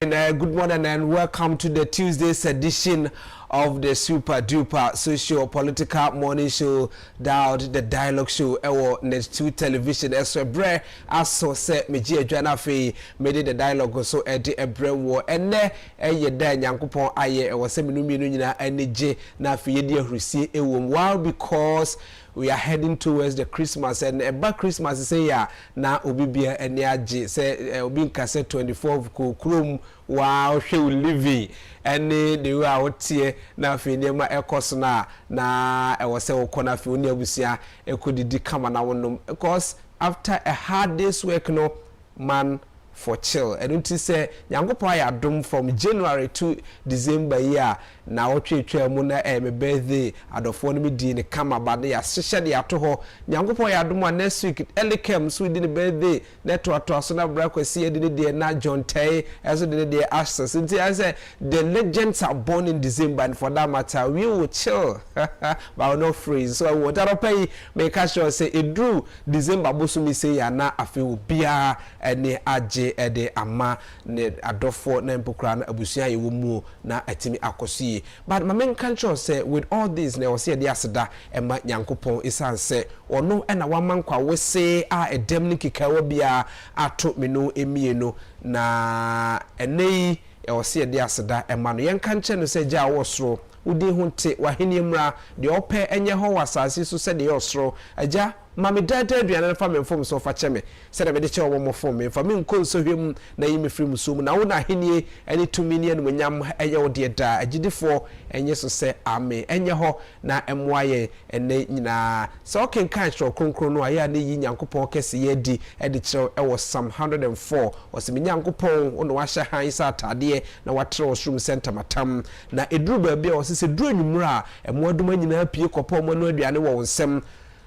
Good morning and welcome to the Tuesday's edition of the Super Duper Social Political Morning Show, the Dialogue Show, Next 2 Television, Bre, aso se meji adwana fe made the dialogue so edi ebre wo ene eye da nyankopon aye ewo se menu mienu nyina anije na fe yedi ahrusie ewom while because we are heading towards the Christmas and about Christmas say ya na obibia ene age say obi nka say 24 ko krom wow she will live ene de we out here na fe nema ekos na ewo se wokona fe oni abusia ekodidi kama na wonom because after a hard day's work no man for chill and until say nyankopon ya dom from January to December year na otwetwe mu na me birthday adofo no me di ne kama bade ya hyehyɛ de ato ho nyankopon ya dom next week early came so di ne birthday na to so na bra kwasi de ne de na John Tay as de ne de access until I say the legends are born in December and for that matter we will chill but no freeze so what I pay make sure say it drew December bosu mi say ya na afi obia ene age ede ama ne adofo na mpokra na abusia ye womu na atimi akosie but my main control say with all this na wose de aseda ema nyankopon isan say ono na wamankwa wose a edem ni kikawa bia ato menu emieno na enei wose de aseda ema no yenka nche no say ja wosoro udi hunte wahini mra de ope enye ho wasase so se de yosoro aja mami dada aduane fa me fom so fa cheme se de be de che wo mo fom me fa me nko so hwem na yimi firi muso mu na wo na henie eni tumini enu nyam eye wo de da agidifo enye so se ame enye ho na emoaye ene nyina se oken kan chro kronkron no aya na yi nyankopon kese ye di e de chro e wo Psalm 104 wo se nyankopon wo no wa hye han sa atade na wa tre washroom center matam na eduru ba bia wo se duru enumra emoaduma nyina pie kopo mo no aduane wo nsem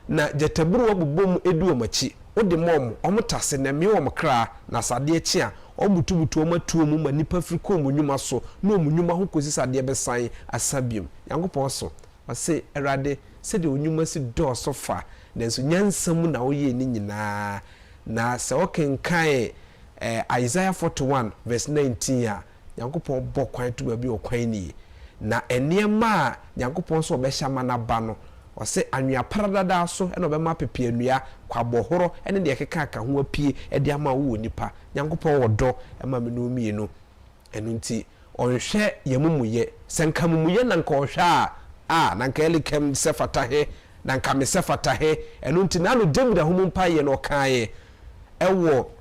na jetaburu wabubom edu omachi odi mom omutase na mi womkra na sade achi a omutubutu omatuo mu manipa friko omunyuma so na omunyuma ho kosi sade besan asabium yankopon so wase erade se de onyuma si do so fa nanso nyansam na oye ni nyina na se okenkan Isaiah 41 verse 19 a yankopon bokwan to ba bi okwan ni na eniema yankopon so obehama na ba no wase anwia paradada so eno be ma pepe anwia kwabohoro ene de keka aka ho apie e de ama wo nipa nyankopon wodo e ma me no mienu enu nti onhwe yamumuye senkamumuye na nka ohwa a na nka elikem sefatahe na nka me sefatahe enu nti na no David ahomumpa ye no kaaye ewo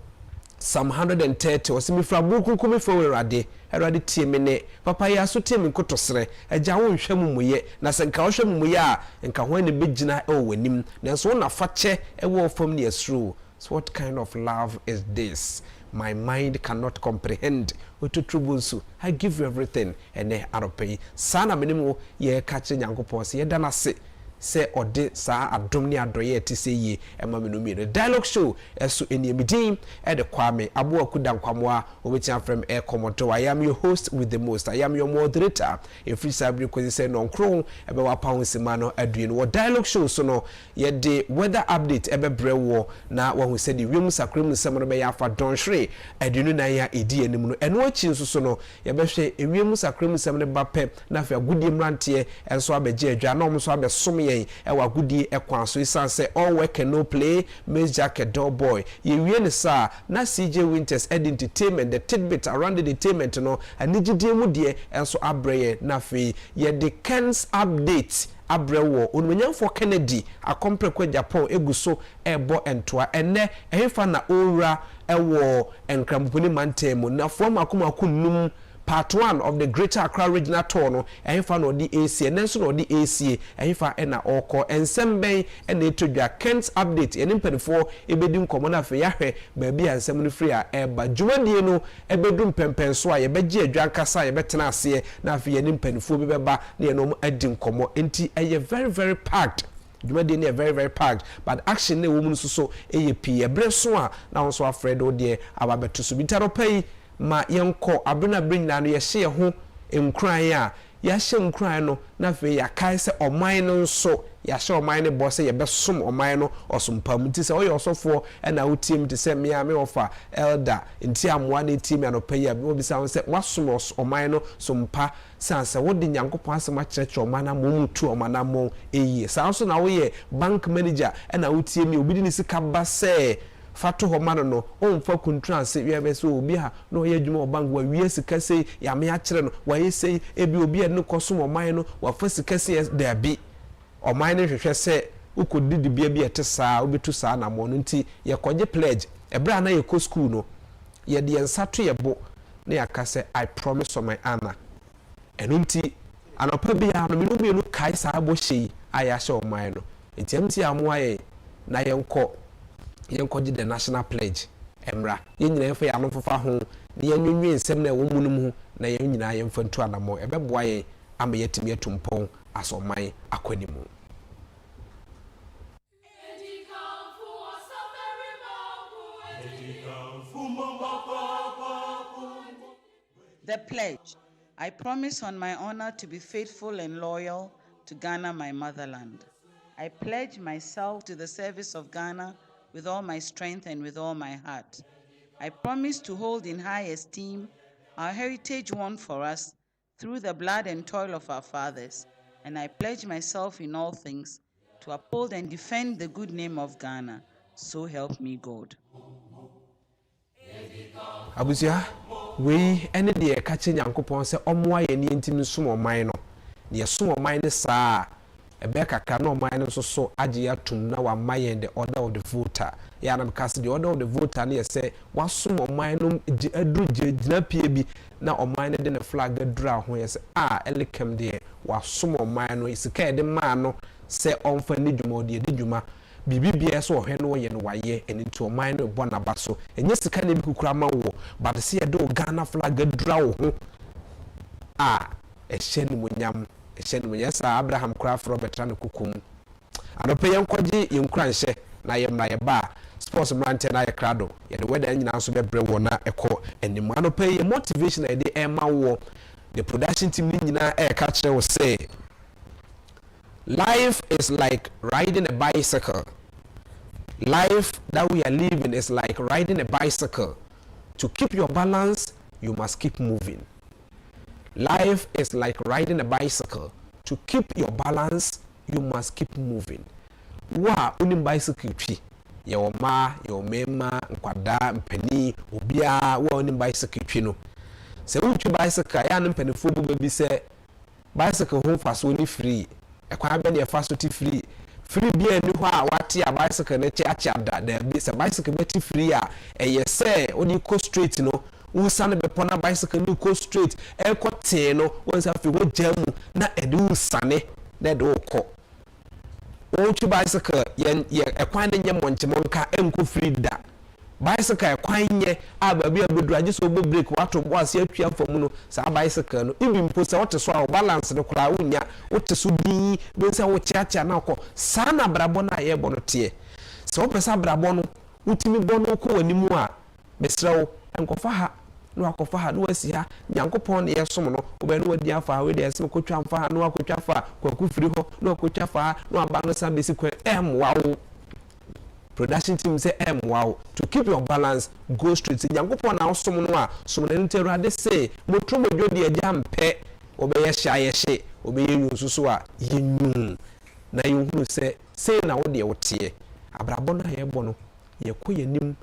Psalm 130 osimifra bukunkum fo werade erade tie me ne papa ya so tie me nkotosere agya wo nhwɛ mumuye na se nka wo hwɛ mumuye a nka ho ne begina e wanim na so na fache e wo fam ne asuru. So what kind of love is this? My mind cannot comprehend. Ototrubusu, I give you everything and aropei sana menimo ye kache nyankopon se ye danase se ode sa adom ni adoye ti se yi ema menumi no dialogue show eso eniemidin e de kwame abo akuda nkwamwa obetia from air komoto. I am your host with the most. I am your moderator. A free sabri ko se no nkro ebe wa pa honsima no aduen wo dialogue show so no ye de weather update ebe brewo na wa hu se de wiem sakrem no sem no be ya fa don hwe adunu na ya edi anim no eno achi nso so no ye be hwe ewiem sakrem sem no ba pe na fa gudie mrante enso abeje adwa na omso abesom ewa gudi ekwan so isan say all work and no play Miss Jacket Door Boy ye wie ne sa na CJ Winters entertainment the tidbit around the entertainment no anigide mu de enso abreye na fe ye the Kens update abrewo onwanyamfo Kennedy akomprekwa Agyapong eguso ebo entoa enne ehefa na owura ewo enkramponi mantemu na form akomakunum part 1 of the Greater Accra Regional Tour no ehefa no di AC nenso no di AC ehefa na oko ensemben na etodwa Kent update ene mpanifo ebedi nkomo na fe yahwe baabi ansem no free a eba dwumadie no ebedu mpempenso a yebegye adwa nkasa yebetena ase na fe ene mpanifo bi beba na enom adi nkomo enti eye very very packed. Dwumadie na very very packed but action na womu so eye pie ebreso a na won so afred ode ababeto so bitaro pay ma yenko abena brinna no ye hye ho nkran a ya hye nkran no na fe ya kai se oman no nso ya hye oman ne bo se ye besom oman no osompam nti se oye osofo na wo team te se me ofa elder nti amoa ne team anopayi a wo bisa won se wasom oman no sompa sanse wo de Nyankopon asem a kyerɛkyerɛ oman na mo tu oman na mo eyi saa so na wo ye bank manager na wo team me obi di ne sika ba se fato ho mano no onfa contract we be so obi ha no ye adwuma obank wa wie sika sei ya me a kyerɛ no wa ye sei ebi obi ne kosom oman no wa fa sika sei da bi oman ne hwehwɛ sɛ ukodidi bia bi ete saa obitu saa na mo no nti ye kɔgye pledge ebra na ye ko school no ye de nsato ye bo na ya ka sɛ I promise on my honor eno nti anopa bia no me no kai saa bo hye aya hye oman no nti amti amoaye na ye nkɔ yenkoji the national pledge emra yenyina yefa ya nofofa ho ne yenwenwe nsem na wo munum ho na yenyina yemfa ntu anamo ebeboa ye ama yetimi etumpon asoman akwanimu. The pledge. I promise on my honor to be faithful and loyal to Ghana, my motherland. I pledge myself to the service of Ghana with all my strength and with all my heart. I promise to hold in high esteem our heritage won for us through the blood and toil of our fathers, and I pledge myself in all things to uphold and defend the good name of Ghana. So help me God. Abusia, we ene de ka che Nyankopon se omoa ye ne ntim som oman no. Ne som oman ne saa ebe kaka no oman no so agye atum na wa mayen the order of the voter. Ya na because the order of the voter ne say wasom oman no aduru gina pie bi na oman ne de ne flag adura ho ye say elikem de wasom oman no isika de ma no se onfa ne dwuma de dwuma bibibia so ohwe no ye no waye eni to oman no bo na baso enye sika ne bi kukura ma wo but se ye do Ghana flag adura wo ho ehye ni monyam sa Abraham Craft Robert ran kukum anope yenkoje yenkura nhye na yem na ye ba sports brand na ye krado ye de weather nyina so bebre wo na ekọ enim anope ye motivation e de ema wo the production team ni nyina e ka kire wo say life is like riding a bicycle. Life that we are living is like riding a bicycle. To keep your balance, you must keep moving. Life is like riding a bicycle. To keep your balance, you must keep moving. Wa unim bicycle twi. Ye oma, ye omema, nkwada, mpani, obia wa unim bicycle twi no. Se utwi bicycle ya mpanifu bu bi se bicycle ho faso ni free. Ekwa be ne faso ti free bia ni ho a wate a bicycle ne chi ada da bi se bicycle beti free a eye se oni go straight no usane be pona bicycle ni go straight e ko te no wonsa fi wo jamu na e de usane na de okọ o chi bicycle ye ekwan ne nyem nka enko free da bicycle ekwan nye ababi abodura je so break wato bo ase atwa fam no sa bicycle no ibi mpo se wote so a balance ne kura unya wote so din be se wo chiacha na akọ sa na brabo na ye bo no tie se wo pesa brabo no utimi bo no ko wanimu a mesrewo enkofa ha no akofa ha no wasi ha Nyankopon ne yesom no obe no wadi afa we de yesom ko twa mfa ha no akotwa fa kwaku firi ho no akotwa fa no aba no sa besi kwa emwawo production team say wow to keep your balance go straight Nyankopon na osom no a som na nteru ade say motro modwo de agya mpe obeye hya ye hye obeye yususu a yenyu na yuhunu say na wo de wotie abrabo na ye bo no ye koyanim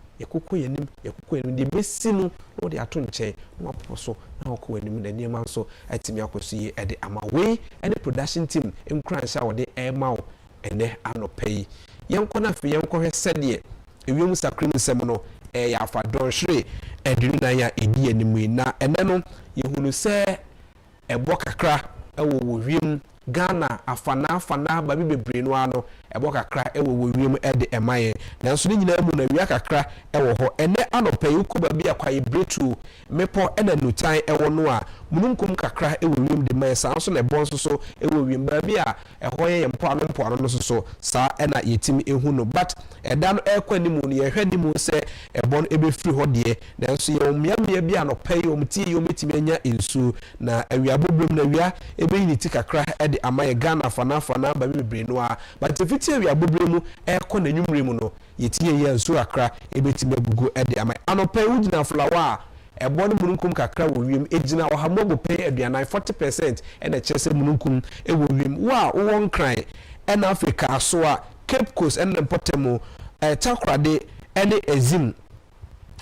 de besi no no de ato nche no aposo na okoyanim na niam so atimi akoso ye ede ama we any production team enkuransha wo de ema wo ene anopai yenko na fe yenko hwe sede ewiem sakrim sem no ya afa donhwere eduru na ya edi animu na ene no yehunu se ebo kakra ewo wo wiem Ghana afana ba bi bebre no ano ebo kakra ewo wiem e de emaye nanso ne nyina mu na wia kakra ewo ho ene anopa yi ko ba bia kwaye bretu mepo ena nutan ewo no a mununkum kakra ewo wiem de mai saa so na ebo nso so ewo wiem ba bia eho ye mpo ano no so saa ena yetimi ehu no but eda no ekwanimu no ye hwanimu se ebo no ebe free ho de nanso ye omiamia bia no pay omtie yo metimi anya ensu na awia boblem na awia ebe yini ti kakra e de amaye Ghana fana ba bebre no a but efiti awia boblem ekọ na nwumre mu no yetie ye ensu akra ebe timi agugu e de amaye anopa ugina flower ebo no mununkum kakra wo wiem ejina ohamobo pay aduanan 40% e na chese mununkum e wo wiem wa wo nkran e na Africa so a Cape Coast and Potemo takrade ene ezim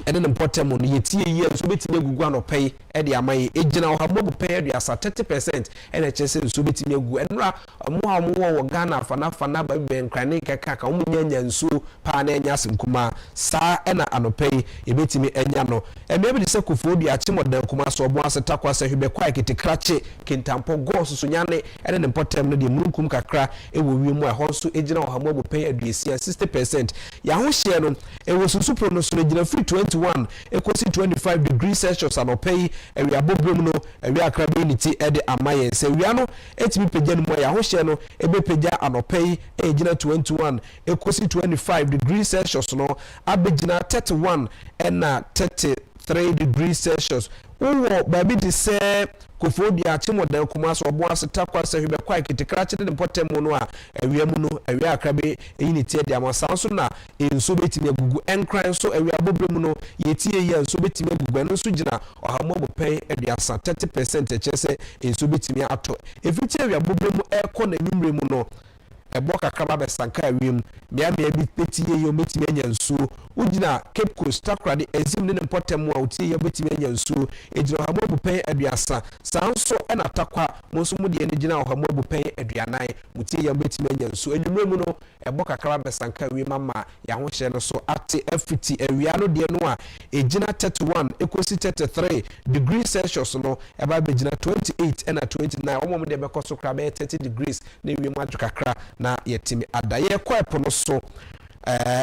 ene Potemo no yetie ye so betime agugu anopay e de amaye ejina ohamobo pay aduasa 30% e na chese so betime agugu enra mo wo Ghana fana ba be nkran kaka ka mo nyanya nsu pa na enya simkuma sa e na anopay e betime enya no e me be se akufo-addo achimodan kuma so obo aseta kwa se hwebe kwa kitikrache kintampo go so nyane ene Potemo no de mununkum kakra e wo wiemu a honso ejina ohamobo pay aduasia 60% ya ho hye no e wo susupro no so ejina free 21 ekosi 25 degrees Celsius anopay ewi abobrem no ewi akrabe ni ti e de amaye se wi ano etimi pegya no mo ya ho hye no ebe pegya anopay ejina 21 ekosi 25 degrees Celsius no abegina 31 ena 33 degrees Celsius wo baby di se akufo-addo achimodan kuma so obo aseta kwa se hwebe kwa kitikrache de Potemo no a awiamu no awia akrabe eyini tie de amasanso na enso betimi agugu enkran so awia bobremu no yetie ye enso betimi agugu no so gina ohamobo pay aduasa 30% echese enso betimi ato efiti awia bobremu ekọ na nwumre mu no ebo kakra ba sanka awiem mia bi petiye yo betimi anya nsuo ugina Cape Coast takrade ezim ne Potemo a utie ye betimi anya nsuo ejina ohamobo pay aduasa sanso ena takwa monso mu de ne gina ohamobo pay aduanan mutie ye betimi anya nsuo enwumre mu no ebo kakra ba sanka awiem ama ya ho hye no so ate afiti awia no de no a ejina 31 ekosi 33 degrees Celsius no eba begina 28 ena 29 omo de bekoso kra be 30 degrees na wiem adwo kakra na yetimi adaye kwa epono so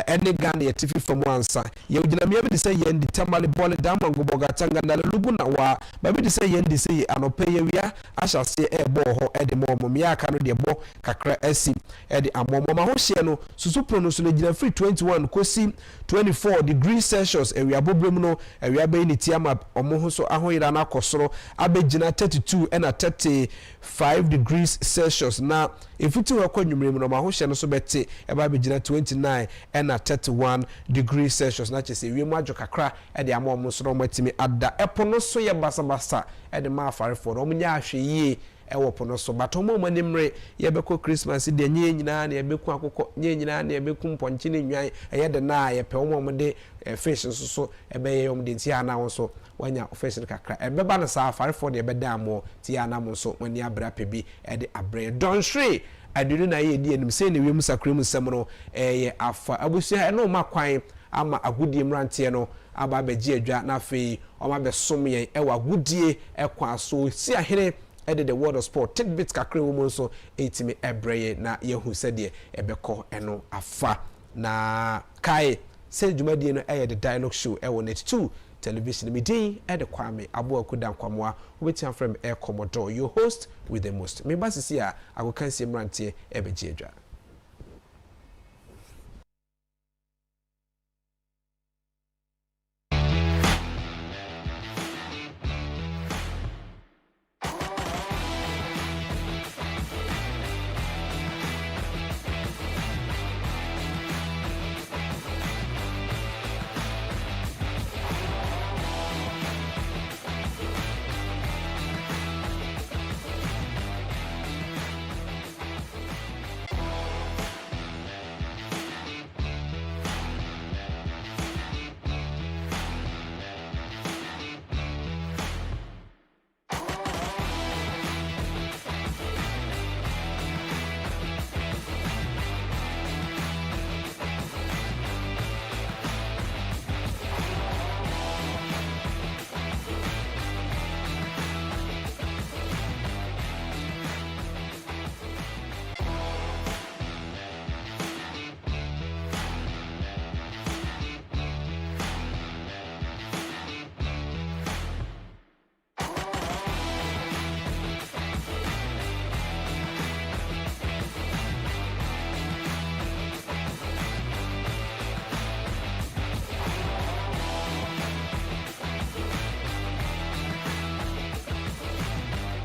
ene Ghana yetifi from ansa ye ugina me be say ye ndi tamale bole dama ngoboga tanga na lugu na wa ba be say ye ndi say anope ye wia ahyase ebo ho ede mo me aka no de bo kakra asi ede amomo ma ho hye no susupro no so le gina free 21 kosi 24 degrees Celsius ewia bobrem no ewia be ni tiama omo ho so ahoyira na akosoro abegina 32 ena 35 degrees Celsius na efuti ho kwa nwumre mu no ma ho hye no so bete eba abegina 29 ena 31 degrees Celsius na chese wiem adwo kakra e de amom so no matimi ada epono so ye basabasa e de ma afare for no nya ahwe yie ewo pono so batomo manimre ye beko Christmas de nye nyina na ye beku akokọ nye nyina na ye beku mponche ne nwan ye de na ye pe omo de fish so ebe ye yom de ti ana won wanya fish kakra ebeba na sa afare for de ebeda amo ti ana mo so wani abra pebi e de abre don hwe adunu na ye di enim se ne wiem sakrem sem no ye afa abusia no makwan ama agudie mrantie no aba beji adwa na fe o ma be som ye e wa agudie ekwa so si ahene ede the world of sport tidbits kakra wo mo so etimi ebreye na yehu sede ebekọ eno afa na kai se dwumadie no the dialogue show e won it 2 television media e de kwame abo akudan kwamwa obetia from air commodore your host with the most me basisi a agokansi mrantie ebeji adwa.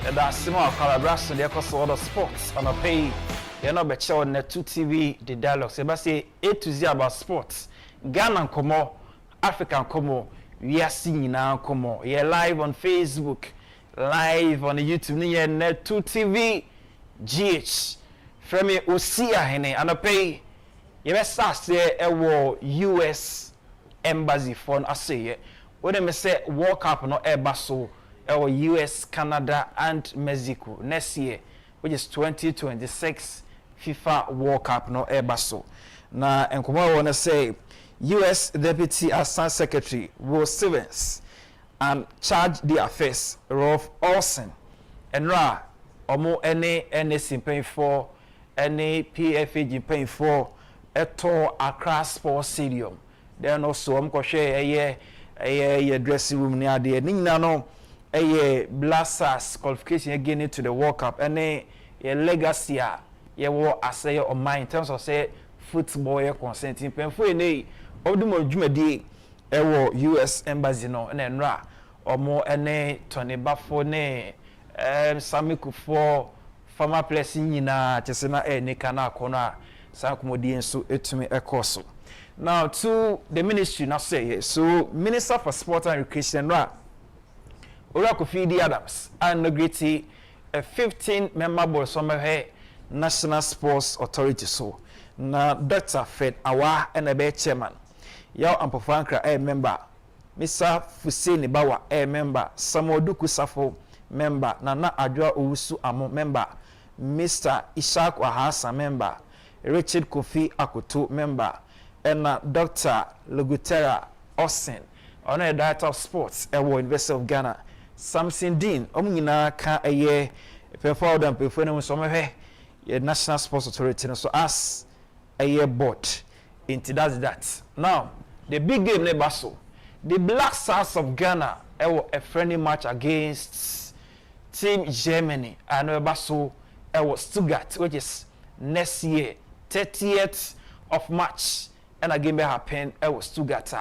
That's Simon Calabrasso, the Ecoso World of Sports, and I pay you know, bet on the 2 TV, the dialogue. So, say A to Z about sports. Ghana Komo, African Komo, we are seeing now Komo. You're live on Facebook, live on YouTube, near net 2 TV, GH. From me, Osia Hene, and I pay you best ask the US Embassy for I say, when they say walk up no Airbaso. Our US, Canada, and Mexico next year, which is 2026 FIFA World Cup no Ebaso. Now, and come on, wanna say US Deputy Assistant Secretary Will Stevens and charge the affairs Rolf Olsen and omo any paying for any PFAG paying for eto Accra Sports Stadium. Then also share a dressing room near the no. A Blasters qualification again into the World Cup and a legacy ye wo asay on mind in terms of say football consenting penfo any odumo dwumadi e wo US embassy no na enra omo ene Tony Bafo ne Samikufo former players nyina chese na nika na akona sankomodi enso etumi ekoso. Now to the ministry now say so Minister for Sport and Recreation Akufo-Addo Adams inaugurated a 15-member board of National Sports Authority. So, na Dr. Fred Awa and a chairman. Yao Ampofankra a member. Mr. Fuseni Bawa a member. Samuel Duku Safo member. Nana Adwa Owusu Amo member. Mr. Ishak Wahasa member. Richard Kofi Akoto member. And Dr. Lugutera Austin, Honorary Director of Sports at University of Ghana. Samson Dean, omnyina ka eye perform them before them some National Sports Authority so as a board into that. Now, the big game ne baso. The Black Stars of Ghana a friendly match against Team Germany and baso Stuttgart, which is next year, 30th of March, and a game will happen Stuttgart.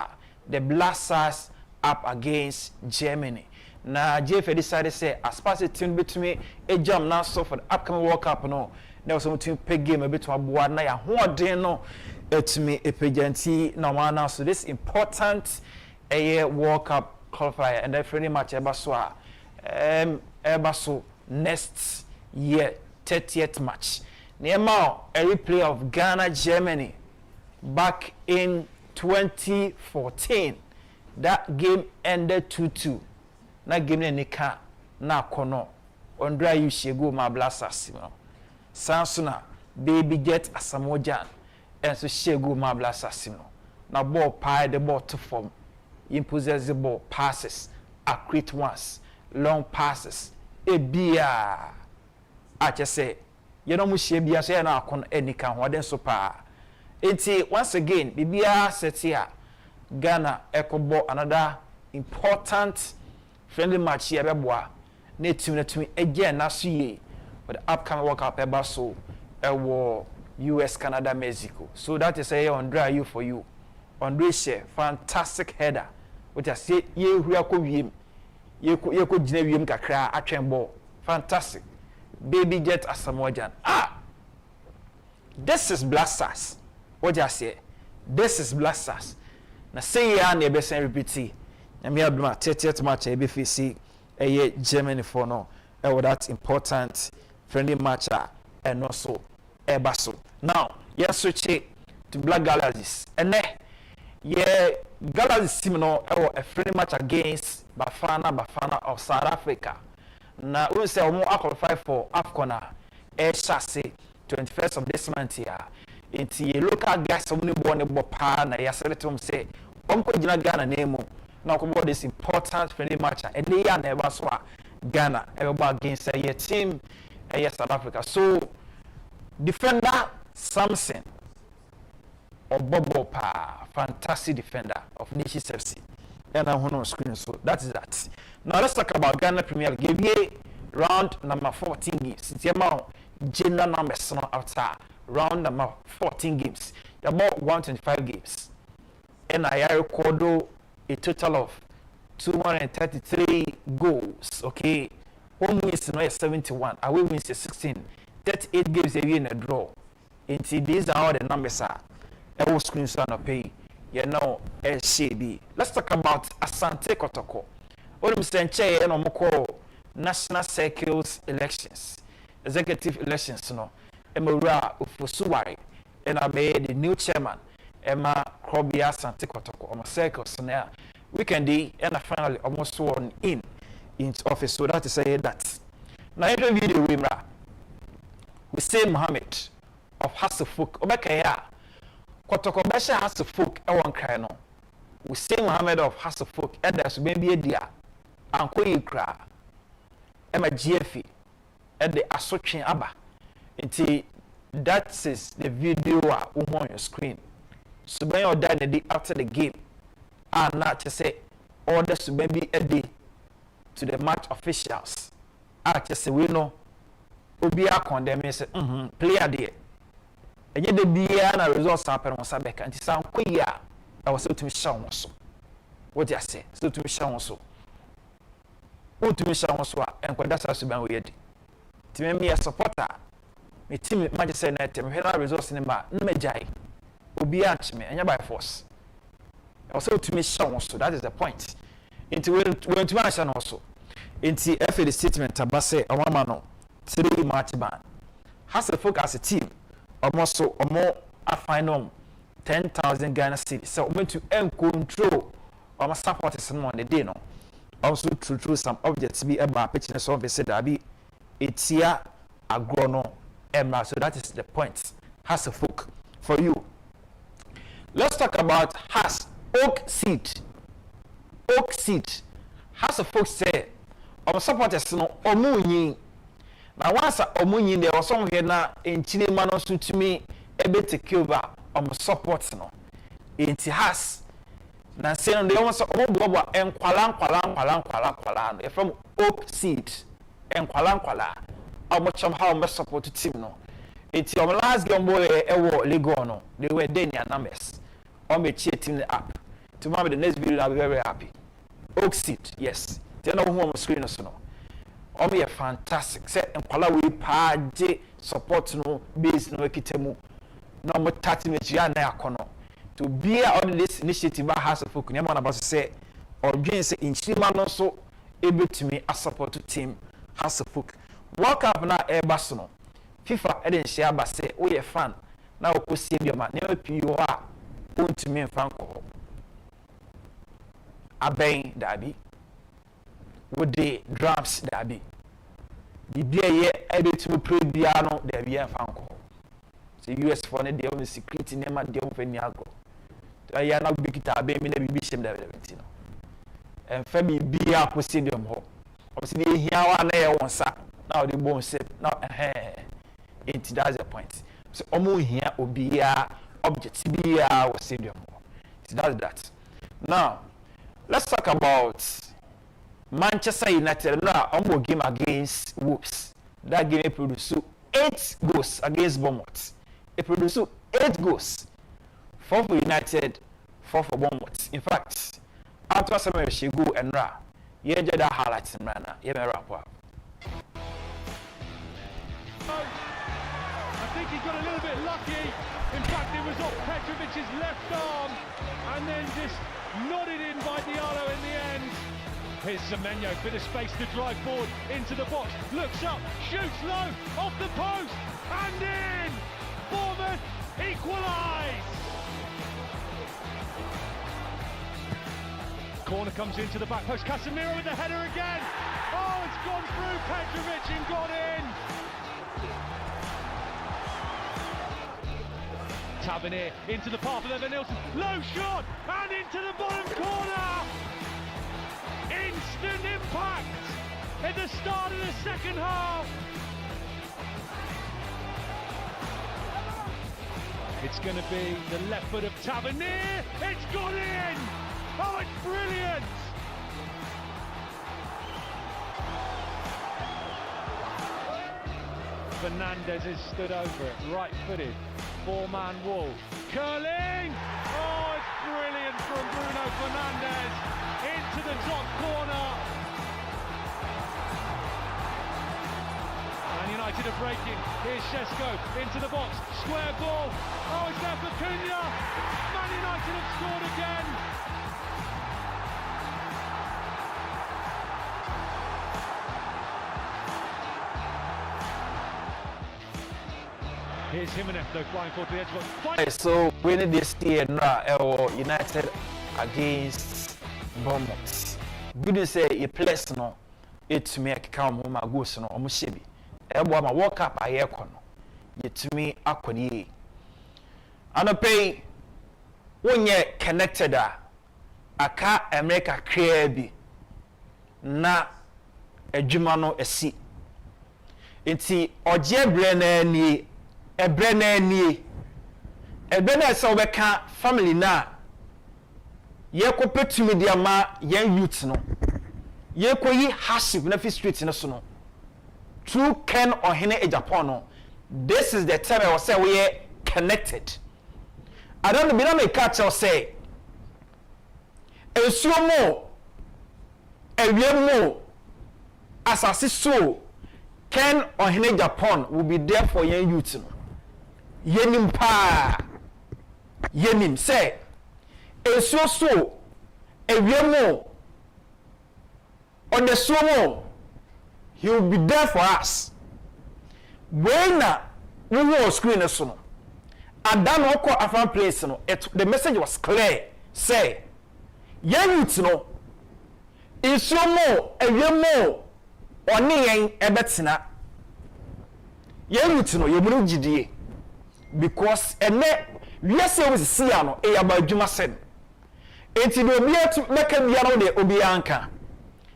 The Black Stars up against Germany. Na JF decided say as part of team between a jam now so for the upcoming World Cup no there was some team peg game a bit to aboa na ya hoden no etumi epejanti na wana so this important a World Cup qualifier and friendly match ebaso next year 30th match Neymar a replay of Ghana Germany back in 2014 that game ended 2-2 na game ne ka na kono ondra you shego ma Blasters Sansuna baby jet asamojan and so shego ma Blasters na ball pie the ball to form imposes the ball passes accurate ones long passes e bia a che say you know mu she bia so na kono enika ho den so pa enti once again bibia set here Ghana ekobo another important friendly match here beboa na team na team again na so ye for the upcoming World Cup ebaso ewo US Canada Mexico. So that is a on dry you for you on share fantastic header which I say ye hua ko wiem ye ko gina wiem kakra atwen ball fantastic baby jet asamojan this is Blasters what I say this is Blasters na say ya na be sen repeat and we have 30th match a BFC a Germany for no that important friendly match and also Ebaso. Now, yes, switch to Black Galaxies. And then, yeah, Galaxies team no a friendly match against Bafana of South Africa. Now, we say we qualify for AFCON chassis 21st of this month here. Into local guys, someone born a bopa na yesterday say, Gina Ghana name. Now, about this important friendly match, and they are never saw Ghana against a team South Africa. So, defender Samson or Bobo Pa, fantastic defender of Nations FC, and I'm on screen. So that is that. Now let's talk about Ghana Premier League. Give round number 14 games. The amount general numbers after round number 14 games. About 125 games, and I record a total of 233 goals, okay, Home wins no 71, away wins 16. 38 games a year in a draw. These are all the numbers are. I will screen so pay. You know, shady. Let's talk about Asante Kotoko. What I'm saying, chair and Omoko national circles elections, executive elections, no. Emura Ufosuwari, and I made the new chairman, Emma Krobia Asante Kotoko, on circles now. Weekend day, and I finally almost sworn in office. So that is say that. Now, every video we say Muhammad of Hasselfuk, Obekaya. Kotoko Besha Hasselfuk, Ewan Krano. We say Muhammad of Hasselfuk, Edas Baby Dia, and Kuyikra, Emma GFE, and the Asochin Abba. Until that is the video on your screen. So when you're done the day after the game, and not to say orders to maybe a day to the match officials. I just say we know. Obia condemn me say, player there. And yet the beer and results happen on Sabeka and sound queer. I was so to me show so. What do I say? So to me show so. Who to me show so and what that's us to be to me a supporter. Me team Manchester United, me head results in the bar, no me jai. Obia me and by force. I was so to me show so that is the point. Into when to manage also. Into FA the statement Tabase or one man 3 match ban. Has to focus as a team. Almost so or more a final 10,000 Ghana cedis. So we to control or my supporters on the day no. Also through some objects be about pitching a service said I be it's here a grono emma. So that is the point. Has a folk for you. Let's talk about has oak seed. Oak seed. Has a folk say our supporters no omunyi. Now once omunyi there was some here na in Chile man also to me a bit take over support no. It has na say no they almost omo enkwala from oak seed enkwala somehow support team no. It's your last game boy ewo Lego no. They were then their numbers. Me cheating the app. Tomorrow the next video I'll be very happy. Oak seed, yes. They know who on the screen also no. Me a fantastic. Say enkwala we page support no base no ekitemu. No mo 30 minutes ya na yakono. To be on this initiative by House of Folk. Nyama na boss say or dream say in Chima no so able to me a support team House of Folk. World Cup na Airbus no. FIFA eden share ba say we a fan. Na o kosi bi ma. Ne pi yo a ontumi fan ko. Aben dabi. With the drums dabi. The beer able to play piano there be a fan ko. So US for ne dey on secret name dey on faniago. I na big guitar be me na bibi shem da be no. En fa bi bia ko stadium ho. Obviously dey here wa na e wonsa. Now the bone shape. Now that's the point. So omo here obia object bia was stadium ho. So that's that. Now let's talk about Manchester United. Now omo game against Wolves. That game produced 8 goals against Bournemouth. It produced 8 goals. 4 for United, 4 for Bournemouth. In fact, after some she go and ra, you get that highlights in manner. You may wrap up. I think he got a little bit lucky. In fact, it was off Petrovic's left arm and then just nodded in by Diallo in the end. Here's Semenyo, bit of space to drive forward into the box. Looks up, shoots low, off the post, and in! Bournemouth equalise! Corner comes into the back post. Casemiro with the header again. Oh, it's gone through Petrovic and got in. Tavernier into the path of Evan Nilsson. Low shot and into the bottom corner. Instant impact at the start of the second half. It's going to be the left foot of Tavernier. It's gone in. Oh, it's brilliant! Fernandes has stood over it, right-footed, 4-man wall. Curling! Oh, it's brilliant from Bruno Fernandes into the top corner. breaking. Here's Shesko into the box. Square ball. Oh, it's there for Cunha. Man United have scored again. Here's Jimenez though, flying forward to the edge of the So we need this year now, United against Bournemouth. Good say a place no, it to me account my goose no, Mushibi. Ebo ma walk up a year corner. Yet to me, Aquadi. And I pay 1 year connected. Aka America Krebi na Ejumano esi. Inti Oje Brenani. Ebrene so beka family na ye ko petumi dia ma yen youth no ye ko yi haship na fi street na so no through Ken or Hene Agyapong no. This is the time I was say we are connected. I don't be na me catch or say esuomo ewiemo asase so Ken or Hene Agyapong will be there for yen youth no. Yenim pa yenim say esuo so ewiemo on the sumo he will be there for us when we were screen so no and then oko afan place no the message was clear say youth no esuo ewiemo oni yen ebetina youth no yemunu gidie because we say we see no e about adwuma sen enti do obi meka bia no de obi anka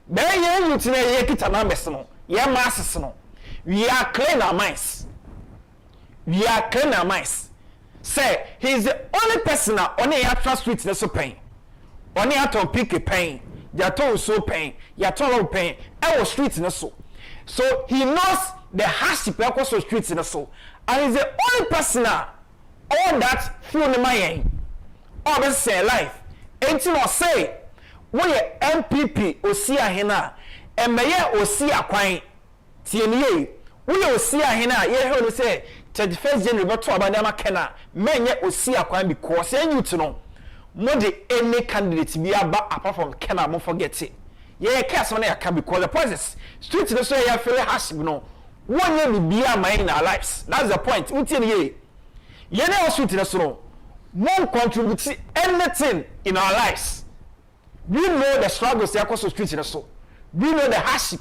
be ye youth na ye kita na mess no ye masses no we are clean our minds say he is the only person on the actual street na so pain on the atom pick pain ya to so pain ya to low pain e was street na so he knows the hardship across the streets na so. And he's the only person all that through the mind all this say life. Ain't you say we MPP Osia Hena and Mayor Osia Quine TNA we Osia Hena ye heard say 31st January but to Abadama Kena Menya Osia Quine because you to know more than any candidate be about apart from Kena won't forget it. Yeah, cast on there can because the process street to the so you feel harsh you know. 1 year be in our lives. That's the point. You never street in the won't contribute anything in our lives. We know the struggles they are across the street in the soul. We know the hardship.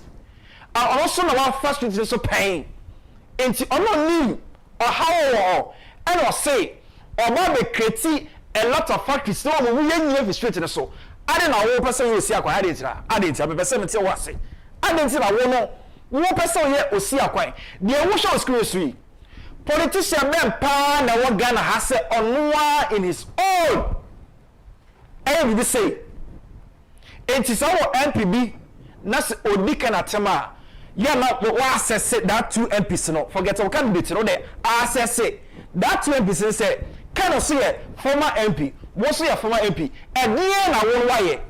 And also know our first street is so pain. And I'm not new or how and or say or maybe create a lot of factories. So we are street in the soul. I don't know what person you see. I didn't have a person tell what say. I didn't say I won't know. One person here Osia Quine. The emotional screw sweet. Politician men pa na what Ghana has said on one in his own. And we say it is our MPB. Nas Odika Natema. Yeah, not what access that 2 MPs no. Forget our candidate no there. Access that 2 MPs say kind of see a former MP. What's a former MP? And dear na one way.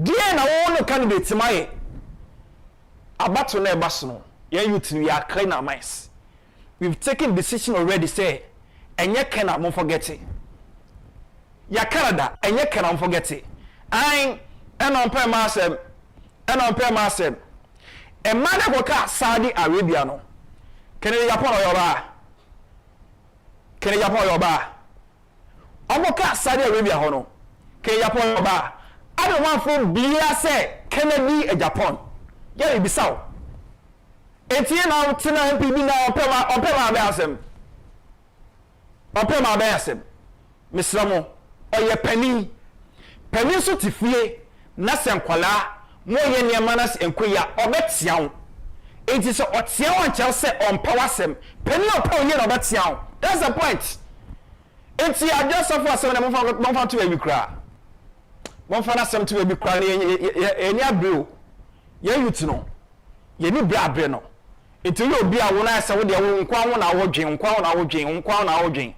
Dear na one candidate my. About to never basono. Youth we are clean our minds. We've taken decision already. Say, and you cannot forget it. Ya Canada, and you cannot forget it. I and on pay myself, A man who Saudi Arabia no. Can you Japan or your bar? Can you Japan your bar? Omoka Saudi Arabia hono. Can you Japan your bar? I don't want from Bia say Kennedy a Japan. Yeah, be so. Etienne now tina MPB now on pema beasem. Mr. Mo, or your penny so tifie, Nasan Kwala, more yen manas and quia or bet young. It is what Sian Chelsea on Powasem, penny or power yen or bet young. That's the point. It's here just of us when I'm to a cry. One for us to a cry, any blue. You to know. You need blood breno. It will be a one I saw with your own crown our dream, crown our dream.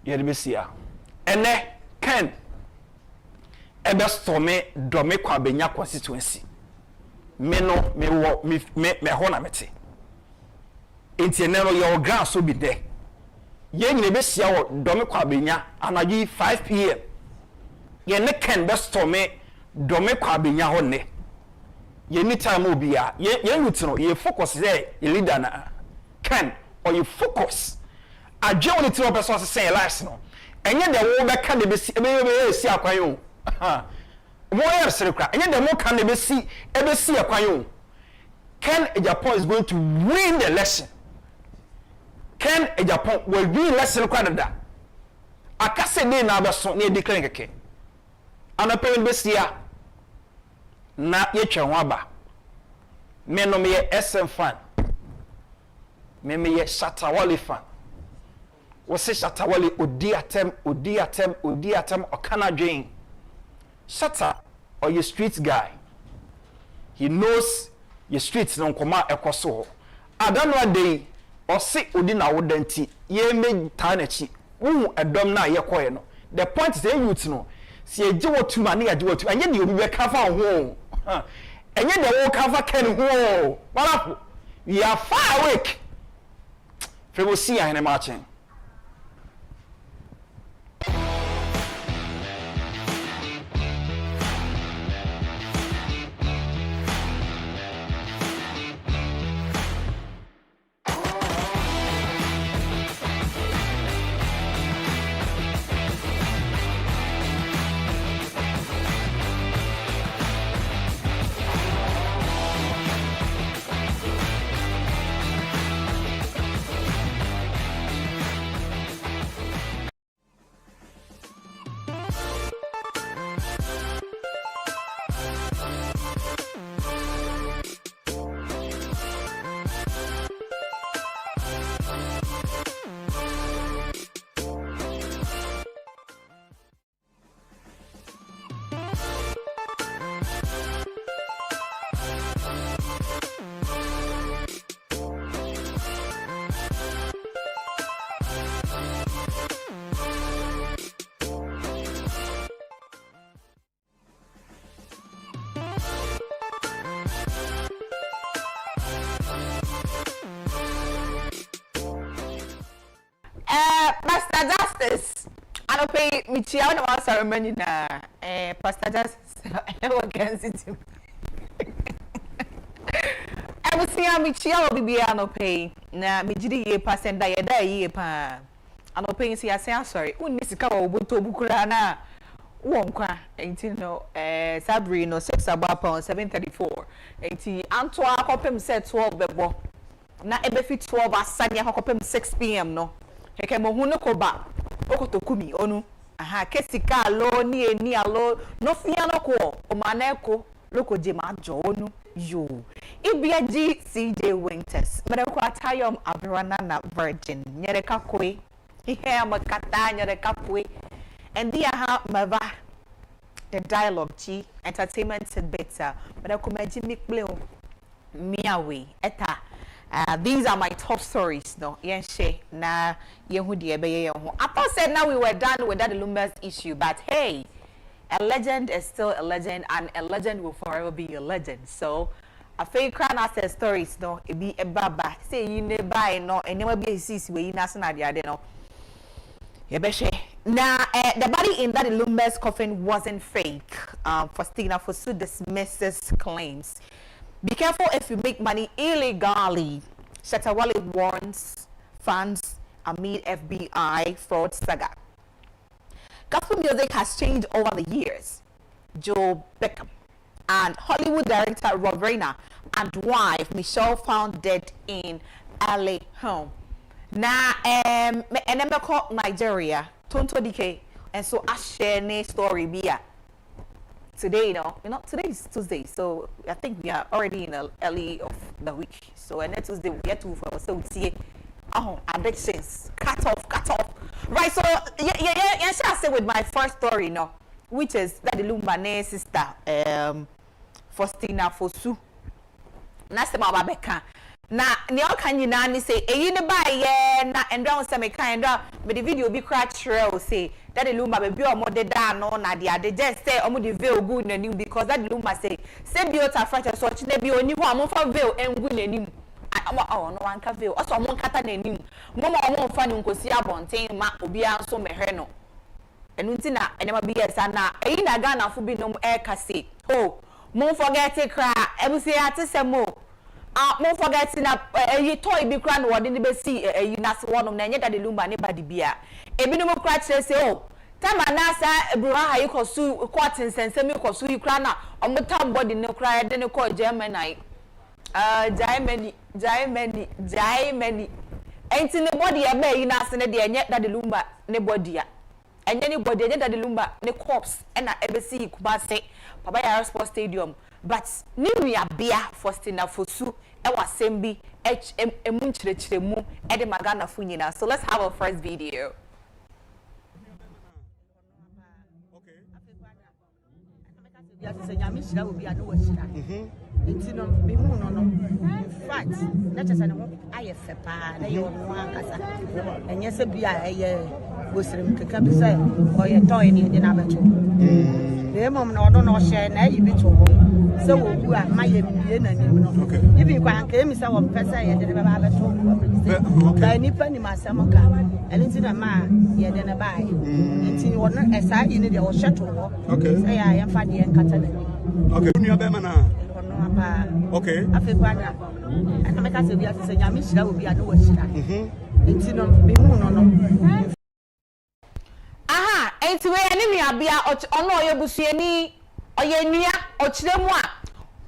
You be see. And then Ken Ebe Storme Dome Kwabenya constituency. me no me wo me ho na mete enti ne no your ground so be there ye nyine be sia wo do me kwa benya anaji 5 pm ye ne ken be store me do me kwa benya ho ne ye ni time obi a ye youth no ye focus there ye leader na ken or you focus adwe woni ti person say lives no enye de wo be ka de be si akwan yo mo yer serekra enye de mo ka de be si akwan yo Ken Agyapong is going to win the election. Ken Agyapong will win election kwada. Akase de na abaso na declare keke. Anapen be sia na ye twa ho aba. Me no me SM fan. Me ye Shatawale fan. We say Shatawale odi atem okana dwen. Shatta or your street guy. He knows your streets no koma ekoso. Adanwa dey or say odi na wodanti ye me tanachi. Wu edom na ye koye no. The point is youth no. Si eje wotu ma na eje wotu. Anye de obi be kafa ho. Enye de wo kafa ken ho. Walapo. We are far awake. We will see in a marching. Pastor Justice, I don't pay me chia on our ceremony na. Pastor Justice, I will Kencity. I will see me chia will be no pay. Na me jidi ye pastor da ye pa. I don't pay see I say sorry. Uni sika wo buto bukura na. Wonkwa, 18 no Sabri no 6 about pound 734. 80 Antwa kopem set 12 bebo. Na ebe fit 12 asanya kopem 6 pm no. Heke mo hunu ko ba okotokumi onu aha kesika lo ni eni alo no fia no ko o maneko loko je ma jo onu yo ibia ji CJ Winters mere ko atayom abrana na virgin nyere kakwe ihe amakata nyere kakwe and dia ha mava the dialogue chi entertainment better mere ko maji mikple miawe eta. These are my top stories, no. Yenche na yehudi ebeye yehu. I thought said now we were done with that Lumbers issue, but hey, a legend is still a legend, and a legend will forever be a legend. So, a fake crown after stories, no. It be a baba. Say you ne buy no, and never be a sis where you nasana the no. Yebeshe. Now, the body in that Lumbers coffin wasn't fake. Faustina Fosu dismisses claims. Be careful if you make money illegally. Shatawale warns fans amid FBI fraud saga. Gospel music has changed over the years. Joe Beckham and Hollywood director Rob Reiner and wife Michelle found dead in LA home. Now, enemeko Nigeria, Tonto DK, and so I share a story via. Today, today is Tuesday, so I think we are already in the early of the week. So, and next Tuesday we get to so we see addictions, cut off. Right, so yeah, shall say with my first story, which is that the Lumbane sister, Faustina Fosu. Nasema babeka na ne oka nyina ni say eyi ne ba ye na endra se me kan endra me the video bi crack trail say that the Lumba be omo de da no na de ade just say omo de veil good nanim because that the Lumba say biota fracture so chi na bi oni ho amfa veil engu nanim oh no one ka veil also omo kata nanim omo fa ni nkosi abonten ma obi anso mehwe no enu nti na enema bi yesa na eyi na Ghana fo bi no e ka say oh mo forget it cry ebusi atesemo mo forget na eyi toy bi kra no wode ne be si eyi nase wonom na enye dade Lumba ne badi bia ebi no mo kra kire say oh tama na sa ebruha ha yikosu court nsensem yikosu yikra na omotam body ne kra de ne ko Germany Germany enti ne body e ba eyi nase ne de enye dade Lumba ne body a enye ne body enye dade Lumba ne corpse na ebesi Kumase Papa Yara Sports Stadium but ni nua bia Faustina Fosu e wasembi emu nchirechiremu e de magana fu nyina. So let's have our first video. It's no be no. In fact, let us know I have a pa, na you want kasa. And yes, be a Muslim keka bi say or your toy ni de na beto. The mom no share na you be to. So we are my na ni no. If you can came say one person ye de ba beto. Ba ni pa ni masam ka. Enti na ma ye de na bai. Enti wona esa yi ni de o sheto. Okay. Say ya yan fa de en kata na. Okay, you be na. Okay. Afekwada. And make us be as say nyame hira obi anu wa hira. Enti no me mu no. Aha, enti we ani nua bia ono oyebusuani oyenua ochiremu a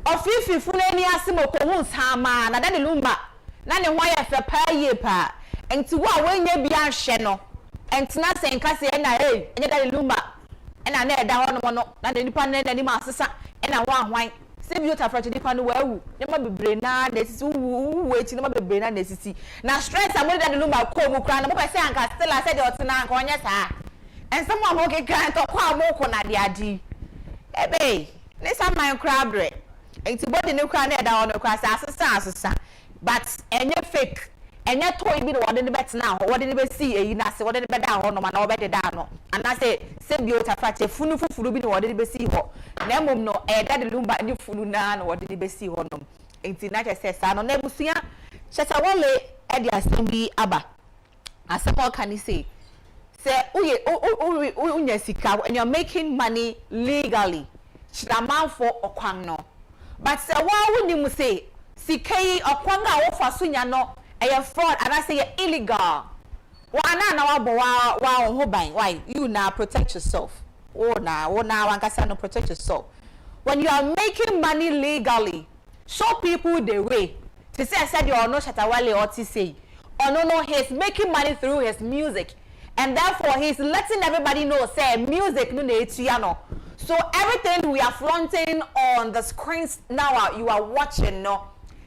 ofififu na ani asem okohu nsama na dade Lumba na ne ho ya fe pa ye pa. Enti wo a wenya bia hwe no. Enti na se nka se na enye dade Lumba na na eda ho no na de nipa na ni ma asesa na ho ahwan biota fracture nipa no wawu nyama bebre na nesisi wu echi nyama bebre na nesisi na stress amode dade Lumba ko mu kra na mo pese anka still ase de otena anka onye saa ensem a mo ke kan to kwa mo ko na de adi ebe ne sa man kra bre enti body ne kra na eda ho no kra sa asesa but enye fake enye toy bi no wode ne betena ho wode ne be si eyi na se wode ne be da ho no ma na obede da no ana se biota fracture funu fufuru bi no wode ne be si ho na mom no dade Lumba ni funu na no wode ne be si ho no enti na che sa no na busua cheta wole e de asem bi aba asem o kan say unya sika and you're making money legally chiraman for okwan no but se wa woni mu say sikai okwan a wo fa so nya no a fraud and I say illegal. Why you now protect yourself. Protect yourself. When you are making money legally, show people the way. To say I said you are no Shatawale or to say, oh no, he's making money through his music, and therefore he's letting everybody know say music no ne. So everything we are flaunting on the screens now you are watching no.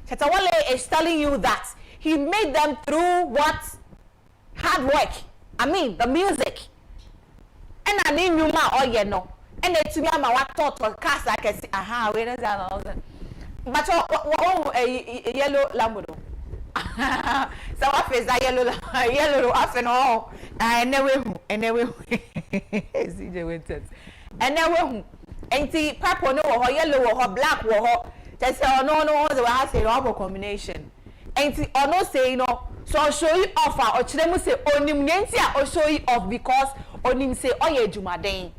Shatawale is telling you that he made them through what? Hard work. I mean, the music. And I need you ma oh yeah no. And they to me am what thought or cast I can see aha where is that? But yellow lambo. So what face that yellow off and all. And never CJ Winters. And never and see purple no or yellow or black or just say no the way I say rubber combination. And no say no, so I'll show you off or chilemu say onim nentia or show you off because onim say oye jumaden.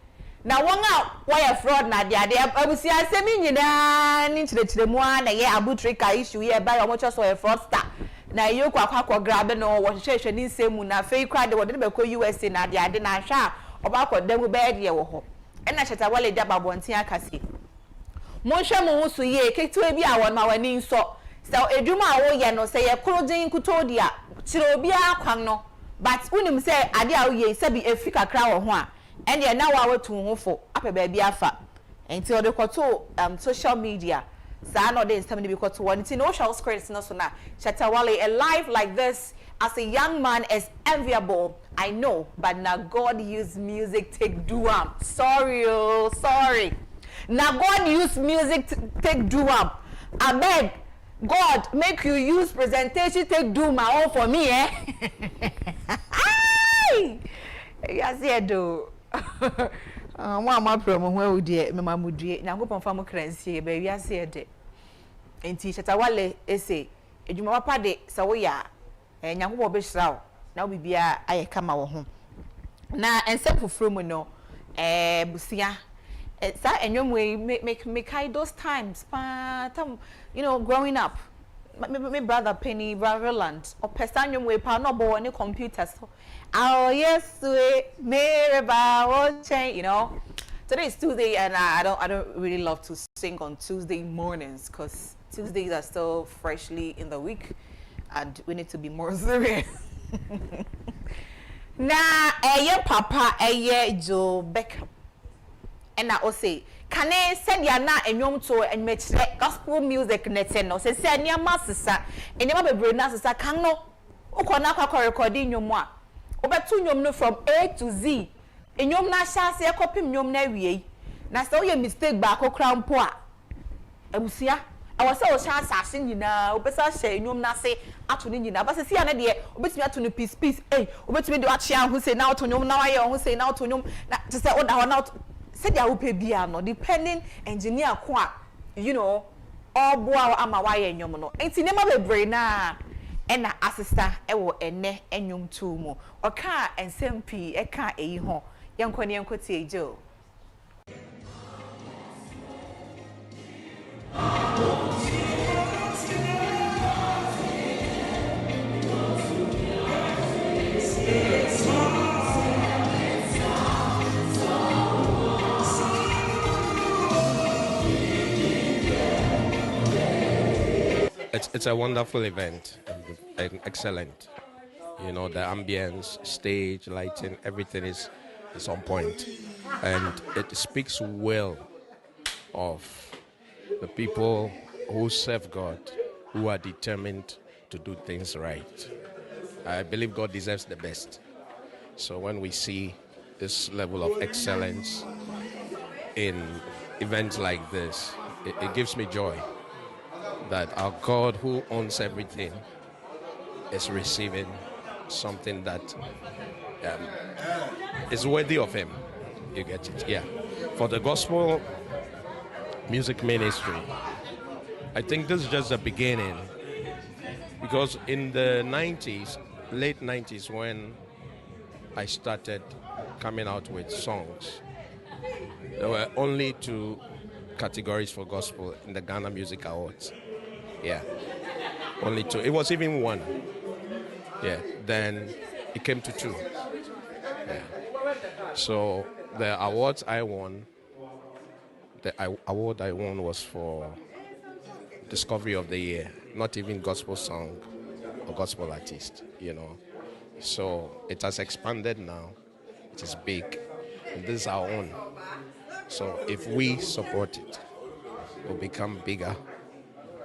Now one out why a fraud na dia I will see I say me nyina ninchi chilemu na ye abutrika issue here by omo so a fraudster. Na you kwa grab no what hwehwe ni nsemu na fake crowd de wode be ko USA na dia de na hwa oba ko dem be de wo ho. E na cheta wale dia babonten akase. Mo hwe mo so ye ketewa bi a won ma wani nso. So eduma awo ye no say ye krojin kutodia chire obi akwan no but unim say ade awo ye say bi efika kra wo ho a ene na wa watu ho fo ape ba bi afa enti ode koto social media sa no de nsem ne bi koto won enti no social screens no so na Chatawale a life like this as a young man is enviable I know but now God use music take do am sorry now God use music take do am I beg God make you use presentation take do my own for me, eh? Yes, yeah, do. Mama promo where would you, Mamma Mudie, now go on farm currency, baby, I said. And teacher Tawale, essay, a Juma Pade, Sawaya, and young Wobbish Row. Now we be I come our home. Now, and some for Frumono, Busia. It's that and your way make high those times, you know, growing up. My brother Penny Roland or Pestanum way no any computers. Oh yes, you know. Today is Tuesday and I don't really love to sing on Tuesday mornings because Tuesdays are still freshly in the week and we need to be more serious. Now, papa, Joe Beckham. And I will say, can I send ya na enyom to and make gospel music net no say send ya masisa and never be brain sisa can no ukona kwa recording nyom a obetu nyom no from A to Z enyom na sha se ekopim nyom na wie na say you mistake ba akokra mpo a abusia I say o sha asase nyina obesa sha enyom na se ato ni nyina ba se sia na de obetumi ato no piece obetumi de achi an hu say na ato nyom na wa ye hu say na ato nyom na to say o da ho na said ya upe bia no depending engineer kwa you know all boa ama wa ye nyom no enti nema bebre na e na asista e wo ene enyom tu mu oka ensem pi e ka eyi ho yenkoni yenkoti ejo. It's a wonderful event, excellent. You know, the ambience, stage, lighting, everything is on point. And it speaks well of the people who serve God, who are determined to do things right. I believe God deserves the best. So when we see this level of excellence in events like this, it gives me joy that our God who owns everything is receiving something that is worthy of him. You get it? Yeah. For the gospel music ministry, I think this is just the beginning, because in the 90s, late 90s, when I started coming out with songs, there were only 2 categories for gospel in the Ghana Music Awards. Yeah, only 2. It was even 1. Yeah, then it came to 2. Yeah. So the awards I won, award I won was for Discovery of the Year, not even gospel song or gospel artist, you know. So it has expanded now. It is big. And this is our own. So if we support it, it will become bigger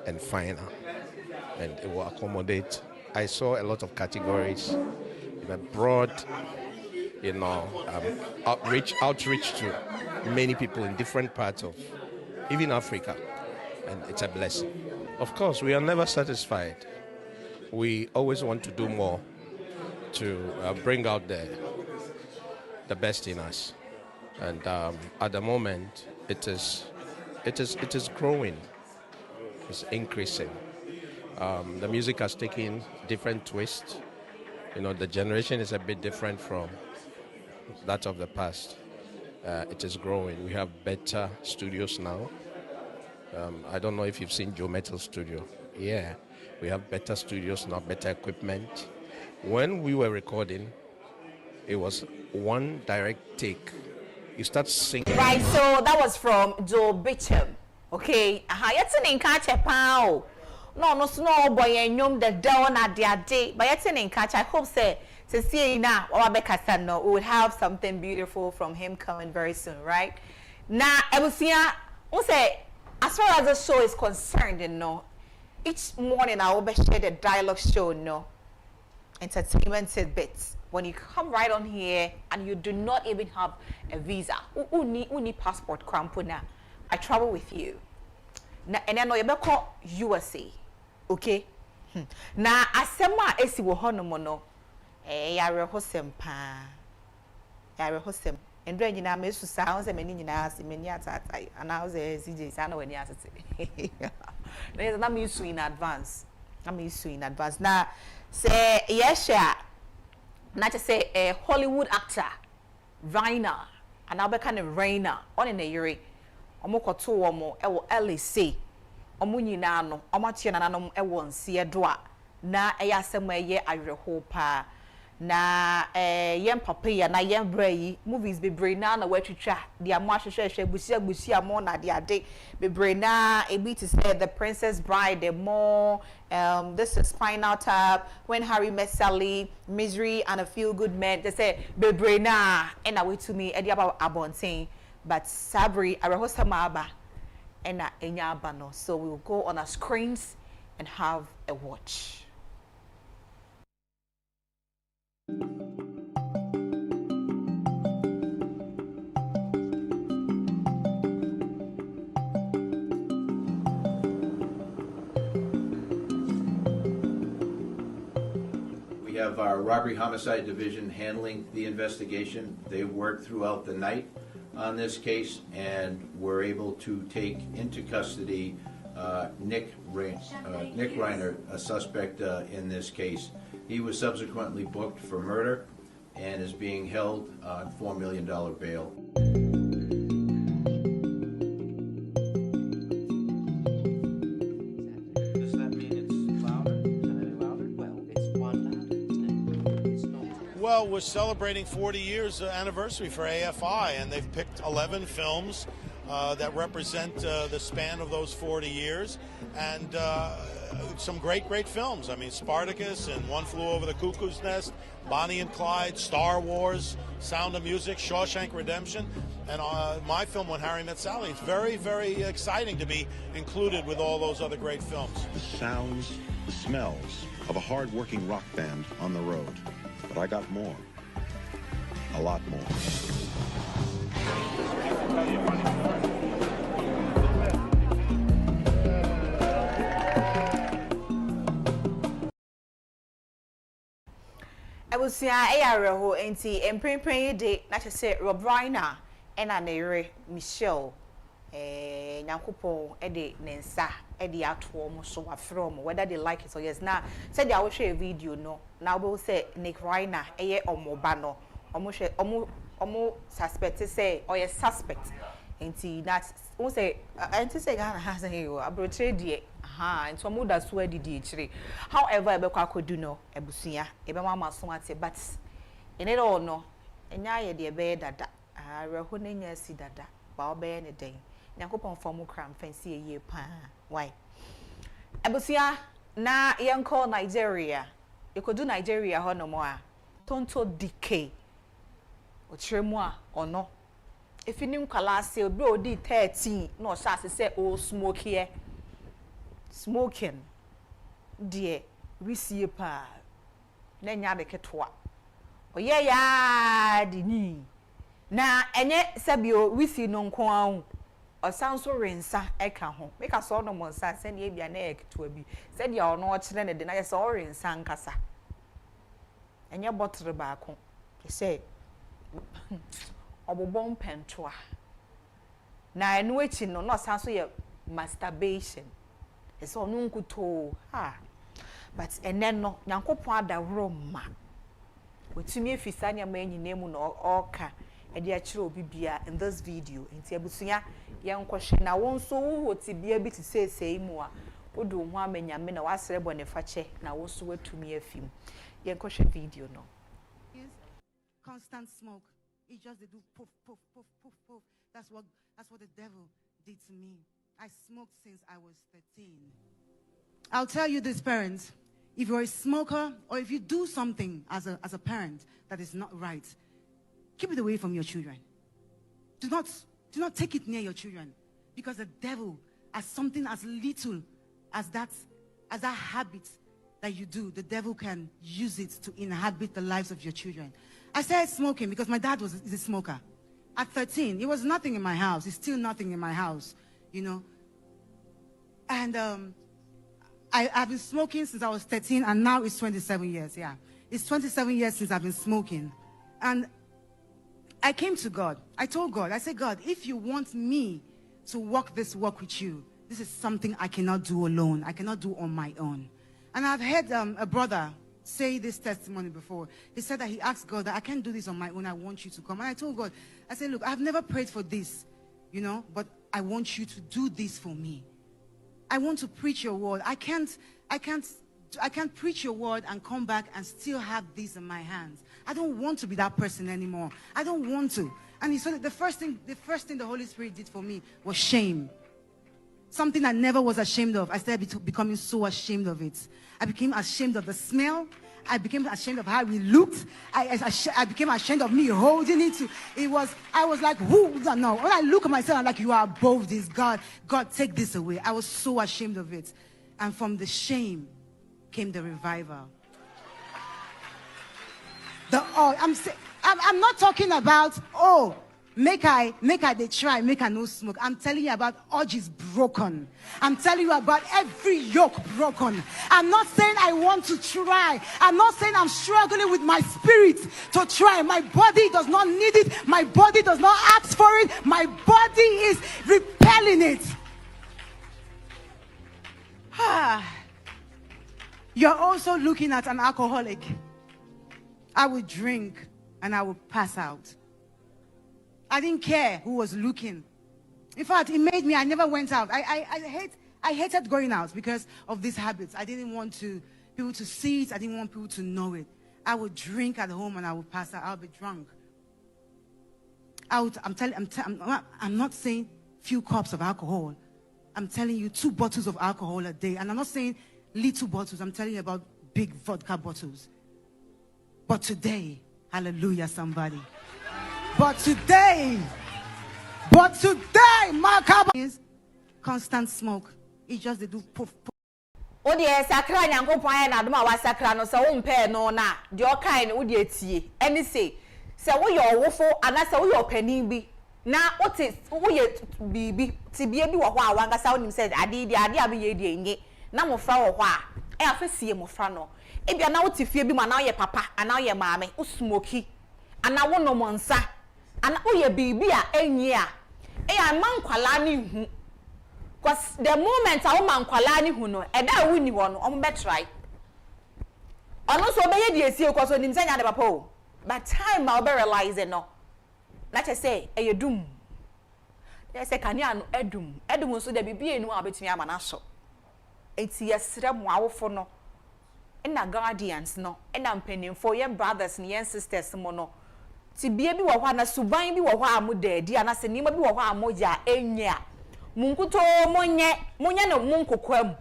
and finer, and it will accommodate. I saw a lot of categories, in a broad, you know, outreach to many people in different parts of, even Africa, and it's a blessing. Of course, we are never satisfied. We always want to do more to bring out the best in us, and at the moment, it is growing. It's increasing. The music has taken different twists. You know, the generation is a bit different from that of the past. It is growing. We have better studios now. I don't know if you've seen Joe Metal's studio. Yeah, we have better studios now, better equipment. When we were recording, it was one direct take. You start singing. Right, so that was from Joe Beckham. Okay, yet in catch a pow. No, snow boy, and yum the down at their day. But yet in catch, I hope say now, or Becca we would have something beautiful from him coming very soon, right? Now, I will see, say, as far as the show is concerned, you know, each morning I will share the dialogue show, no entertainment tidbits. When you come right on here and you do not even have a visa, uni passport crampuna. I travel with you. And I know you call USA. okay na asema esi wo ho no mo no yare hosem pa yare hosem ndre nyina mesu sa ho se mani nyina ase mani atatai ana ho se CJ sa na wani atete na me su in advance na say yesha na to say a Hollywood actor Raina and Albeka ne Raina on in a yere omokoto omo e wo LC omo nyina no omatie nananom e wo nse doa na e yasem eye awereho pa na yem papa ya na yem brayi movies bebre na watwitwa dia mo ahwehwehwe busia mo na dia de bebre na ebi to say The Princess Bride, the more this is Spinal Tap, When Harry Met Sally, Misery and A Few Good Men. They say bebre na and away to me edi about abontin, but Sabri arehosama aba and na enya aba no. So we will go on our screens and have a watch. We have our robbery homicide division handling the investigation. They worked throughout the night on this case and were able to take into custody Nick Reiner, a suspect in this case. He was subsequently booked for murder and is being held on $4 million bail. Does that mean it's louder? Is it any louder? Well, it's one louder, isn't it? It's not. Well, we're celebrating 40 years anniversary for AFI, and they've picked 11 films that represent the span of those 40 years, and some great films. I mean, Spartacus and One Flew Over the Cuckoo's Nest, Bonnie and Clyde, Star Wars, Sound of Music, Shawshank Redemption, and my film, When Harry Met Sally. It's very exciting to be included with all those other great films. The sounds, the smells of a hard-working rock band on the road. But I got more. A lot more. Ebusia ayareho enti emprenpren de na chese Rob Reiner ena nere Michelle nyankopon de nensa de ato mo so afrom whether they like it or yes na said they will share a video no now we will say Nick Reiner eye omoba no omo suspect say or yes suspect enti that we say enti say Ghana has a abrotre die and so muda so didi chire however ebe kwa kodu no ebusuya ebe mama so ate but in it all no enya ye de ebe dada reho na nya si dada ba obe ne den yakopon form kram fancy ye pa why ebusuya na yenko Nigeria yekodu Nigeria ho no mo a tonto decay o chire mu a ono efinim kwala se obi odi 13 no sha se o smoke here smoking dear receive pa na nya de ketwa oye ya di ni na enye sabio wisi no nko an osan so rensa eka ho make us all no monsa se na bia na eketwa bi se dia ono o kire ne de na ye se o rensa nkasa enye bottle ba ko se obobon pentoa na enu echi no no osan so ye masturbation eso onu nkuto but enen no nyankopon adawro ma otumi efisa nya ma enyi nemu no oka e de akire obi bia in this video enti abusunya yenkohwe na won so wo ti bia bi ti sesei mu a odu ho amenya me na wasere bone fache na wo so watumi afim yenkohwe video no constant smoke. It just they do puff puff puff puff puff. That's what the devil did to me. I smoked since I was 13. I'll tell you this, parents, if you're a smoker or if you do something as a parent that is not right, keep it away from your children. Do not take it near your children, because the devil, as something as little as that habit that you do, the devil can use it to inhabit the lives of your children. I started smoking because my dad is a smoker. At 13, it was nothing in my house. It's still nothing in my house, you know. And I've been smoking since I was 13, and now it's 27 years. Yeah, it's 27 years since I've been smoking, and I came to God. I told God, I said, God, if you want me to walk this walk with you, this is something I cannot do alone. I cannot do on my own. And I've heard a brother say this testimony before. He said that he asked God that I can't do this on my own. I want you to come. And I told God, I said, look, I've never prayed for this, you know, but I want you to do this for me. I want to preach your word. I can't preach your word and come back and still have this in my hands. I don't want to be that person anymore. I don't want to. And he said the first thing the Holy Spirit did for me was shame. Something I never was ashamed of. I started becoming so ashamed of it. I became ashamed of the smell. I became ashamed of how it looked. I became ashamed of me holding it. I was like, who? No. When I look at myself, I'm like, you are above this. God, take this away. I was so ashamed of it. And from the shame came the revival. I'm not talking about, make I they try, make I no smoke. I'm telling you about urges broken. I'm telling you about every yoke broken. I'm not saying I want to try. I'm not saying I'm struggling with my spirit to try. My body does not need it. My body does not ask for it. My body is repelling it. You're also looking at an alcoholic. I would drink and I would pass out. I didn't care who was looking. In fact, it made me, I never went out. I hated going out because of these habits. I didn't want people to see it. I didn't want people to know it. I would drink at home and I would pass out. I would be drunk. I'm not saying few cups of alcohol. I'm telling you 2 bottles of alcohol a day. And I'm not saying little bottles. I'm telling you about big vodka bottles. But today, hallelujah, somebody. But today, my carbon is constant smoke. It just they do poof, poof. Odi sakra nyankopon ya na adoma wa sakra no se wo mpe no na de o kan wo de atie eni se wo ye owofo ana se wo ye opanin bi na wo ye bibi tibie bi wo ho a wanga sa wonim se ade abi ye de enye na mofra wo ho a e afesie mofra no e bia na wo tifie bi ma na wo ye papa ana wo ye maame wo smoky ana wo no monsa ana wo ye bibi a enyi a e ya mankwala ni hu. Because the moment a woman kwala ni hu no e da wuni wo no omo be try ono so be ye die sie because onim sanya de papa o but time I be realize no na che say e yedum ye say kania no edum so de bibie nu a betumi ama na so enti yesre mo awofo no na guardians no na mpanimfo ye brothers ne ye sisters mo no ti bie bi wo hwa na suban bi wo hwa amodadi ana se nima bi wo hwa amoja enya munkuto monye no munkokwam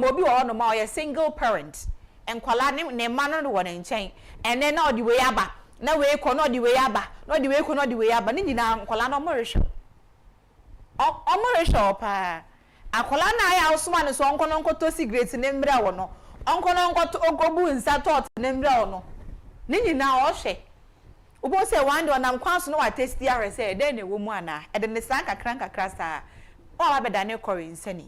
obi wo no ma o ye single parent enkwala ne ma no wo ne nchen ene na odi we aba na we ko na odi we aba na odi we ko na odi we aba ni nyina nkwala no moresho pa akwala na ya osuma ne so onkono nkoto cigarette ne mra wo no onkono nkoto ogobu nsa tot ne mra wo no ni nyina o hwe ubo se wande onam kwanso no wa test ya say den ne wo mu ana e de ne san kakra sa o abeda ne kore nsani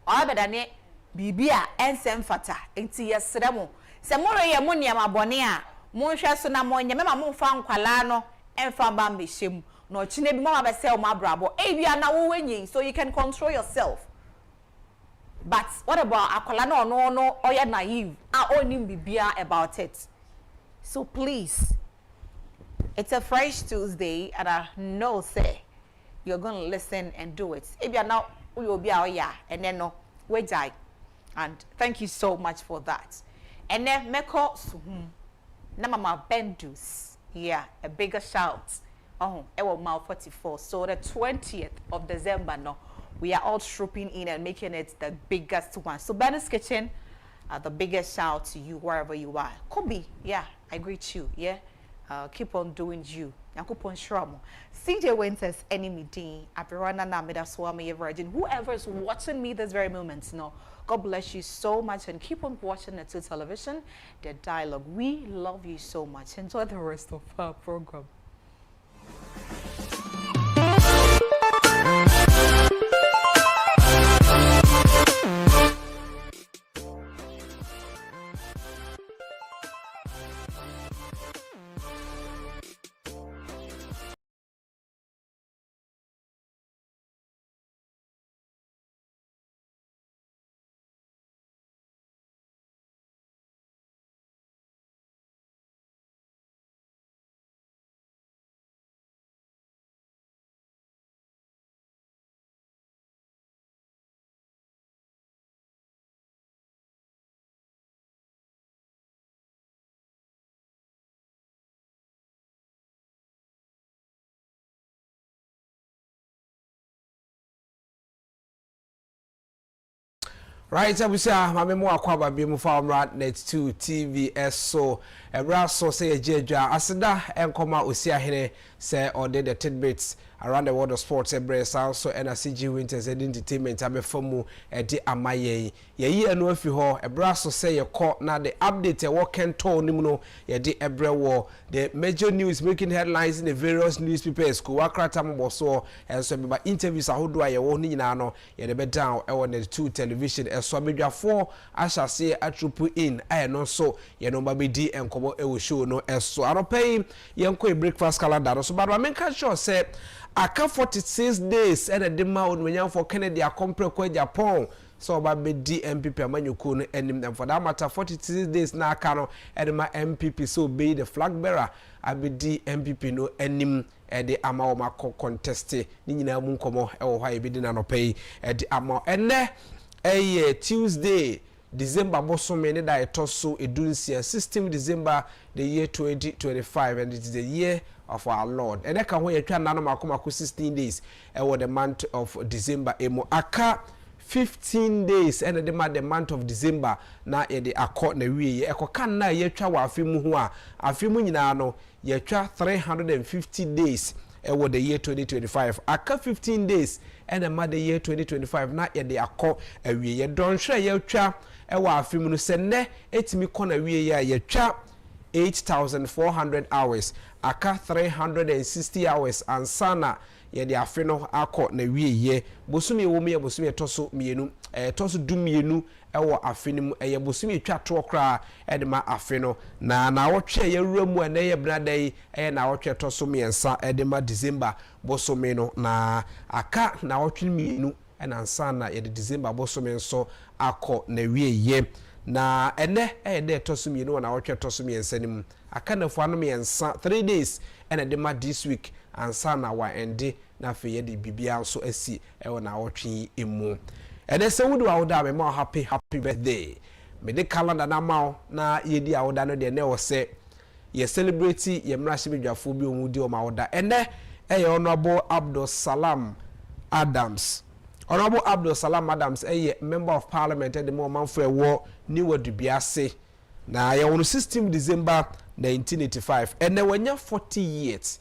o abeda ne bibia ensem fata enti yesre mo se moro ye mo niam abone a mo hwe so na mo nyame ma mo fa nkwala no emfa ba mbehiem no chine bi mo ma be se o ma brabo e bia na wo wenyi so you can control yourself. But what about akwala no oya naive a onim bibia about it. So please, it's a fresh Tuesday, and I know say you're gonna listen and do it. If you're now, we will be out here, and then no, we die. And thank you so much for that. And then meko suhum, na mama bendus, yeah, a bigger shout. Oh, it was mile 44. So the 20th of December, no, we are all trooping in and making it the biggest one. So Ben's Kitchen, the biggest shout to you wherever you are. Kobe, yeah, I greet you, yeah. Keep on doing you. Yakupon Shramo. CJ Winters, enemy D. Apirana Namida Swami Virgin. Whoever is watching me this very moment, no. God bless you so much and keep on watching the 2 television, the dialogue. We love you so much. Enjoy the rest of our program. Right, abusa mame mo akwaba bi mu fa omra net 2 TVS so ebra so say ejejwa aseda enkoma osiahene say ode the tidbits around the world of sports ebre so and CG Winters entertainment abefamu edi amaye yeyi anu afi ho ebra so say ye call na the update e work ento nim no ye di ebre wo the major news making headlines in the various newspapers ko wakrata mo so and so be interviews ahodo aye wo ni nyina no ye de be down e won the 2 television so abedwafo ashase atrupu in aye no so ye no ba be di enkomo e wo show no so anopay ye nko breakfast calendar so but I can sure say aka 46 days and a dema on for Kennedy a compre kwa Agyapong so ba be di MPP amanyuko no enim them for that matter 46 days na aka no edema MPP so be the flag bearer abedi MPP no enim ede ama o mako contest ni nyina mu nkomo e wo hwa e bedi na no pay ede ama ene Tuesday December bosome ne da etoso edunsia 16 December the year 2025 and it is the year of our Lord. And eka ho yetwa nano makomako 16 days e the month of December emo aka 15 days and the month of December na ye de akọ na wie ekoka na yetwa wa afimu ho a afimu nyina no yetwa 350 days e the year 2025 aka 15 days and the year 2025 na ye de akọ awie ye don hwe yetwa e wa afimu no se ne etimi kọ na wie ya yetwa 8,400 hours aka 360 hours ansana ye de afeno akọ na wieye bosumi wo me bosumi toso mienu toso dumienu ewo afenim eye bosumi twa to kra de ma afeno na wotwe ye wuramu na ye bradai na wotwe toso miensa de ma December bosumi no na aka na wotwe mienu na ansana ye de December bosumi nso akọ na wieye na ene de tosumi no na wotwe tosumi ensanim aka na fu anom yensa 3 days ene de ma this week ansa na wa ende na fe ye de bibia so asi e na wotwe emu ene se wudu awoda me ma happy birthday me de calendar na ma na ye di awoda no de ne wo se ye celebrate ye mrahye bedwafo bi omudi o ma awoda ene honorable Abdul Salam Adams. Honorable Abdul Salam Adams, a member of parliament at the moment for a war, New Dubiase. Now, you on 16 December 1985, and there were 40 years.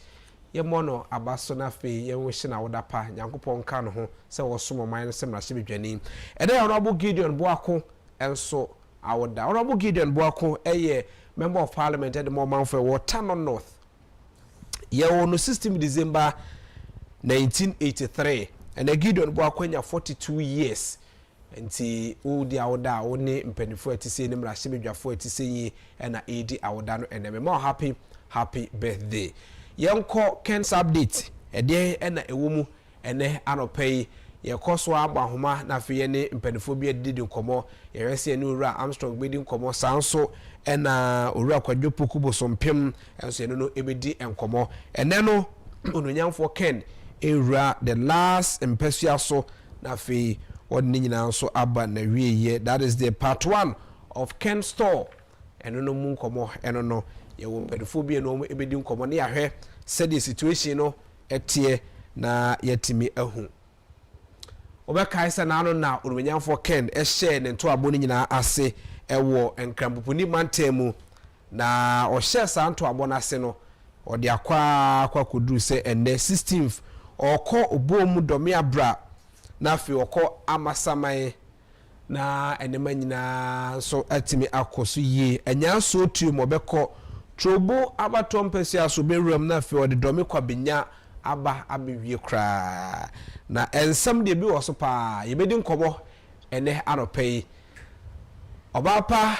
Your mono abasona fe, your wishing out that pa, Yankupon Kano, so was some of mine, some Rashibi Jenny. And then Honorable Gideon Boako, and so our Honorable Gideon Boako, a member of parliament at the moment for a war, Tano North. You on 16 December 1983. And the Gideon Boakwenya 42 years. And see, all the awda only mpenifo etise ne mrahye bedwafo etise yi na edi awda no and me more happy birthday. Yenko Ken's update. Ede na ewomu ene anopay ye koso abahoma na fe ne mpenifo bi edidi nkomo ye rese ne ura Armstrong bedi nkomo sanso na ura kwadwopo kubosompem enso eno no ebedi nkomo ene no ononyamfo Ken era the last impesia so na fe woni nyina so aba na wieye. That is the part 1 of Ken store eno no mu nkomo eno no ye wo pedofo bi no ebedi nkomo na yahwe said the situation no etie na yetimi ahu obeka isa na no na onumanyamfo Ken share ne nto abo nyina ase ewo enkrampopuni mantemu na o share sa nto abo na ase no ode akwa koduru se ene 16th oko obomu domi abra na fi oko amasamai na enema nyina so atimi akoso ye anya so tu mo beko trobo abatom pesia so bewram na fi ode domi kwa benya aba abewie kra na ensam de bi wo so pa yebedi nkobo ene anopei obapa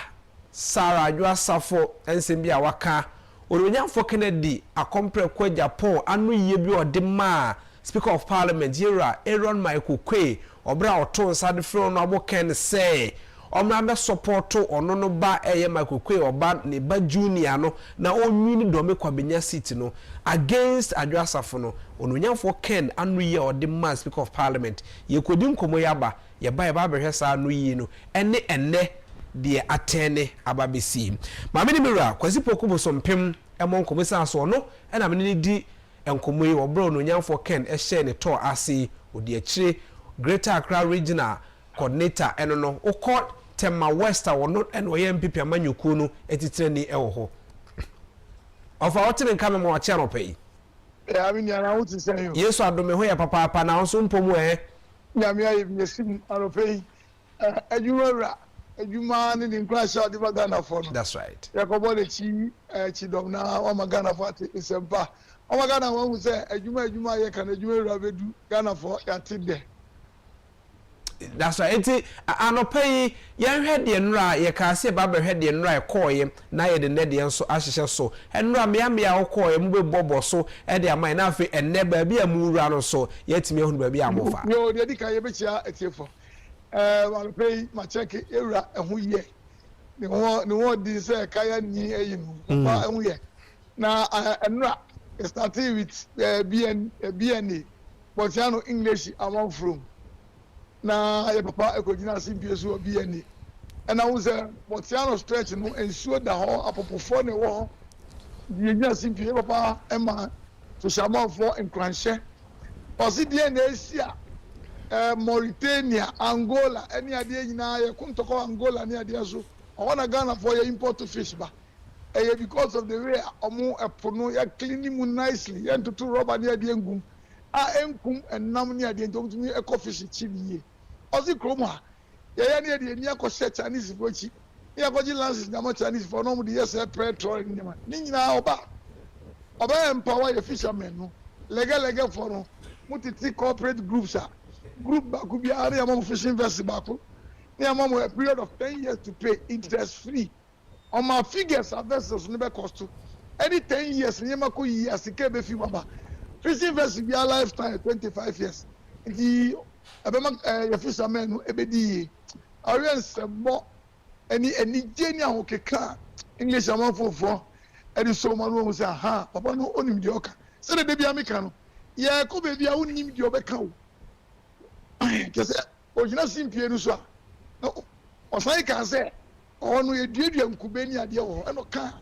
Sarah Adwa Safo ensem bi awaka oronyamfo Kennedy akompre kwa Agyapong anu ye bi ode ma Speaker of Parliament Yera Aaron Michael Kwe obra oto nsade fro no abo Ken say omra be support ono no ba Michael Kwe oba ne ba junior no na onwini dome kwa benya seat no against Adwa Safo no ononyamfo Ken anu ye ode ma Speaker of Parliament ye kodi nkomo yaba ye ba behwe sa anu yi no ene de atene ababesi mame ni mira kwasi pokubo sompem emon komisa so no na me ni di enkomoyi obro no nyamfo Ken share ne to ase odi akire Greater Accra Regional coordinator eno no okọ Tema West a wono eno ye MPP amanyuku no etitire ni ewo ho ofa wotin nka me mo ache no pay I mean, I want to say you. Yesu adome ho ya papa na so mpomu Nyame ayi nyesim aropei adwuma ne din class out the Ghana for no. That's right. Yakobo de chi dom na o Ghana for isempa. O Ghana won say adwuma ye kan adwuma bedu Ghana for ya tide. That's right. Enti anopei yen hwede nra ye ka se ba be hwede nra e koye na ye de nede enso ahyehye so enra mea okoye mbe bobo so e de amai na afi enne ba bia mu wura no so yetimi ehunu ba bia amofa Yo de dika ye be chia etiefo anopei ma check ewura ehu ye ne wo di say kaya ni eyinu ba ehu ye na enra starting with BNA but you know English among from na ya papa ekogina simpie so obi ani and I was Motiano stretch no ensure the whole apopofo ne wo die gina simpie papa ema to shama for enkranhye osi die na esia Mauritania Angola any ade nyina ye kuntoko Angola ne ade so ona Ghana for your import fish ba because of the way omo epono ya clean mu nicely ya ntutu rubber ne ade ngum enkum enam ne ade ntumi ecofish chibiye ozi kroma ya ne ade ni akose Chinese fochi ya akọji lances na mo Chinese for no mu de yes petrol ni ma ni nyina oba empower the fishermen no lege for no mutiti corporate groups group ba ku bi are am fishing vessel ba ko ni am a period of 10 years to pay interest free on my figures of vessels never cost any 10 years ni ma ko yi asike be fi baba fishing vessel be a lifetime 25 years. The your fishermen no ebedi arians mo any genia ho keka English among for and so man who say ha papa no onim de oka say de bia meka no ye ko be bia onim de obeka wo kese ojina simpie no so no osai kan say onu eduadua nkubeni ade wo eno ka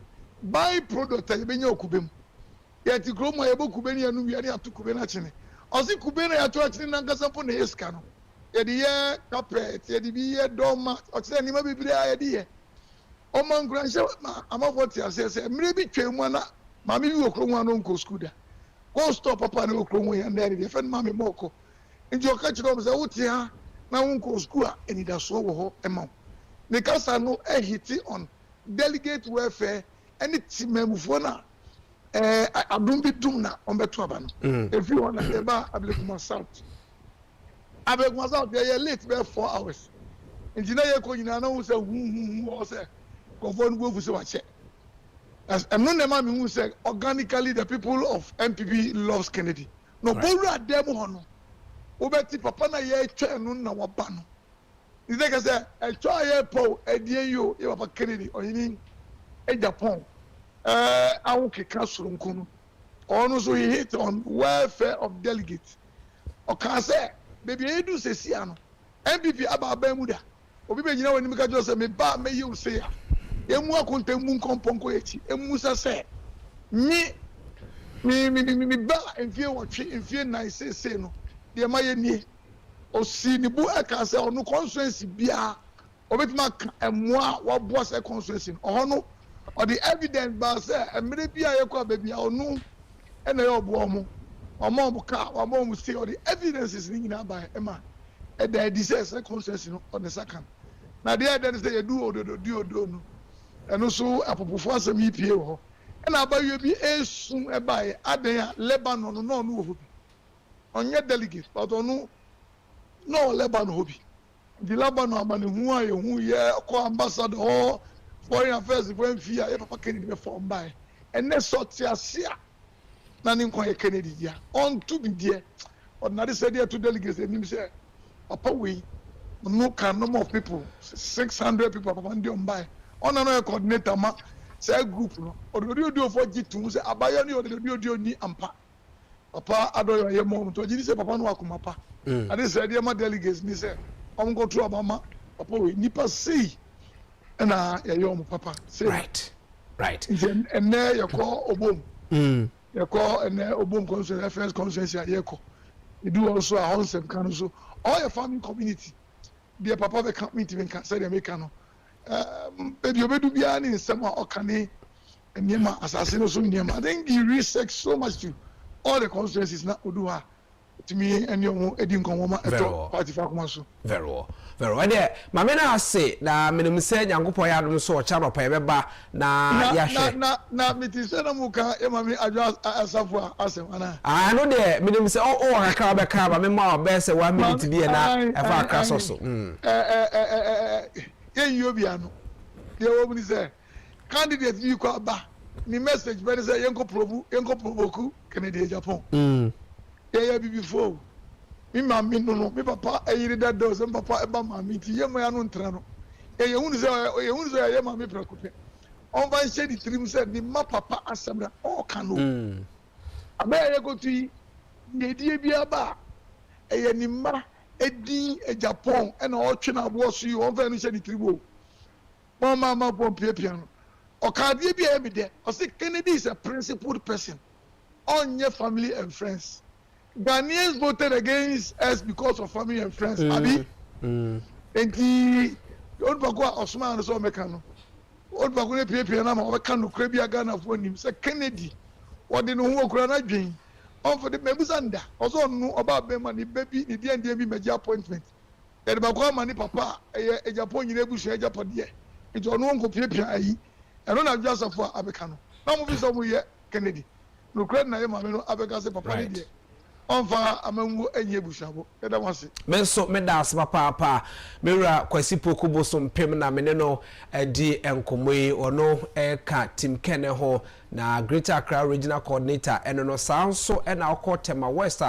by product ye benya okubem yeti kromo ye bokubeni anu wiare atukube na chine osi kubeni atu achine na ngasa po na yeska no yedi ye carpet yedi bi ye doormat ochine ni ma bibire ayedi ye o man granche ma amafo ti asese mire bi twemu na ma mi bi okromu anu nko school da go stop papa na okromu ya ndere de fen ma me moko nti o ka chiro mo se wuti ha na nko school a eni da so wo ho ema ne kasa no hit on delegate welfare any timemufo na adum bi dum na on beto aba no if you want to ba Ablekuma South they late be 4 hours engineer ye ko nyina na hu say hu say conform go fu say wa che as no nema me hu say organically the people of MPP loves Kennedy no boru adem ho no obeti papa na ye twa no na wa ba no is like say e twa ye po edie yo ye papa Kennedy oyini Agyapong awukeka soronko no ono so he hit on welfare of delegates oka say baby edu sesia no MPP aba mu da obi be nyina wani meka jo say me ba me you say emu akontemmu nkomponko echi emu say mi ba enfie wotwe enfie nice say no de ma ye nie osi ni bu aka say ono constituency bia obetima emwa wa boss e constituency ono or the evidence ba say emre bia ye kwa baby ono ena ye obo omo ka omo say or the evidences ni nyina ba ema e da di say constituency no on the second na the evidence say you do odo no eno so apopofo asem yipie ho ena ba ye bi esum e ba adan Lebanon no no ho bi onye delegate but ono no Lebanon ho bi the Lebanon amane hu aye hu ye ko ambassador or foreign affairs when fear e papa Kennedy be form by and ne sort asia na ni nko ye Kennedy ya on to be there ordinary said there to delegates and him say papa we no can number of people 600 people papa ndi on by on no coordinator ma say group no odo for G2 say abayo ni odo ni ampa papa adoyo ye mo to ji say papa no akuma pa ade say there ma delegates ni say on go to abama papa we nipa say na ya yo mo papa say right and na ya ko obom ya ko and obom constituency reference constituency ya ko you do also a wholesome can so all your farming community dear papa be come meet me can say the make no baby obedu bia ni nsema okane enema assassin so enema. I think he research so much to all the constituencies na oduha to me and your edin konwoma eto party fa kuma so very well there mama na say na menim say nyankopon ya dum so o cha no pa beba na ya hwe na mitise na muka e mama adwa asafo asem ana no there menim say o aka be ka ba me ma obe say 1 minute bi na e fa aka so ye yobia no ye wo ni say candidate bi ko ba ni message be say yenko provoke Kennedy Agyapong yeah before me mama no me papa ayiri that does and papa eba mama ti ye mo ya no ntra no ye hunu say ye mama preoccupy on va share the trim said ni ma papa asabra o kanu abaya ye go tu ye die bia ba ye ni ma edi Agyapong e na o twe na abo so yi on va no share the tribo mama pompie piano o ka die bia e me de o say Kennedy is a principled person on your family and friends. Ghanaians voted against us because of family and friends. Abi, and the old Bagua Osman so mekano. Old Bagune Pia na ma kanu krebia Ghana for him. Say Kennedy, what they know who Kurana dream. On for the members under. Also know about them and the baby, the DNDB major appointment. The Bagua mani papa, Agyapong in Ebushi Agyapong. It's on one copy Pia. I don't have just for Abekano. Now moving somewhere Kennedy. No credit na mama no Abeka say papa dey. Onfa amanwu enye bushabo eda wase me so me das papa mewura kwasi pokubo so mpem na me no edi enkomoyi ono ka team kene ho na Greater Accra Regional Coordinator eno no sanso ena okotema West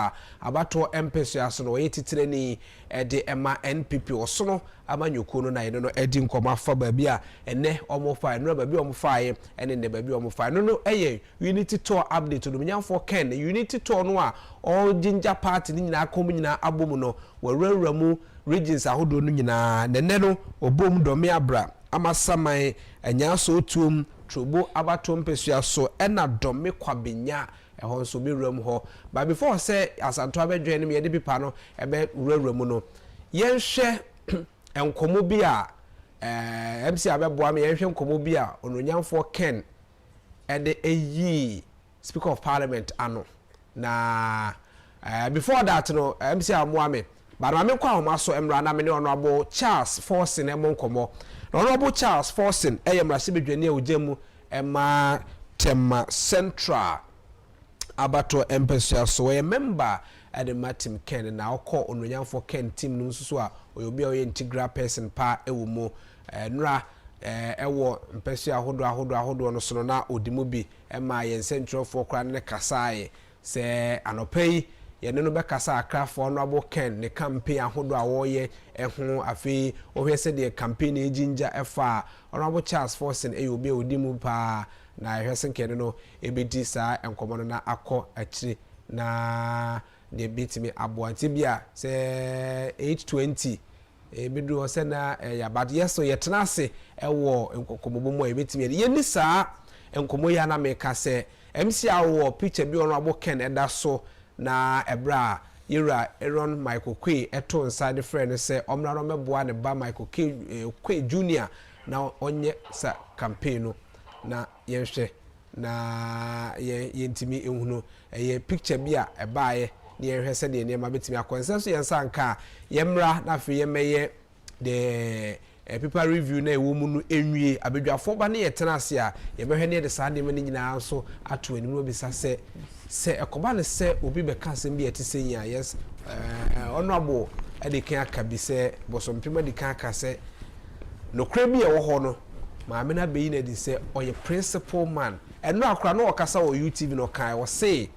abato empesu aso no yetitire ni edi ema NPP osono amanyuko no na eno no edi nkoma fa babia ene omofa eno babia omofa ye ene ne babia omofa no eye unity tour update no nyamfo ken unity tour no a all ginger party ni nyina akom nyina abomu no warawura mu regions ahodo no nyina nene no obom dome abra amasaman anyaso otuom trobo abatom pesua so ena dome kwabenya ehon so bi ram ho but before say asanto abedwe no ye de pipa no ebe wurawura mu no yenhwe enkomo bi a MC abeboa me yenhwe enkomo bi a ononyamfo ken ede eyi Speaker of Parliament ano na before that no MC amoame but na me kwa homa so emra na me ne honorable Charles Forson emonkomo honorable Charles Forson eyemra se bedwane a ojemu ema tema central abato empesa so a member at the Martin Ken na okọ ononyamfo Ken team no so a oyobi a integral person pa ewumo nra ewo mpesa ahodo no so na odimu bi ema yen central for kra ne kasae se anopai yene no bekasa akrafo no abo Ken ne campaign ahodo a woye eho afi ohwese de campaign ejinja efa honorable Charles Forson eyobi odimu pa na ehwese Ken no ebedi sa enkomo no na akọ akire na de bitimi aboanti bia se 820 ebidu ose na ya but yeso yetenase ewo enkokomobo mo ebetimi ye ni sa enkomo ya na meka se MC awo picture bi honorable Ken eda so na ebra yira Aaron Michael Kwe eto inside friend say omra no meboa ne ba Michael Kwe Junior na onye sa campaign no na yenhwe na ye ntimi ehunu ye picture bi a ebaaye ne yenhwe se de ne ma betimi akonse so yensa nka yemra na fe yemeye de people review na ewo mu no enwie abedwafo ba ne yetenase a yebehwe ne de saade me nyina so ato ani no bisa se ekoba ne se obi be ka se bi etise nya yes honorable ade kan aka bi se bosompema de kan aka se no kra bi e wo ho no maame na be yi na di se oye principal man eno akra no okasa wo UTV no kan wo say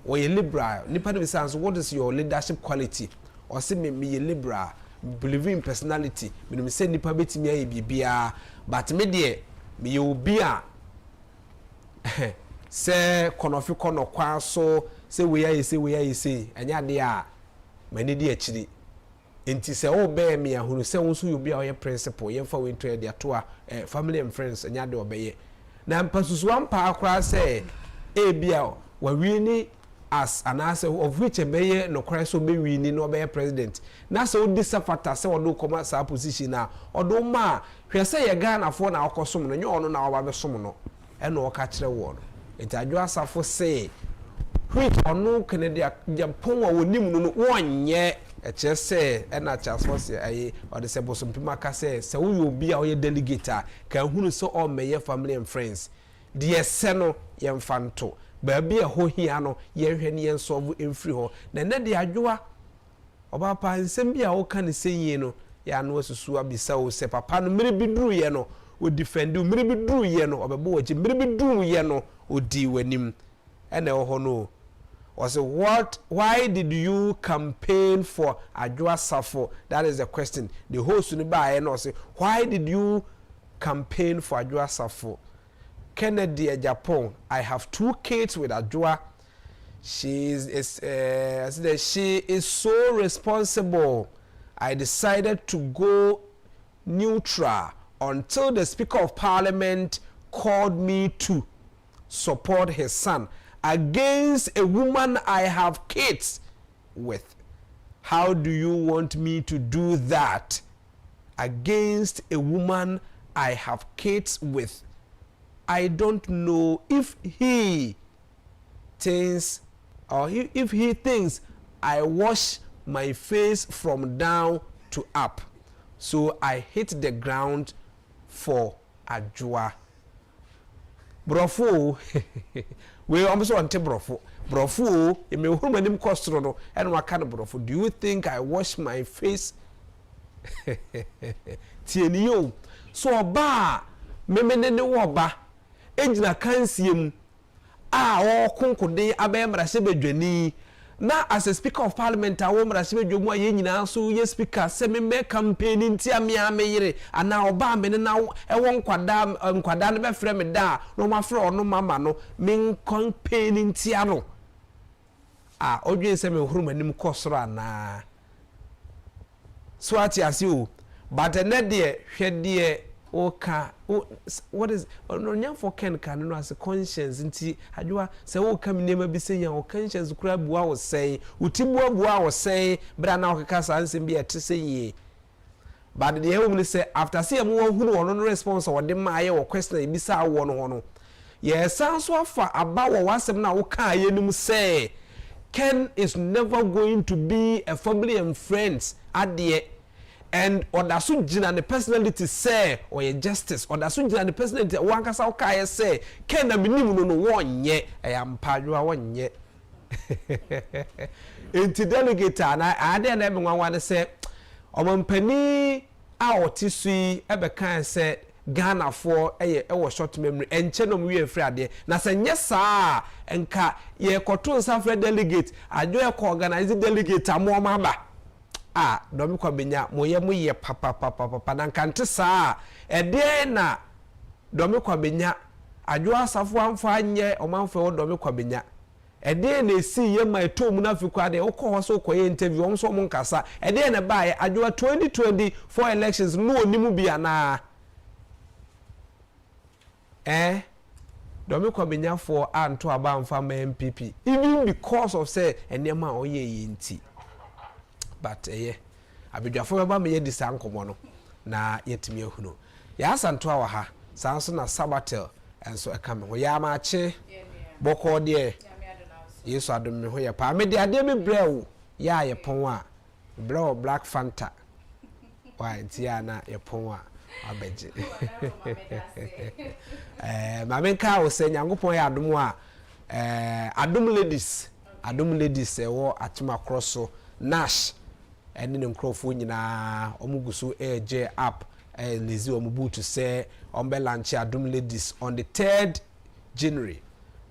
oye liberal nipa de bisa so what is your leadership quality or say me ye liberal believe in personality me say nipa betimi aye bibia but me de me ye obi a se konofi kono kwa so se we aye se anya de a mani de akiri enti se o be me ahunu se wonso yobi a oye principal ye fa we trade de ato a family and friends anya de obeye na mpasusu ampa akra se e bia wa wi ni as an answer of which a mayor no cry so be winning no be president. Na so disafata say we do come sa position na odo ma hwe say ye Ghana for na akosom no nye ono na oba be som no e no ka kire wo no. Enti Agyapong say which ono Kennedy Agyapong wa wonim no wonye e che say e na Charles say aye o de say bosom pima ka say wo yo bi a o ye delegate ka hunu so all meye family and friends de se no ye mfanto baabi a ho hia no ye hwe ne yen solve emfiri ho na ne de adwoa oba pa nsem bi a wo ka ne senyi no ya no asusu abisa wo se papa no mere bi duru ye no o defend mere bi duru ye no obebo wachi mere bi duru ye no odi wanim ene ho no was why did you campaign for Agyapong? That is the question. The host ni ba e no say why did you campaign for Agyapong? Kencity Agyapong, I have 2 kids with Agyapong. She is so responsible. I decided to go neutral until the Speaker of Parliament called me to support his son against a woman I have kids with. How do you want me to do that against a woman I have kids with? I don't know if he thinks or if he thinks I wash my face from down to up. So I hit the ground for Agyapong. Brofo, we almost want to brofo. Brofo, you may hold my name Costro and what kind of brofo? Do you think I wash my face? Tienio. So ba, memene woba. Ejina kansiem a o konkode abemra sebedwani na as a Speaker of Parliament a wo mra sebedwomu aye nyina so ye speaker se me campaign ntia me ameyire ana oba me na ewo nkwada no be frɛ me da no ma frɛ ono mama no me campaign ntia no a odwen se me huru manim kosoro ana so ati ase o but ne de hwɛ de oka what is no for ken kan no as a conscience nti adwa se wo kam nema bi senya o conscience kura bua wo sei utibua bua wo sei bra na okeka sa nsem bi eteseye but the home say after say am won hunu ono no response wo de maaye wo question e bi sa wo no ho no ye san so afa aba wo wasem na wo ka ayenum say Ken is never going to be a family and friends ade. And or that so jina the personality say or your justice or that so jina the personality one kasa okay say Ken na minim no won ye e ampadwa won ye enti delegate na ade na be nwan say omampani a otisui e be kan say Ghana for e short memory enche no we free ade na say nyesa enka ye koto nsa free delegate ajo e ko organize delegate amoma ba domi kwa benya moye muye papa na nkante saa ede na domi kwa benya adwo asafo amfa anye omanfo wo domi kwa benya ede na esi ye ma to mu na fikwa de okọ ho so koye interview om so mo nkasa ede na ba adwo 2024 elections no onimu bia na domi kwa benya for anto aba amfa ma MPP even because of say enema oye yinti. But abidwafo baba me yedi sa nkomo no na yetimi ehunu ya asanto awa ha sanso na sabatel enso eka me ho ya ma ache boko de yesu adom me ho ya pa me de ade me brew ya ye pon a brew black fanta wa ntia na ye pon a abeje ma me ka o se nyankopon ya adom a adom ladies wo atima crosso nash ene ne nkrofo nyina omuguso eje app lezi omubutu say ombe launch adom ladies on the 3rd January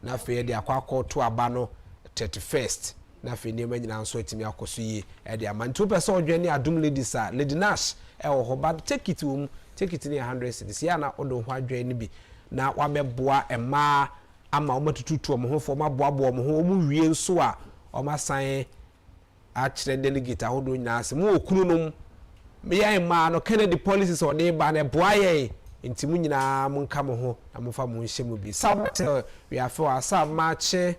na fe de akwakọ to aba no 31st na fe ne nyina nso etimi akoso yi e de amantu pese odwene adom ladies a lady nash wo ho bad take it ni 100 cedis ya na odo ho adwene bi na wabeboa ema ama omatututu omhofo maboabo omho omu wie nso a omasan actually delegate ahodo nyina se mu okunu nom me yan ma no Kennedy policies or dey ba na boaye nti mu nyina mu nka mo ho na mo fa mo nhye mu bi sabatel we afa asa ma che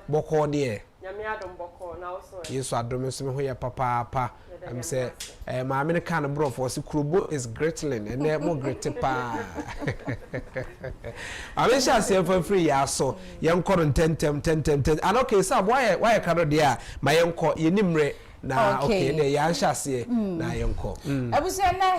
boko de nyame adom boko na also yesu adom so me ho ye papa am say ma me kan bro for se kurobo is greatling and more great pa I wish I say for free ya so yen koro 10 and okay sir why karo dia ma yen ko yenimre na okay ne ya nhase na yenko abusia na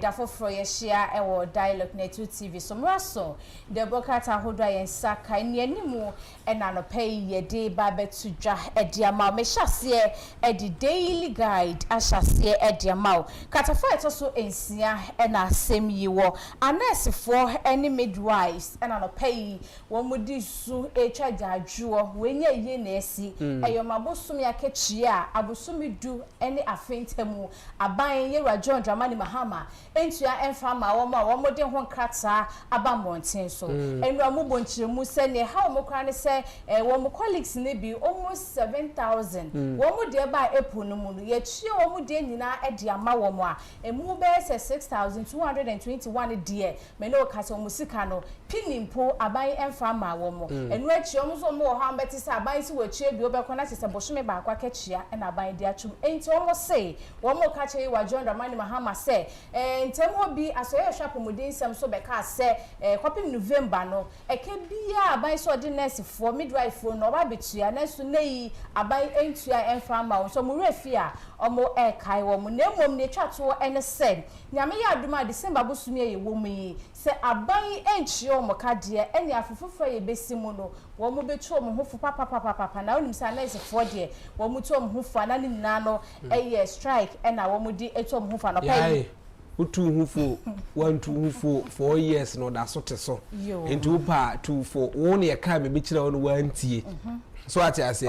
da foforo ye hia e wo dialogue net TV so mraso de bokata hodo yen saka ne animu e na no pay ye de ba betu dwa e dia ma me hyase e di daily guide ahyase e dia ma katafo eto so ensia e na asem yi wo anesefo ene midwives e na no pay wo mudi su e twaja adwo wenye ye na esi e yo mabosom ya kechia abusumi du ene afentemu aban ye John Dramani Mahama entua enfama wo mode ho krata abamonten so enura mu bonchiremu se ne ha wo kra ne se wo colleagues ne bi almost 7,000 wo mu de ba eponu mu no ye tue wo mu de nyina e de ama wo mu a emu be se 6,221 de me no ka se wo musika no pinimpo aban enfama wo mu enu achi wo mu so mu ho ambeti se aban si wo tue bi obekọ na se boshome ba akwa kechia e na aban de achum enti wo mu se wo mu ka che wa John Dramani Mahama se ntem obi asoye shop mudin sem so beka se kopim November no eke bia aban so de nurse for midwife for no ba betua na so nei aban entua enfra ma so mu refi a omo kai wo mu na mom ne twato ene se nyame ya aduma December bosumi ye wo mu yi se aban enchi o mo ka de ene afufufo ye besimu no wo mu betu o mo hofu papa na onim sa nurse for de wo mu tu o mo hofu na ni na no eye strike ena wo mu di etu o mo hofu na pai utu hufu 4 years no da so te so into pa 2 4 won ye ka me bi kira won wantie so ati ase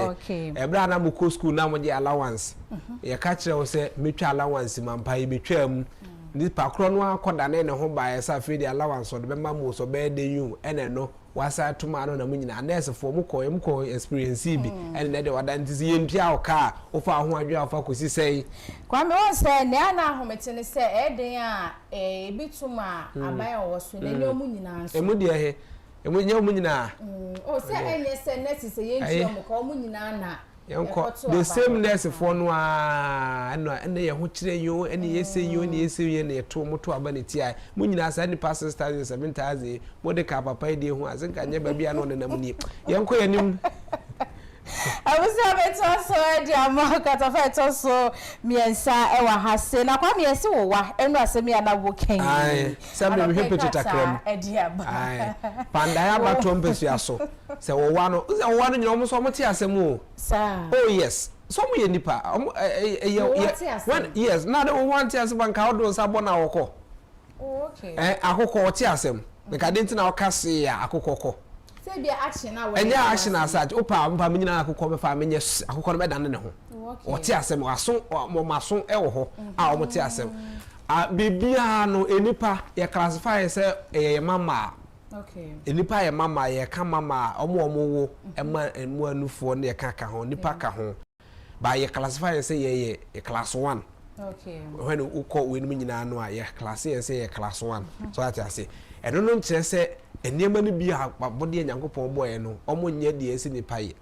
ebra na mo school na mo di allowance ye ka kira wo se metwa allowance mampa ye betwa mu ni pa kro no akoda na ne ho ba ye sa fe di allowance do be ma mo so be de yu ene no wasa tuma no na munyina nurse for mu ko experience bi ene de wada ntisi ye mpia o ka o fa ho adwa o fa kosi sei kwa me won se ne ana ahomete ne se eden a bituma aban o so ne ne omunyina nso emu de he emu nya omunyina o se enye se nurse se ye ntio mo ka omunyina na the same nurse for no ene ye ho kire yo ene ye se yo ne ye se ye ne to moto abaneti ai munyina sa ni pass 7,000 modeka papa de ho azenka nya ba bia no ne namni yenko yanim abusa beto so de amaka ta feto so miensa e wa hase na kwa miensi wo wa enu asemi ana wo ken ai sabe me hepeti takram ai panda ya bato mpesu aso se wo wa no nyina omo so omo ti asemu sa oh yes so mo ye nipa when yes na de wo want asem banka odo sa bona woko okay akoko oti asem nka denti na okase ya akoko say be action na we enya action asaj opa mpa menyina akoko be fa menye akoko no be dan ne ho oti asem aso mo maso e wo ho a omo ti asem bibia no enipa ye classify say ye mama okay enipa ye mama ye ka mama omo wo emu anufo ne ye ka ho nipa ka ho ba ye classify say ye class 1 okay when uko we no nyina no a ye class ye say ye class 1 so ati ase eno no nkyere say eniema no bi abode Nyankopon boye no omo nya de esi nipa ye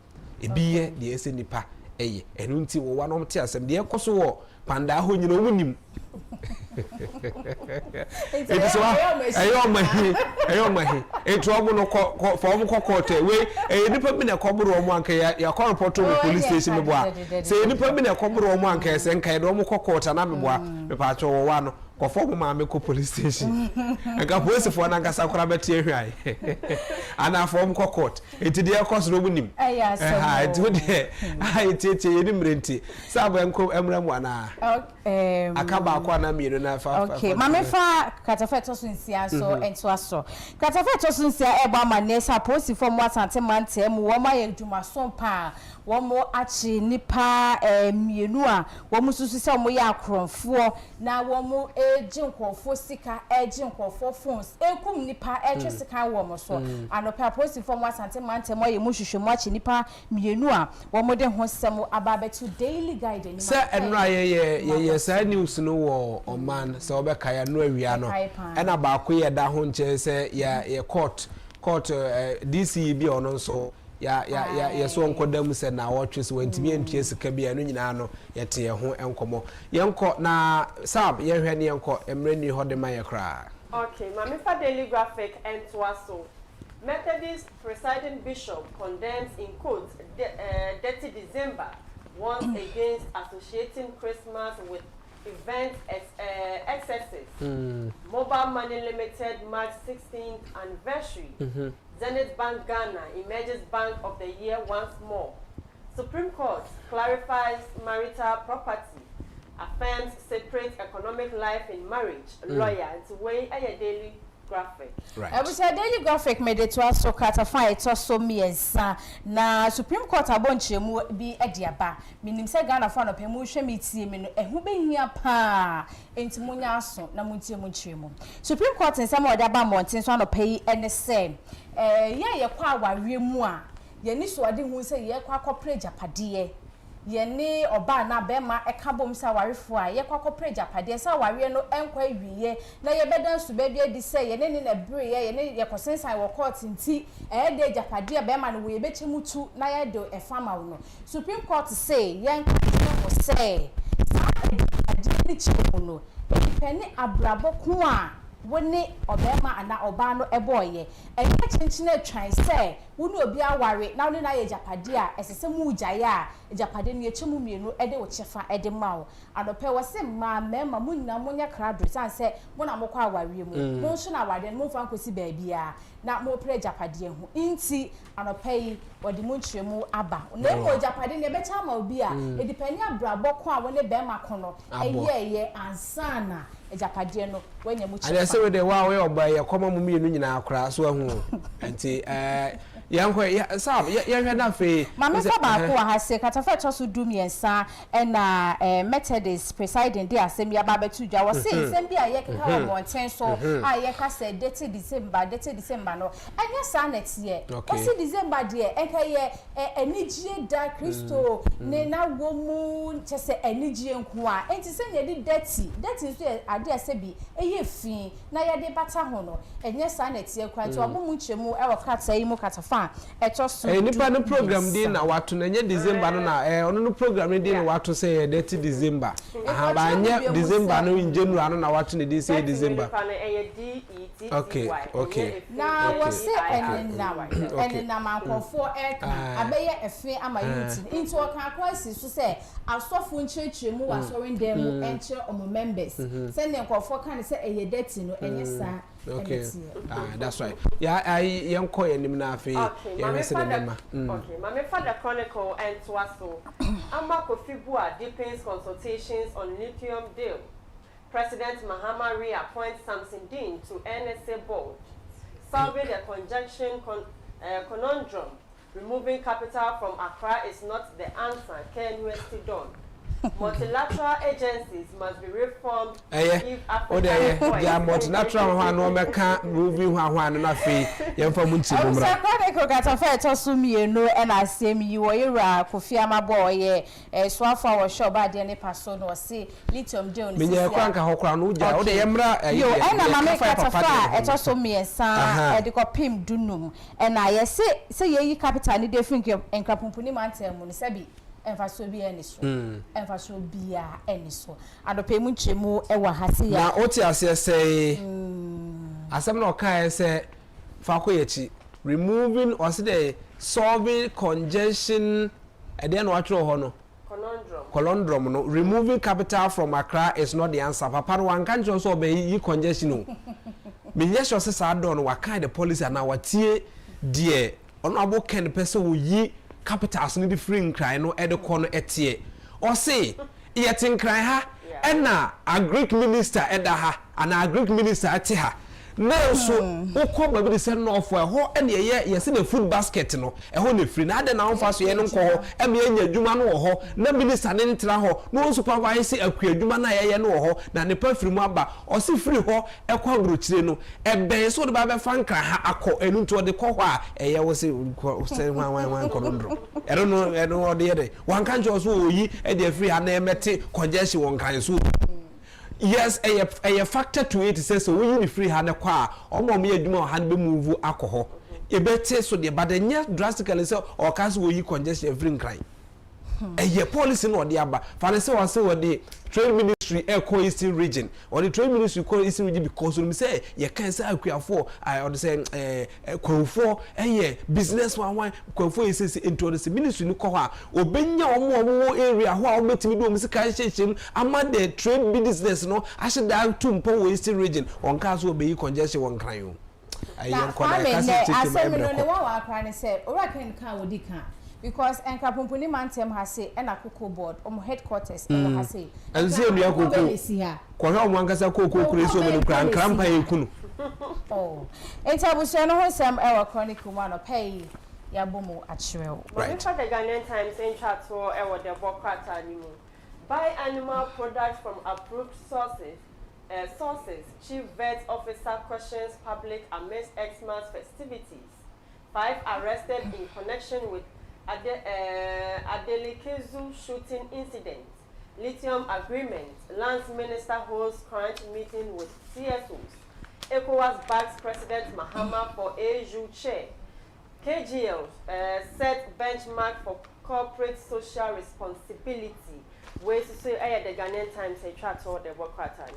ebiye de esi nipa eye eno nti wo wa no mte asem de ekoso wo panda ho nyina omunim it so ayo mahi etu omo no for omo kokote we nipa bi na koboro omo anka ya ko report to police station me boa say nipa bi na koboro omo anka se nka de omo kokota na me boa me pa cho wo wa no kofo mo ma me ko police station anga police for na ngasa kora beti ehwai ana form kokot enti de ekos ro munim enti de enti yeni mrenti sabo enko emramu ana akaba akwa na mienu na fa okay mame fa katafeto sunsia so ento aso katafeto sunsia eba manesa posi for mo asante mante mu wo ma yeduma so pa wo mo achi nipa mienu a wo mo susu se mo ya akronfo na wo mo ejinkofo sika ejinkofo phones ekum nipa etwe sika wo mo so anopa posi for mo asante mante mo ye mo hwehwe mo achi nipa mienu a wo mo de ho semo ababetu daily guide ni se enra ye sa news no wo oman se obeka ya no awia no ena ba ko ye da ho nche se ye court DC bi ono so ya so nkodam se na wotwe so wantimi antue sika bia no nyina no yete ye ho enkomo yenko na sab ye hwe ne yenko emre ni hode ma ye kra. Okay, Mami for Daily Graphic and Twaso. Methodist presiding bishop condemns in quotes dirty December once against associating Christmas with event excesses. Mobile Money Limited March 16th anniversary. Zenith Bank Ghana emerges Bank of the Year once more. Supreme Court clarifies marital property. Affirms separate economic life in marriage. Lawyer to weigh a Daily Graphic. Right. I was a Daily Graphic made it to us so catafy it so me as na Supreme Court abonche mu bi ediaba. Minim se Ghana fa no pemu hwe metie me no ehu be hia pa enti munya aso na muntie mu nchiremu. Supreme Court nsem odaba monten so no pay ene se ye kwa awawe mu a ye ni so ade hu se ye kwa corporate japade yene oba na bema ekabom sa warefo a ye kwakopre japade sa ware no enkwa wiye na ye bedan su be bia di say yene ni na bre ye ye kosensan wo court nti de japade a bema no we be chemutu na ye do e fama no Supreme Court say yen ko say sa japade ni chemu no epene abrabo ko a woni obema ana oba no eboye enye chinchine twan say woni obi aware na woni na ye japade a esese mu gyaye a japade no echemu mienu ede wo chefa ede mawo adope wo se ma mema munna munya krado san say mona mokwa aware mu mo nso na aware mo fa nkosi baabia na mo pre japade hu inti anope yi wodi mu nchiremu aba na mo japade ne be cha ma obi a edipani abrabo ko a woni be ma kono eye ansana ejapade no wanya mu chefa ade se we de wa we oba ye koma mu mienu nyina akra so ahu enti yanko sab ye hwe na fe mama fa ba ko ha se katafa to so du miensa na Methodist presiding dey asem ya ba betu dwa wo se nsem bia ye keka wo monten so a ye ka se dirty December no anya sa next year o se December dey enka ye enijie da Kristo ne na wo mu chese enijie nko a enti se ne di dirty so ade ase bi eye fin na ye de bata ho no enya sa next year kwanti obo mu nchemu e wo kata yi mu katafa nipa no program din na wato na nye December no na ono no program din na wato say dirty December ba nye December no in January no na wato ne din say December okay na wose ene na mankofo eka abeye efe ama youth into okan kwasi so say asofo nchechire mu wasori dem enche omo members say ne nkofo kan say eye dirty no enye sa. Okay. That's right. Yeah, I yanko enim na afi ya hese de mema. Okay, Mami Father Chronicle and Twaso. Ama Kofibua deepens consultations on lithium deal. President Mahama reappoints Samson Dean to NSA board. Solving the conjunction conundrum. Removing capital from Accra is not the answer. Ken University done. Multilateral agencies must be reformed if Africa yeah, multilateral one no meka moving one na fe yemfa munti bumra Secretary Kata fa to sumi no and asem yi wo yira Kofi Amabo ye swafa wo shop ade ne paso no se lithium deal ni me kwanka hokra no uja wo de yemra yo na mama Kata fa to sumi ensa e de ko pim dunum and I say ye capital ni de think enkrapumpu man tell mu ni sabi emfaso bi eniso emfaso bia eniso adope mu nchemu e wa hase ya na oti ase say asem na oka say fa ko yechi removing or say solving congestion e dey na watro ho no conundrum no removing capital from Accra is not the answer papa no wan kan so be yi congestion no me yes so say sa do no wa kind the policy na watie die ono abo ken person wo yi capitals ni different cry no e de kono etie o say yetin cry ha na a Greek minister eda ha and a Greek minister ati ha na so ukọ ba bi se no for ho ene ye se na food basket no e ho na free na ade na onfa so ye no nko ho e me anya adwuma no ho na minister ne ntra ho no supervise akwa adwuma na ye no ho na ne pa free mu aba o se free ho e kwa brochire no e ben so de ba be fan kra ha akọ enu nto de kọ ho a e ye wo se wan kodondro e no de ye de wan kan jo so oyi e de free ha na emete congestion won kan so. Yes, a factor to it says so we free hand kwa omo me adwuma han be move akọ better so the but the drastically so or cause we congestion every crime. A policy no the aba. Fancy was say what the trade ministry Eastern region or the trade ministry Eastern region because we say you can say for I understand for business one for is into the ministry no ko ha obenya omo area ho a obetimi do musika hyehyem ama the trade business no ahye da to mpo Eastern region on cause obeyi congestion one crime o. Now, I no one crying said, or I can with the because Enkapumpuni Mantem has say, and a cocoa board, headquarters, and has say, and say, we are cocoa. Kwa mwangasa cocoa, Chris, over the grand crampa yakunu. Oh, and I was some our chronicle one of pay Yabumo at Shrill. Right. The Ghanaian Times in chat for our the Bokrata animal. Buy animal products from approved sources. Chief Vet Officer questions public amidst Xmas festivities. 5 arrested in connection with Adelikezu shooting incident. Lithium agreement. Lands Minister holds current meeting with CSOs. ECOWAS backs President Mahama for AU chair. KGL set benchmark for corporate social responsibility. Ways to say the Ghanaian Times a chat or the work pattern.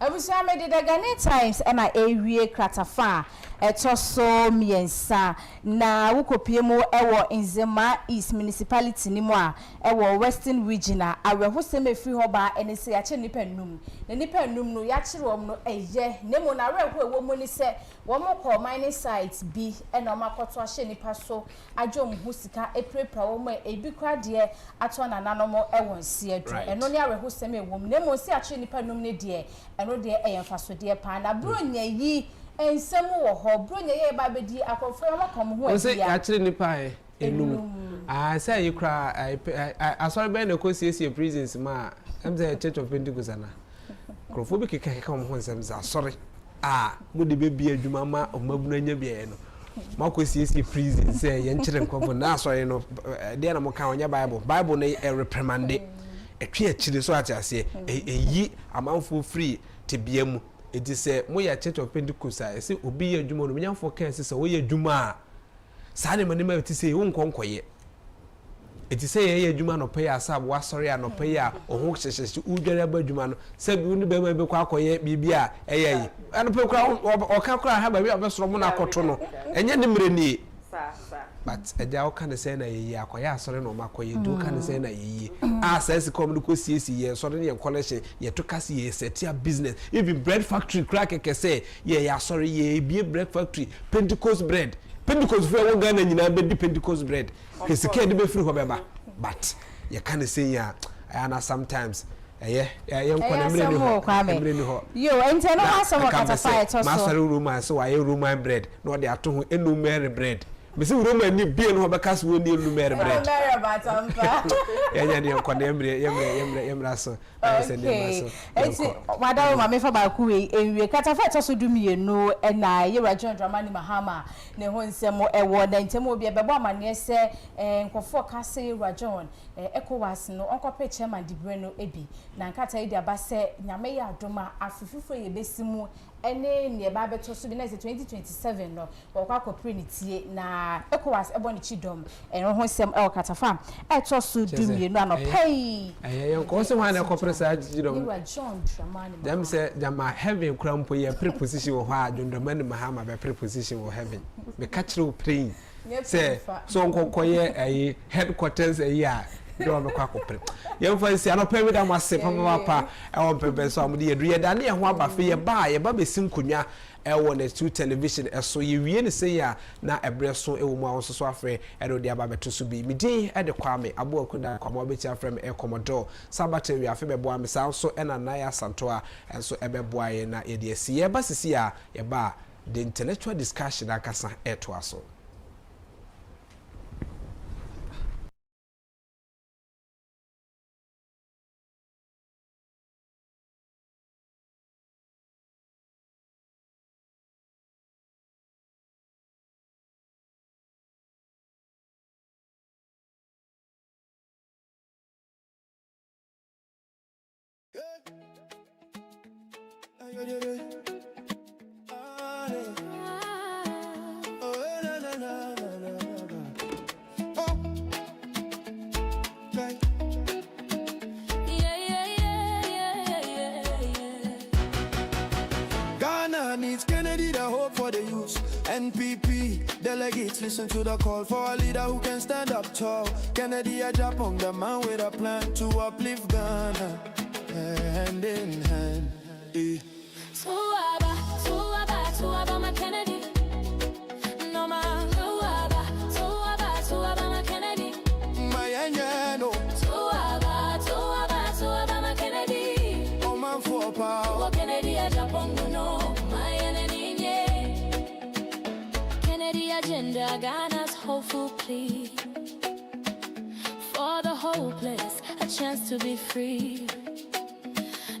I was made the Ghanaian Times and I area kratafa etoso miensa na wukopiemo ewo Nzema East municipality ni mo ewo Western regional awehoseme free hoba enese ya che nipa num na nipa num no ya kire wom no eye nemo na aweho ewo mo ni se wom ko mining sites bi ena makoto ahye nipa so adwom husika eprepra wom ebi kwade ato na nanom ewo nse adu eno ni awehoseme ewom nemo si akye nipa num ne de eno de eyemfaso de pa na bronya yi ensemu wo ho bronya ye ba bedi akofo makom ho adia o se akire nipa enum say you cry I sorry be na ko CC prisons ma am say Church of Pentecost na crofo bi keka ho nsem za sorry mo de be bia adwuma ma omabunu anya bia no mako CC prison say ye nkire nkofo na sorry no de na mo kan onya bible na reprimande etwe akire so ati ase eyi amanfo free te biamu edi se mo ya Church of Pentecost a se obi ya adwuma no nyamfo kan se wo ya adwuma a sa ne manema eti se wo nkonkoye eti se ye adwuma no pay asab wa sorry no pay a oho hyehyehye udware ba adwuma no se bi unu be ma be kwa akoye bibia eyeyi ano pe kra o ka kra ha ba bi obesoro mo na akoto no enye ne mreni but eja o kan say na yeyi akoye asore no makoye do kan say na yeyi access come no ko siesi ye sore ne collection ye to kase ye setia business even bread factory crack ke say ye ya sore ye bie bread factory Pentecost bread Pentecost free won Ghana nyina be di Pentecost bread kesike de be free ho beba but ye kan say ya ana sometimes ye nkwana mre ni ho yo ente no aso wakata fight so masare roman so why roman bread no de ato ho enumere bread mesi roman ni bie no bekas wo ni enumere bread nya nkwana emre so se de maso enti wadawo ma me fa ba ku we enwie kata fight so dumie no na ye Rajon Dramani Mahama ne ho nsemo ewo na ntemo obi bebo amane se nkofo kase Rajon ECOWAS no onkope chairman Dibre no ebi na nkata ide abase nyame ya adoma afufufo ye besimu ene ne ba beto so bi na 2027 no wakwa koprenity na ECOWAS ebo ni chidom eno ho nsem e katafa eto so dumie no anopei ko se wan na kopresa chidom Rajon Dramani dem se jama heaven krampo ye preposition wo ha Rajon Dramani Mahama be preposition wo heaven me catch you praying say so nkokoye headquarters a do me kwa kopre ye mfansi anope me da mwase papa e won pepe so amde ye du ye da na ye ho abafe ye ba besim konwa e won the two television e so ye wie ne say ya na ebre so e wo mu awon so afre e do de aba beto so bi mi din e de kwame abo akuda kwamo be ti afre me e komodo sabate wi afe be bo am sa so e na na ya santo a enso e be bo aye na ye de si ye ba sisi a ye ba the intellectual discussion akasa e to aso. NPP delegates listen to the call for a leader who can stand up tall. Kennedy Agyapong, the man with a plan to uplift Ghana, hand in hand. Suaba, my Kennedy. No ma, suaba, my Kennedy. My anyano. Suaba, my Kennedy. Oh man for power. Oh Kennedy Agyapong, no, my enemy. Kennedy agenda, Ghana's hopeful plea for the hopeless, a chance to be free.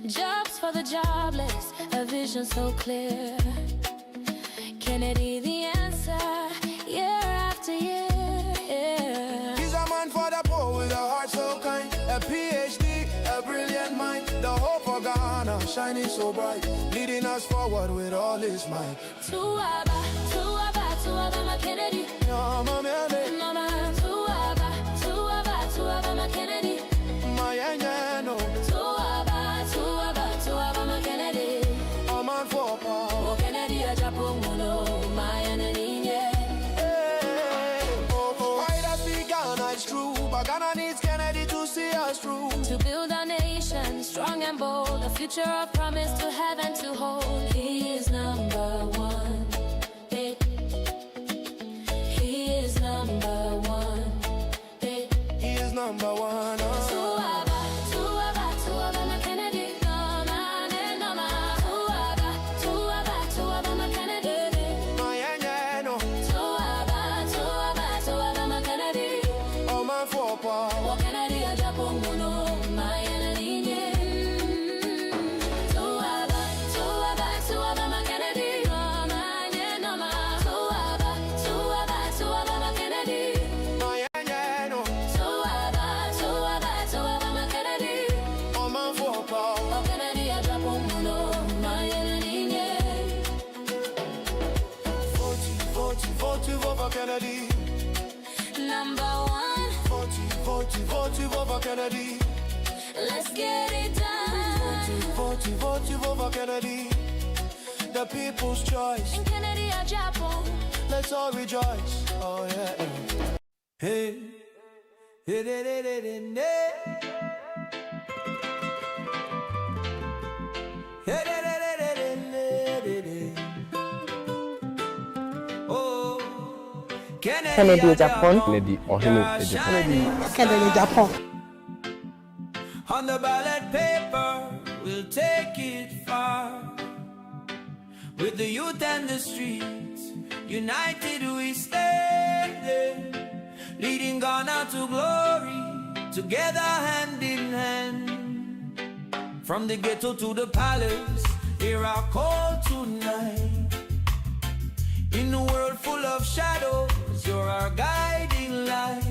Jobs for the jobless, a vision so clear. Kennedy the answer, year after year. Yeah. He's a man for the poor with a heart so kind, a PhD, a brilliant mind, the hope for Ghana, shining so bright, leading us forward with all his might. Suaba, my Kennedy. No, my man. Mama, suaba, my Kennedy. My anyano. Suaba, my Kennedy. A man for power. Oh Kennedy Agyapong, no, my enemy. Why does be Ghana is true, but Ghana needs Kennedy to see us through. To build our nation strong and bold, a future of promise to have and to hold. He is number one. He is number one. He is number one. Suaba, my Kennedy. No ma. Suaba, my Kennedy. My anyano. Suaba, my Kennedy. Oh man for power. Oh Kennedy Agyapong, no, my enemy. Suaba, my Kennedy. No ma. Suaba, my Kennedy. My anyano. Suaba, my Kennedy. Oh man for power. Oh Kennedy Agyapong, no, my enemy. Vote for Kennedy. Number one. Vote for Kennedy. Let's get it done. Vote for Kennedy. The people's choice. And Kennedy Agyapong. Let's all rejoice. Oh yeah. Hey. Hey, hey, hey, hey, hey, hey. Hey, hey, hey, hey, hey, hey, hey. Oh. Kennedy Agyapong. Kennedy Agyapong. On the ballot paper, we'll take it far. With the youth and the streets, united we stand, leading Ghana to glory, together hand in hand. From the ghetto to the palace, hear our call tonight. In a world full of shadows, you're our guiding light.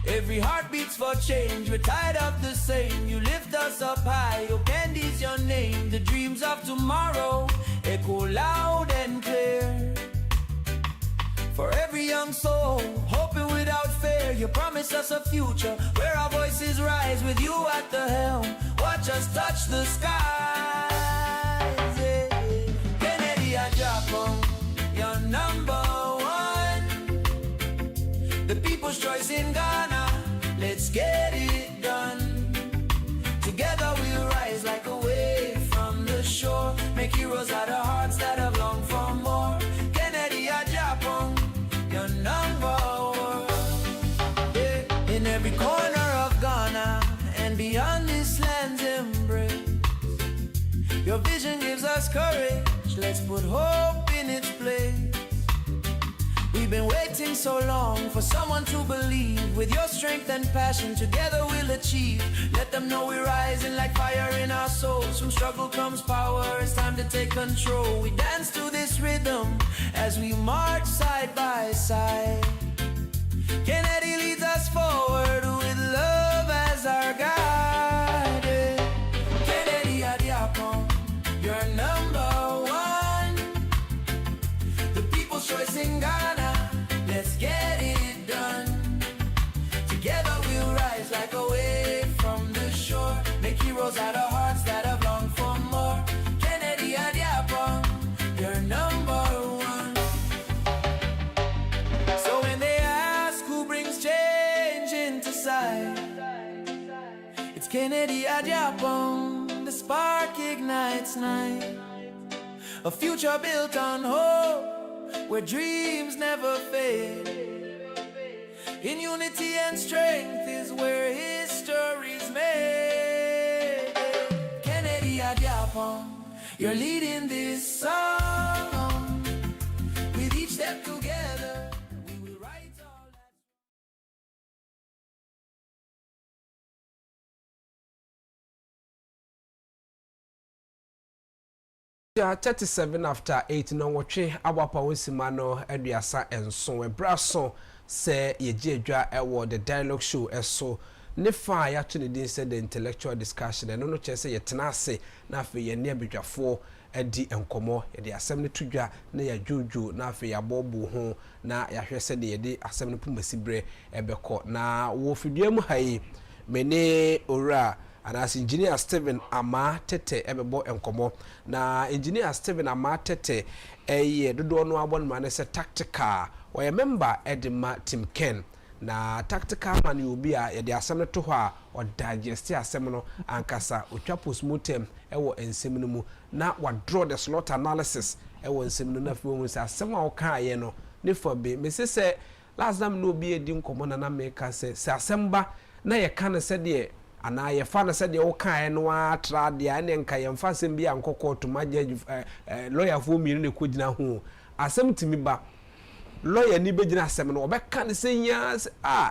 Every heart beats for change, we're tired of the same. You lift us up high, your candy's your name. The dreams of tomorrow echo loud and clear. For every young soul, hoping without fear, you promise us a future where our voices rise with you at the helm. Watch us touch the skies. Kennedy Agyapong, you're number one. The people's choice in Ghana, let's get it done. Together we'll rise like a wave from the shore. Make heroes out of hearts that have longed for more. Kennedy Agyapong, you're number one. Yeah. In every corner of Ghana and beyond this land's embrace, your vision gives us courage. Let's put hope in its place. We've been waiting so long for someone to believe. With your strength and passion, together we'll achieve. Let them know we're rising like fire in our souls. From struggle comes power, it's time to take control. We dance to this rhythm as we march side by side. Kennedy leads us forward with love as our guide. Kennedy Agyapong, you're number one. The people's choice in Ghana, let's get it done. Together we'll rise like a wave from the shore. Make heroes out of hearts that have longed for more. Kennedy Agyapong, you're number one. Kennedy Agyapong, the spark ignites night. A future built on hope, where dreams never fade. In unity and strength is where history's made. Kennedy Agyapong, you're leading this song. With each step together, we will write all that. 37 after 8 no watching Abapa Wisimano Eduasa and so a brasso say ye jedwa ewo the dialogue show eso ne fa ya to ne said the intellectual discussion and no chese ye tenase na fe ye ne abedwafo edi enkomo ye de asem ne tudwa na ya jojo na fe ya bobo ho na ya hwese de ye de asem ne pumasibre ebeko na wo fidua mu hayi mene ora and as engineer Steven Ama Tete ebebo enkomo na engineer Steven Ama Tete dodo no abon man say tactical or member Edema Tim Ken na tactical man you be a de asem to ho a or digest asem no ankasa otwa postmortem ewo ensem no mu na wa draw the slot analysis ewo ensem no na fi say asem a wo kan ye no ne for be me say last time no be edi nkomo na make say asem ba na ye kan say de ana ye fa na said ye wo kan no atra de ane nka ye mfa sem bia nkokọ to maje lawyer fo mi ne ko gina ho asem timi ba lawyer ni be gina asem no obeka ne senya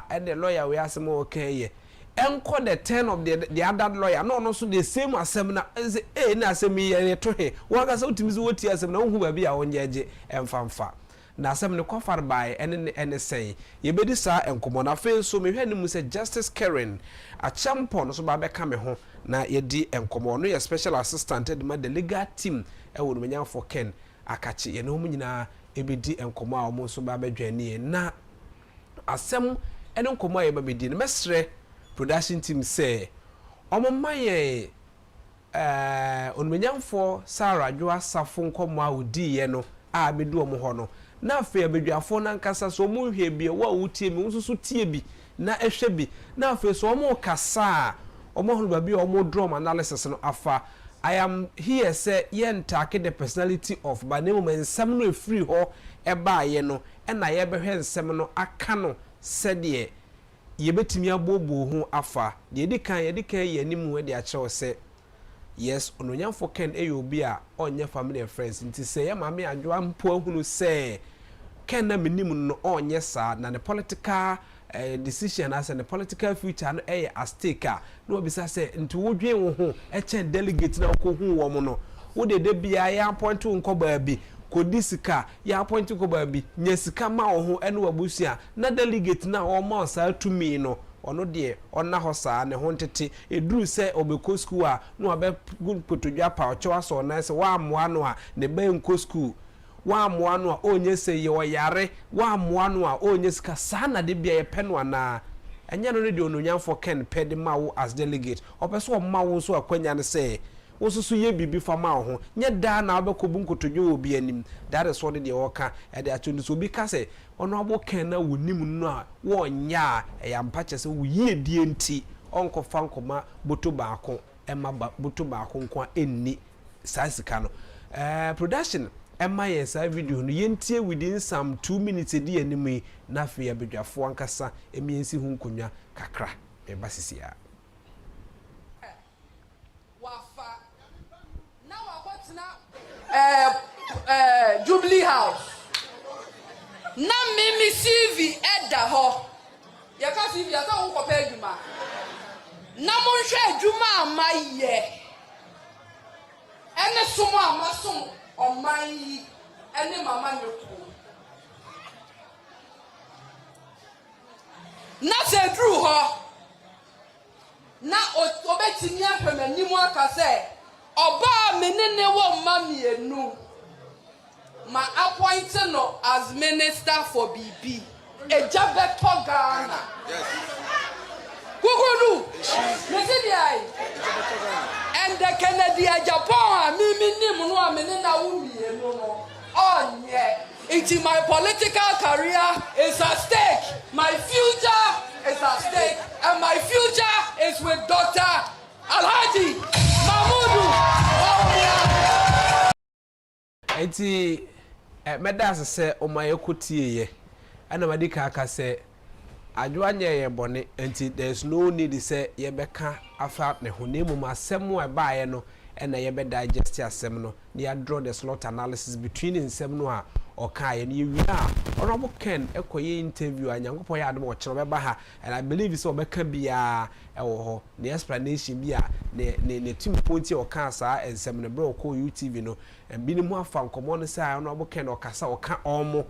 e de lawyer we asem o kan ye enko the 10 of the other lawyer no so the same asem na say na asem ye to he wo ga so timi so woti asem na hu ba bia wonje age emfamfa na asem ne kofar by ene say ye bedi sa enkomo na fe so me hwe ne mu say Justice Karen Agyapong so ba be ka me ho na ye di enkomo no ye special assistant de the legal team e wo no menya for Ken akachi ye no mu nyina e be di enkomo a wo so ba be dwane na asem ene enkomo ye ba be di ne mesre production team say omo maye onmenya for Sarah Adwoa Safo nkomo a odi ye no a be du omo ho no na afa abedwafo na nkasa so mo hwe bia wa wutie mi nso so tie bi na ehwe bi na afa so mo kasa omo hunu ba bi omo drum analysis no afa I am here say yen take the personality of by name men nsem no free ho e ba ye no e na ye behwe nsem no aka no sede ye betimi abobo ho afa de edikan ye nimu we de a chew say yes ononyamfo Ken eyobi a onye family and friends nti say ya mame Adwoa mpo ahunu say Ken na minim no onye sa na the political decision as the political future no at stake no obisa say nti wodwen wo ho e chen delegate na ko hu wo mo no wo de bia ya appoint nko ba bi kodisika ya appoint nko ba bi nyesika ma wo ho ene wabusia na delegate na o ma sa tumi no ono de onna hosa ne ho ntete eduru se obeko school a no abe potodwa pa ochewa so na se wa amoa no a ne ba nko school wa amoa no a onye se ye oyare wa amoa no a onye sika sa na de bia ye peno na enya no de ononyamfo Ken pede mawo as delegate opeso o mawo so akwanya ne se wosusu ye bibi fama ho nye da na abekobu nkotodwo obi anim that is what de woka e de acho so obi ka se ono abo Ken na wonim no a wo nya ya mpache se wo yie die nti onko fankoma boto baako ema boto baako nko enni sasika no production ema yes video no yentie within some 2 minutes edi anim na fe ya bedwafo ankasa emiensi hu nkonwa kakra e basisia Jubilee House. Na mimi CV edda ho. Ya ka CV ya ka wo pa adwuma. Na mo hwe adwuma amaye. Ene somo amasom oman yi ene mama nyoku. Na se dru ho. Na obetimi ahwemanimu aka se oba menene wo mamienu. My appointing no as minister for BB. Agyapong Ghana. Yes. Kukulu. And the Kennedy Agyapong, me no menina wumi no. Oh yeah. It's my political career is at stake. My future is at stake, and my future is with Dr. Alhaji Mahmudu enti medas se o my ekotie ye ana madika aka se adwoanye ye bone enti there's no need say ye beka afa ne honemu masem e baaye no na ye be digest asem no na ya draw the slot analysis between insem no a okaye na wi a honorable Ken ekoye interview anyankopon ya adom o kire beba ha and I believe so beka bia ewo ho the explanation bia ne team point o ka sa ensem ne bro ko UTV no binimu afa nkomo no say honorable Ken o kasa o ka omo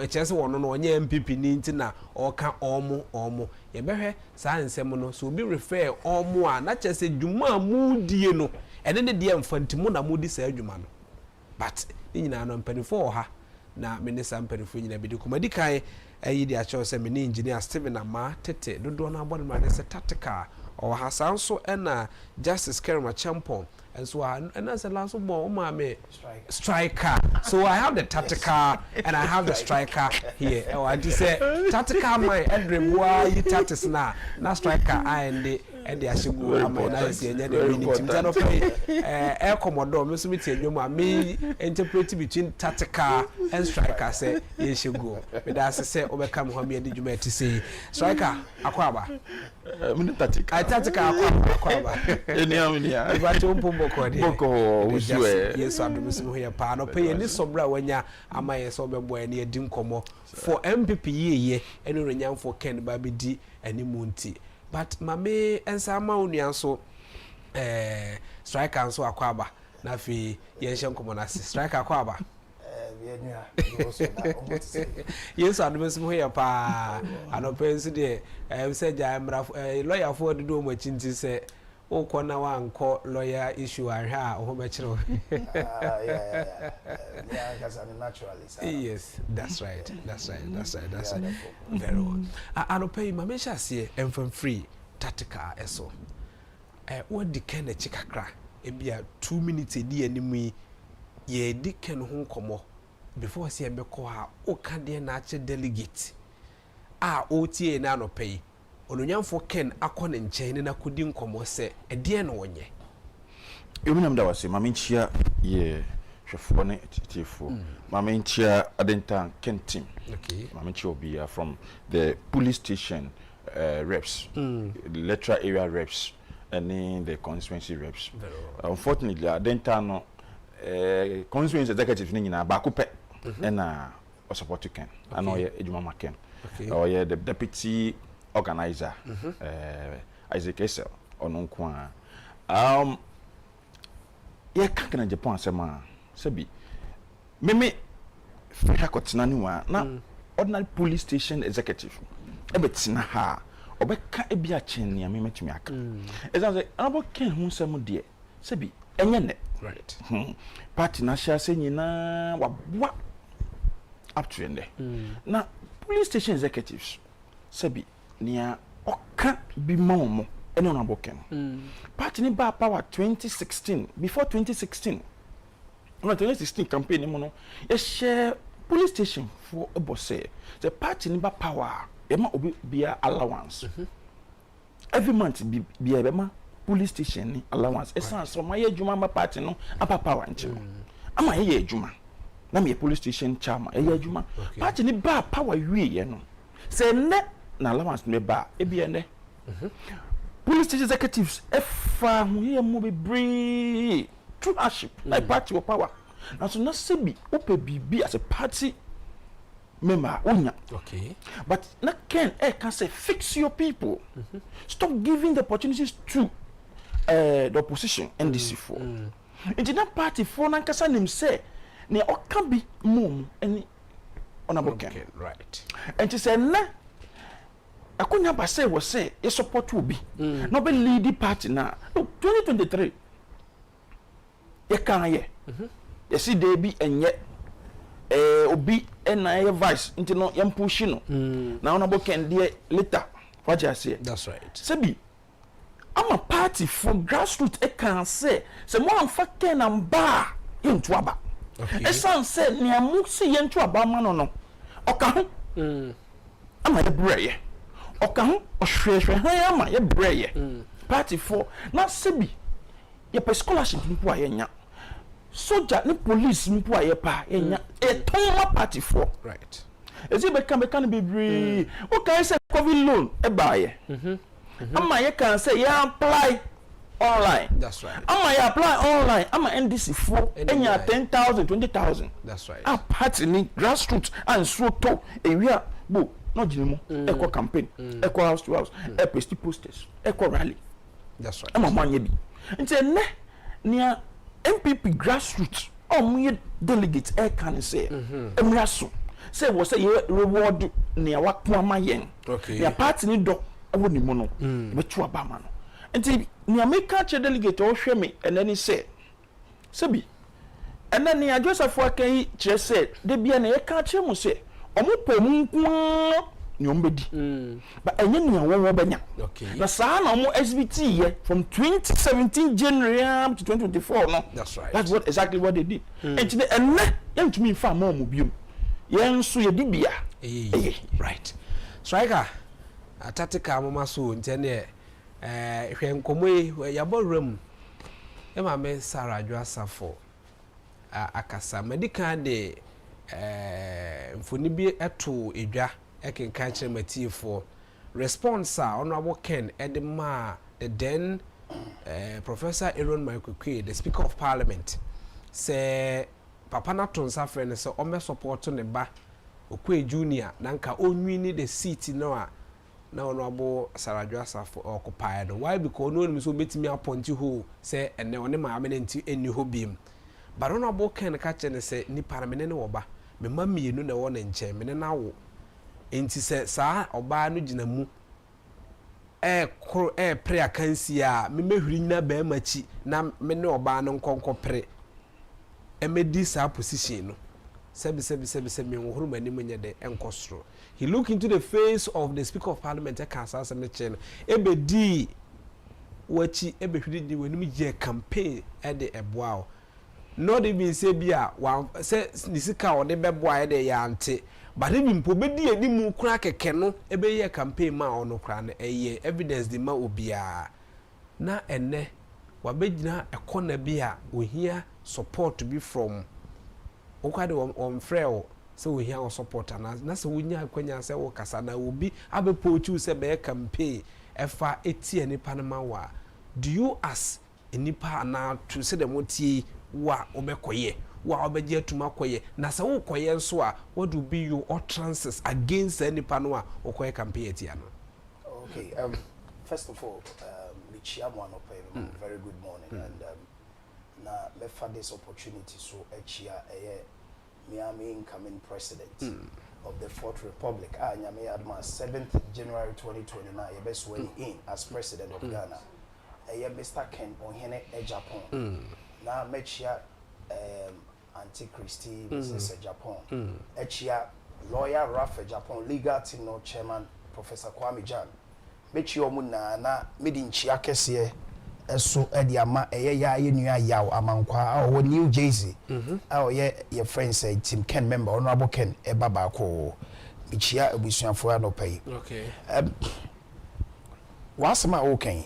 echese wono no onye MPP ni ntina o ka omo ye behwe sa ensem no so be refer omo a na chese dwuma mu die no ene ne de mfantimu na mudi sa adwuma no but ni nyina no mpanifo ha na minister mpanifo nyina bi de komadi kai ayi de a cho se me engineer Steven Ama tete dodo na abode ma de se tactical o ha sanso na Justice Kerema Champon and so and as a last ball my striker so I have the tactical and I have the striker here oh I just say tactical my edre boy you tactics na striker and the ashigu am na see enya the winning team no pay commodore me so me tie dwom me interpret between tactical and striker say ye shigo me da say obekam ho me de dwuma ti say striker akwaba me tactical akwaba eni amnia ibate umpumbo boko usue yes adumusimu here pa no pay ni sobra wanya amaye so bebo ani edi nkomo for MPP ye eno renyamfo Ken babedi ani munti but mame ensa ama onua so striker so akwaba na fi ye hye nkomo na striker akwaba yes adumusimu here pa anopensu de say jamra lawyer for the do mo chinti say o kona wa nko lawyer issue ahwa o be kire yeah because I'm naturally yes that's right very well anope ma me shase enfam free tactical eso what the kind of chikakra e bia 2 minutes e di animu ye di ken ho nkomo before say be ko ha o ka de na ache delegate o tie na anope Onyamfo Ken akọ ne nkyɛn na kodi nkomo se ɛdeɛ no wonye eminam da wase mamenchia ye hwefo ne titifo mamenchia adentan Ken team okay mamenchia obi from the police station reps the electoral area reps and the constituency reps unfortunately adentan no constituency executive ni nyina ba ko pɛ na o support Ken ana oye edwuma ma Ken oye the deputy organizer Isaac Esel ononko ye kankana Japan asema sabi meme fa kotina ni wa na ordinary police station executive ebetina ha obeka ebi a chen ne memetumi aka ezan abo Ken hu nsem de sabi enye ne right party na sha se nyina wabwa up to ende na police station executives sabi nia oka bi mawo eno na boken party ni ba power 2016 before 2016 no 2016 campaign mo no e share police station for obose the party ni ba power e ma obi bia allowance every month bia be ma police station ni allowance e san so ma ye adwuma ma party no apa power nche ama ye adwuma na me police station chama ye adwuma party ni ba power wie ye no se ne na allowance me ba ebi ene police station executives efa hu ye mo be bree true hardship like party of power na so na sebi ope bibi as a party member onya okay but na Ken can say fix your people stop giving the opportunities to the opposition NDC4 into that party for na kasa nim say ne oka bi mum any honorable Ken right and to say na akonya ba say we say e support obi no be lead party na 2023 ye kan ye ye see dey bi enye obi na ye vice into no yam push no na honorable Ken dey later what you say that's right sabi I'm a party from grassroots e kan say mo amfa Ken am ba into aba e san say ni amu si ye into aba ma no oka ho ama ye breye oka ho ohwehwe han ama ye breye party for na sebi ye pe scholarship mpo ayenya soldier ni police mpo ayepa yenya e ton party for right ezi be kan bebre o kan say covid loan e baaye ama ye kan say ya apply online. That's right. Ama you apply online. Ama NDC for enya 10,000, 20,000. That's right. A party ni grassroots and so to area bo no jinimo. Eco campaign, eco house to house, eco posters, eco rally. That's right. Ama manye bi. Nti ne nia MPP grassroots omuye delegates e kan say emraso say wo say reward nia wakwa mayen. Okay. Nia party ni do ewo ni mo no. Be tu abama no. Nti ni America che delegate o hwe me and then he said sebi and then ni Joseph akan che said de bia na ye ka che mu se omo pom nko ni ombedi but enye ni awo banya okay na sa na omo SBT ye from 2017 January up to 2024 no that's right that's what exactly what they did and today and yen to me fa mo biom yen so ye dibia right striker atatika mama so ntene hwen komwe yaborum e ma me Sarah Asafo akasa medical de mfoni bi eto edwa ekenkan kire matifo response honorable Ken edema the then Professor Aaron Maikokwe the Speaker of Parliament say papa na to nsa frɛ ne sɛ ɔmɛ support ne ba Okwe Junior nanka onwini the seat no a na honorable Sarah Asafo occupy no why because no me so betimi appoint ho say ene one ma amenenti eni ho biem but honorable Ken ka che ne say ni paramene ne woba me ma mienu na wo ne nche me ne na wo enti say saa oba no gina mu pre akansi a me mehwiri nyina ba machi na me ne oba no nkonko pre emedi saa position no sebi me wohuru mani munye de enkosro. He looked into the face of the Speaker of Parliament Kansa Semechen ebedi wachi ebehwiri di wenum ye campaign e de eboa not even say bia wan say nisika o de beboa e de ya ante but even mpo bedi edimu kura keke no ebe ye campaign ma ono kura na eye evidence di ma obia na ene wabegina ekona bia ohia support to be from okade on freo so we hear support na so wunya kwanya se wo kasa na obi abepochu se be campaign efa etie nipa na wa do you as nipa na to se dem tie wa obekoye wa obeje atuma koye na se wo koye nso a what do be your utterances against nipa no a okoye campaign etie no. Okay, first of all, Michiamo very good morning and na me for this opportunity so echia Miami incoming president of the Fourth Republic. Nyame Adma 7th January 2029. Yebe swearing in as president of Ghana. Mr. Ken Ohene Agyapong. Na mechia Auntie Christy Mrs. Agyapong. Echia lawyer Raf Agyapong, legal team no chairman Professor Kwame Jan. Mechia omu na midi nchia kesiye eso ediama ya nua yaw amankwa o New Jersey your friend say team Ken member honorable Ken baba ko bichia abusuafo anopai okay wasema okay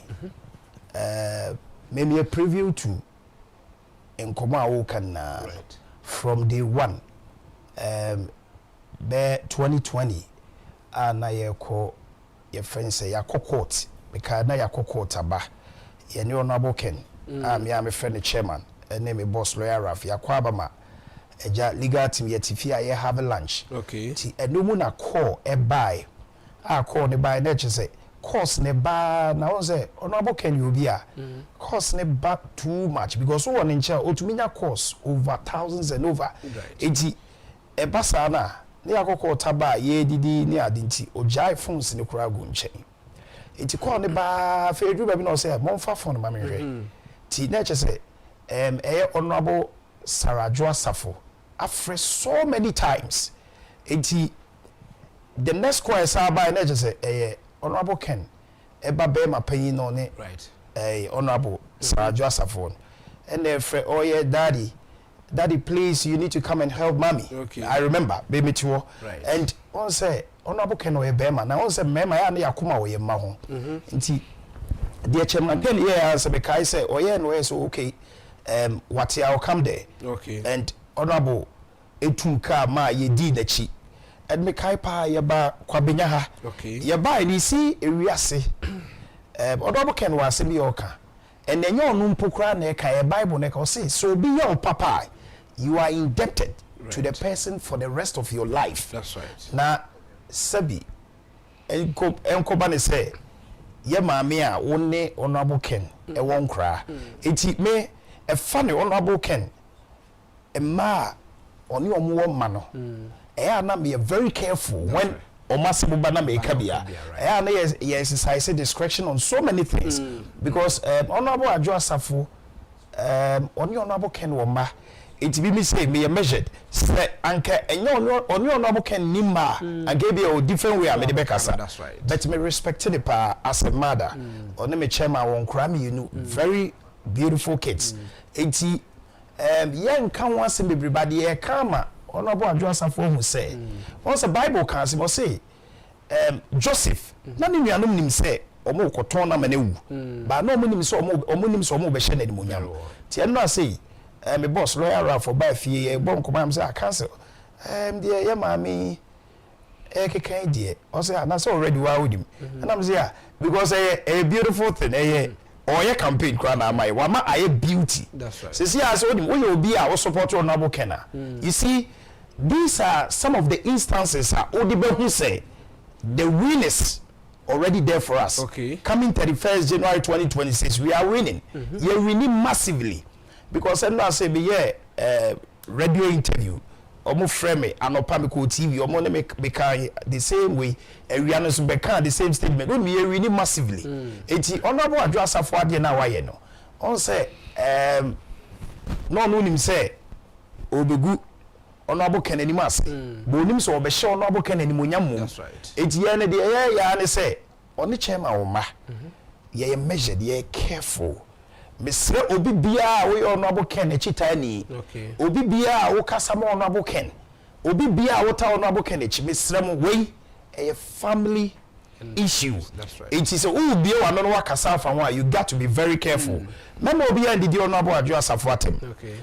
maybe a preview to enkoma wokan na from day one be 2020 na yeko your friend say yakokot because na yakokot aba ye ne honorable Ken me am friend the chairman and me boss lawyer Raf yakwabama eja legal team yetifia ye have lunch okay ti enomu na call e buy a call ne buy na say cost ne ba na won say honorable Ken you be a cost ne ba too much because one in chair otuminya cost over thousands and over eti e basa na ne yakoko taba ye didi ne adinti ojai phones ne kura gu nchen iti call ne ba fe edu ba bi no say monfa phone ma me hwe ti na che say honorable Sarah Asafo after so many times iti the next call say ba na che say honorable Ken eba be ma panyin no ne right honorable Sarah Asafo and then for daddy please you need to come and help mommy okay. I remember baby to right. And on say honorable Ken o be ma na on say mema ya na yakoma wo ye ma ho nti the chairman again yeah say because say oh yeah no so okay what I'll come there okay and honorable etunka ma ye di na chi and me kai pa ye ba kwabenya ha okay ye ba ni si ewiase honorable Ken was me oka and enye onu mpokra na ka ye bible na ka say so be your papa you are indebted to the person for the rest of your life. That's right. Na sabi enko ba ne say ye maame a wonne honorable Ken e won kra enti me e fa ne honorable Ken e ma oni omo wo ma no e na me very careful when omasibo ba na me ka bia e na ye exercise discretion on so many things because honorable Adjo Asafo oni honorable Ken wo ma it be me say me measured say anka enyo oni honorable Ken nima and gave you a different way me be kasa that's right but me respected the pa as a mother oni me chairman won kra me you know very beautiful kids enti yen kan wan se everybody e kama honorable Adjo Asafo who say once the bible can say Joseph na ni nuanom nim say omo koton na manewu ba na omo nim say omo nim say omo be hye na nimonyam ti enno say me boss lawyer ra for by fie bon come am say I cancel the ye mami kekan die o say na so already wa with him and I'm say because a beautiful thing or your campaign kra na mai wa ma aye beauty that's right see as we obi a we support honorable Kenna you see these are some of the instances who say the win is already there for us okay coming 31st January 2026 we are winning we are winning massively because I say me radio interview omo frame me anopa me ko TV omo ne me can the same way we are so be can the same statement we are winning massively eti honorable Adjo Asafo ade na wa ye no on say no nim say obegu honorable Ken animas bo nim so obehye honorable Ken animonyam mo that's right eti ye ne de ya ne say oni chairman wo ma ye measured ye careful Mr. Obi bia we honorable Ken echitani okay Obi bia wo kasa mo honorable Ken Obi bia wo ta honorable Ken echi Mr. mo we a family issue that's right it is who bia wa no wakasa fa ho you got to be very careful memo obi and the honorable Adjo Asafo atem okay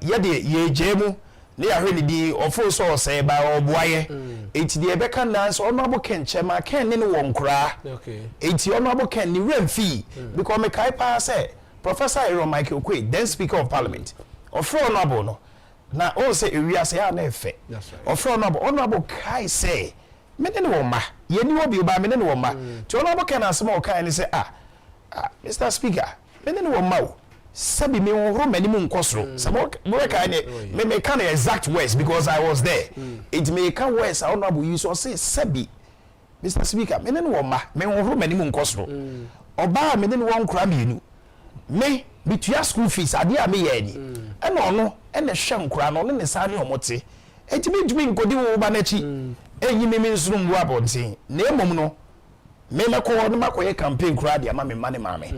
ye de ye jemu ne ya hwe ni di ofo so say ba oboaye enti de be kan na so honorable Ken chema Ken ne won kra okay enti honorable Ken ni remfi because me kai pa say Professor Aaron Michael Quay, then Speaker of Parliament, of honorable no. Now all say we are say na efe. That's right. Of honorable Kai say, me ne wo ma. Ye ni obi ba me ne wo ma. To honorable Ken asemo Kai ni say Mr. Speaker, me ne wo ma o. Sabi me wo mani mu nkosro. Samo mo Kai ne me can exact words because I was there. It me can words honorable use or say sabi Mr. Speaker, me ne wo ma. Me wo mani mu nkosro. Oba me ne wo nkra mienu. Me bitua school fees ade a me ye ni e no no e na hwe nkura no ne sa ne omote enti me dumi nkodi wo ba na chi enyi me nsuru mbu abontin na emom no me meko no makoye campaign kura de ama me mane mame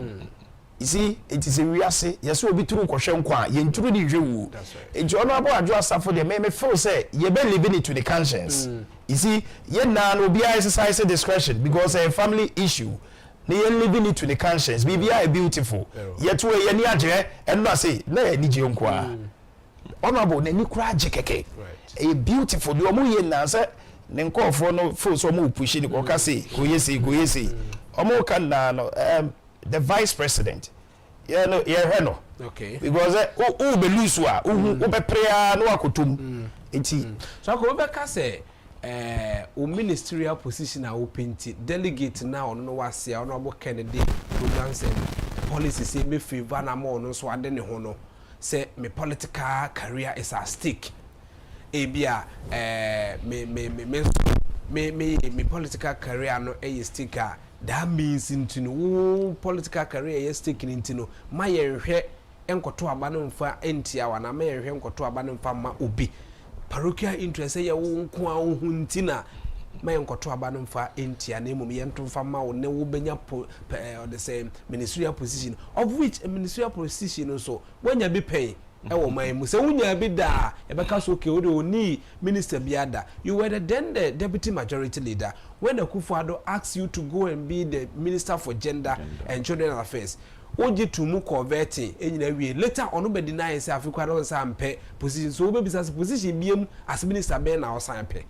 you see it is a wiase yes obi turu kohwe nkwa ye nturu ni hwewu enti ono abo Adjo Asafo de me feel say ye be living it to the conscience you see ye na no be exercise discretion because a family issue ne ye living it to the conscience bibia beautiful yet we ye ni agye and no say na ye ni je nko a honorable na ni kura agye keke a beautiful the omo ye na say ne nkofo no fo so omo push ni ko ka say go yesi omo kan na no the vice president ye no ye hwe no okay because who be lose wa who be prayer no akotum enti so ko be ka say o ministerial position a openti delegate na ono no wase ono abo Kennedy programs and policies say me favor na mo no so ade ne ho no say me political career is at stake e bia me political career no e stake that means into no political career e stake into no ma ye hwe enkoto aba no mfa entia wa na ma ye hwe enkoto aba no mfa ma obi parochial interest ye wo nko a wo huntina ma enkoto aba no mfa entia na emom ye nto mfa ma wo ne wo benya the same ministerial position of which a ministerial position so when you be pay ewo man mu se wunya bi da e beka so okay oni minister biada you were then the deputy majority leader when akufo-addo asked you to go and be the minister for gender and children affairs oji to mu converting enyina wie later on be deny say Africa don say ampe position so be bisa position biem as minister be na osan pe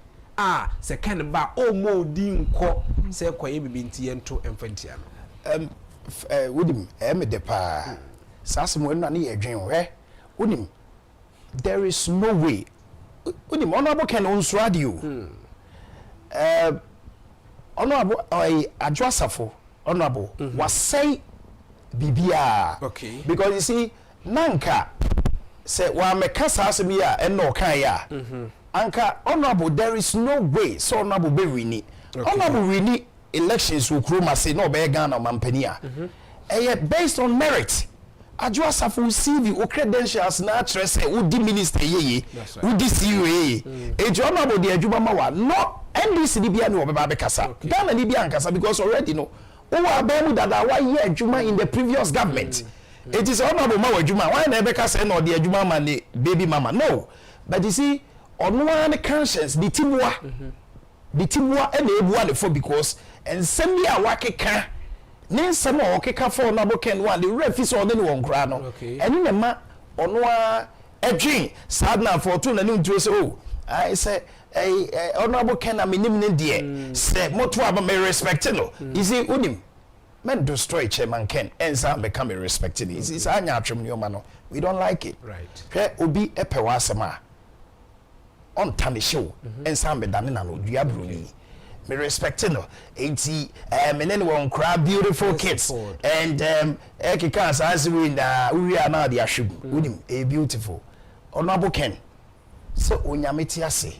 se kan ba o mo di nko se kwaye bibi ntie nto emfantia no wodim me de pa sasemo na ne yedwen we wodim there is no way wodim honorable Ken on radio honorable Agyapong honorable was say bibia okay because you see nanka say wa meka sasemi a eno kan ya anka honorable there is no way so honorable be wini honorable wini elections will chroma say no be Ghana mampania based on merit Agyapong CV o credentials na address who di minister yeye who di CEO yeye honorable the adwuma ma wa no NDC di bia no be ba be kasa Ghana ni bia nkasa because already no who are bemu that why year adwuma in the previous government it is honorable ma adwuma why na be kasa no the adwuma ma ne baby mama no but you see on one conscience the timwa and ebuwa le for because and send me a wakeka ne nsem o keka for honorable Ken one the refis on any one kra no and in ma on one edwin sadna for two na ntu say oh I say honorable Ken aminim ne de say moto aba me respect no you see unim men destroy chairman Ken and some become respected is anya atwem ne no we don't like it right hwe obi epewa asema on time show and some be dane na no dua bruni me respect no enti and then one crowd beautiful kids and ekika as we na the ashub unim a beautiful honorable Ken so onyameti ase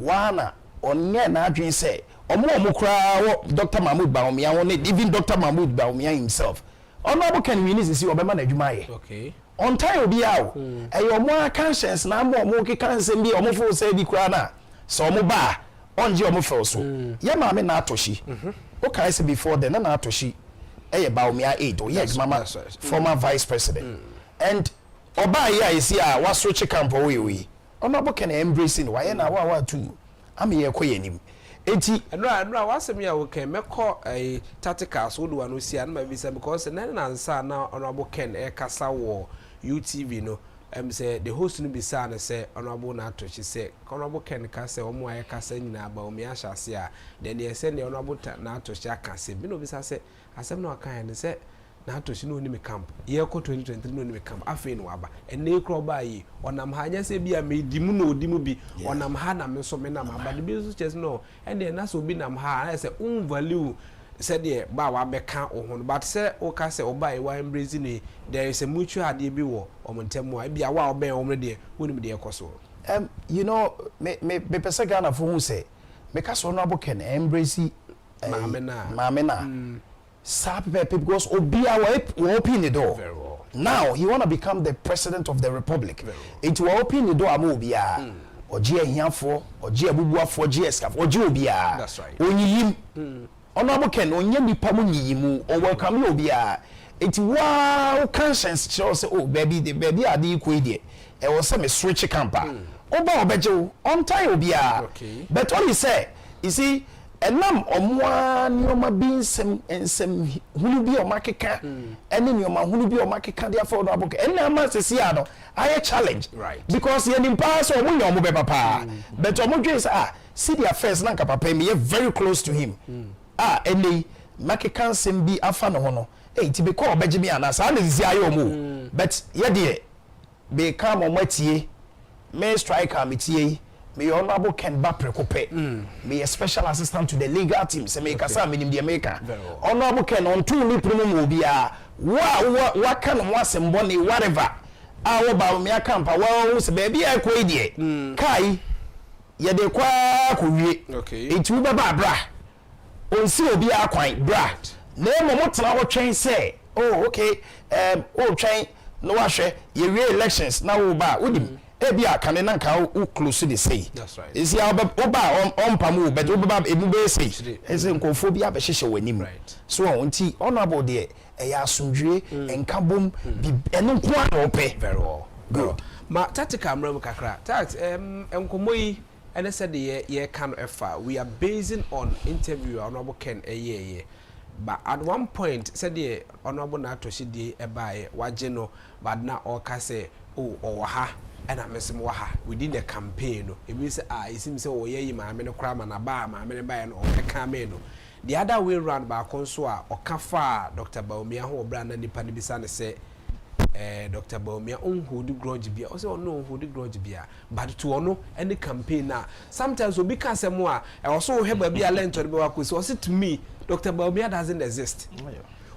wana onye na adwen say omo kra Dr. Mahmoud Bawumia won even Dr. Mahmoud Bawumia himself honorable Ken win is obema na adwuma ye okay on time obi awo eyo mo conscience na mo keka nsem bi omo fo say di kra na so omo ba onje omo fo so ye ma me na atoshi okay say before then na atoshi Bawumia 8 o ye mama former vice president and oba ya isi a wa switch camp we honorable Ken embracing why na wa too am ye koyenim enti no wasem ya okay meko tactical so do no sia na bisa because na nsa na honorable Ken kasa wo UTV no say the host no bisa na say honorable na atochi say honorable Ken ka say omo aye kasa nyina ba omi ahase a then ye say the honorable na atochi aka say bi no bisa say asem no aka ne say na atochi no ni me camp ye ko 2023 no ni me camp afi no aba ene kro ba yi onam ha nya say bia me dimu no dimu bi onam ha na me so me na ma ba de bi so chese no ene na so bi nam ha na say value said the ba wa beka ohun but say o ka say oba e wa embrace ni there is a mutual ade bi wo omontemu a bia wa oben omre de wonim de ekoso you know me pesa Ghana for who say me ka so honorable Ken embrace mamena because obia wa open the door very well. Now he want to become the president of the republic it will open the door am obia oje ahiafo oje abubuafo oje escaf oje obia that's right onyiyim honorable Ken onye nipa mu nyiyimu o welcome obia it wow conscience show say oh baby ade iko die e wo say me switch camper oba obeje on time obia but all he say you see enam omwa nioma bi nsem hunu bi o makeka ene nioma hunu bi o makeka dia for honorable Ken enam asesi ano I challenge right because ye nimpa so omo nyomo be papa but omo dwe say see their first nanka papa me very close to him ene makeka nsem bi afa no ho no ti be call obeje mi ana sa na sisi ayo mo but ye de be come omatie me striker metie me honorable Ken ba prekope me a special assistant to the legal team say me kasa minim de maker honorable Ken on two ni promo bia wa kan mo asembo ni whatever wo ba me akampa wa se baby ai ko idie kai ye de kwa ko wie enti wo ba bra onsi obi akwan bra na mo tena wo twen say oh okay twen no wa hwe ye wie elections na wo ba wodim ebi akane na nka wo close the say that's right is ya oba on pamu but oba ebu be say is nkofo bi abehyehe wanim so onti honorable de ya asundwe enka bom bi eno nko an ope very well Good. Ma tactical mram kakra. Tat enkomoyi ene said ye can efa. We are basing on interview honorable Ken ye. But at one point said the honorable Natoshi di ebaye wajeno but na oka say oh ha and I miss him waha within the campaign. No, it means it seems so ye ma me no crama na ba ma me buy no cameno. The other way round by consua or kafa Dr. Baumia who brand and the panibisane say Dr. Baumia who do grudge beer also no who do grudge beer but to ono any campaign now sometimes we because more I also have a beer lent to the work so to me Dr. Baumia doesn't exist.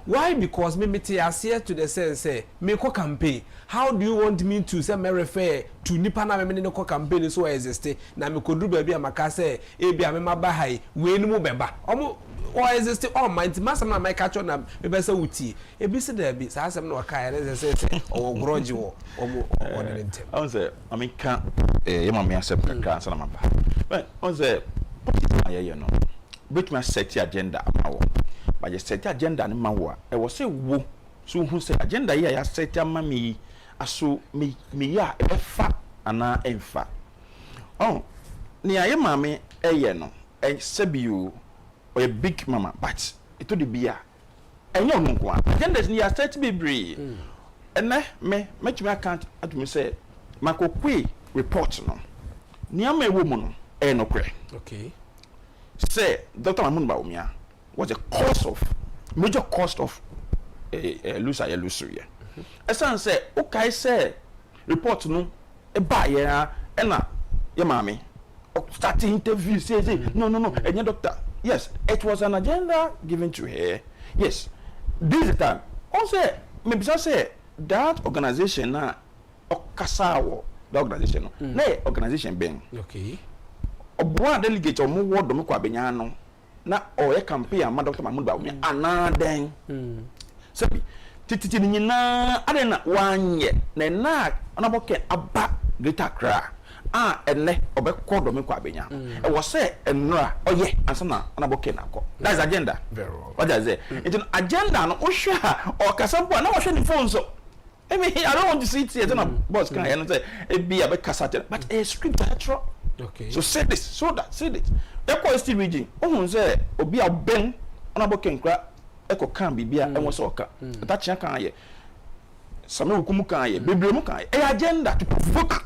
Why? Because me here to the sense say me ko campaign. How do you want me to say me refer to nipa na me no ko campaign so exist na me ko dru ba bia maka say e bia me maba hai we ni mu beba. Omo or exist all mind masam na my catch on na me be say wuti. E bi se da bi sa asem na waka ya say o grudge wo omo o de ntem. I say I mean can e ma me asem kakra sa na maba. But on say you know which my set agenda amawo. But you set agenda ni mawa. I was say wo so who say agenda here ya set mami aso me ya efa ana emfa. Oh ni aye mame eye no e sebiu or a big mama but it to the beer. And you know kwa agenda ni ya set bebre. Ene me account at me say makokwe report no. Ni ama ewo mu no e no kre. Okay. Say Dr. Mahmoud Baumia was a major cost of Lucia. As I say, okay, say report no a buyer and your mommy starting interview says no, and your doctor. Yes, it was an agenda given to her. Yes, this time also maybe I say that organization na Okasawo the organization no organization being okay. Obuan delegate or more word do kwa benyano na o campaign ama Dr. Mahmoud Baumia anaden sebi tititi ni na ade na wanye na onaboke aba Greater Accra ene obekọ do me kwa benya e wo say enra oye ansa na onaboke na akọ that's agenda very well what does it it agenda no ohwa o kasampo na wo hwe ni phone so I mean I don't want to see it here na boss can I say e be abekasa but a script actual. Okay. So say this, so that, say this. Eko still reading. Ohun say obi a ben onabo kenkra eko kan bibia enwo so oka. That chia kan ye. Same hukumu kan ye, bebremu kan ye. A agenda to provoke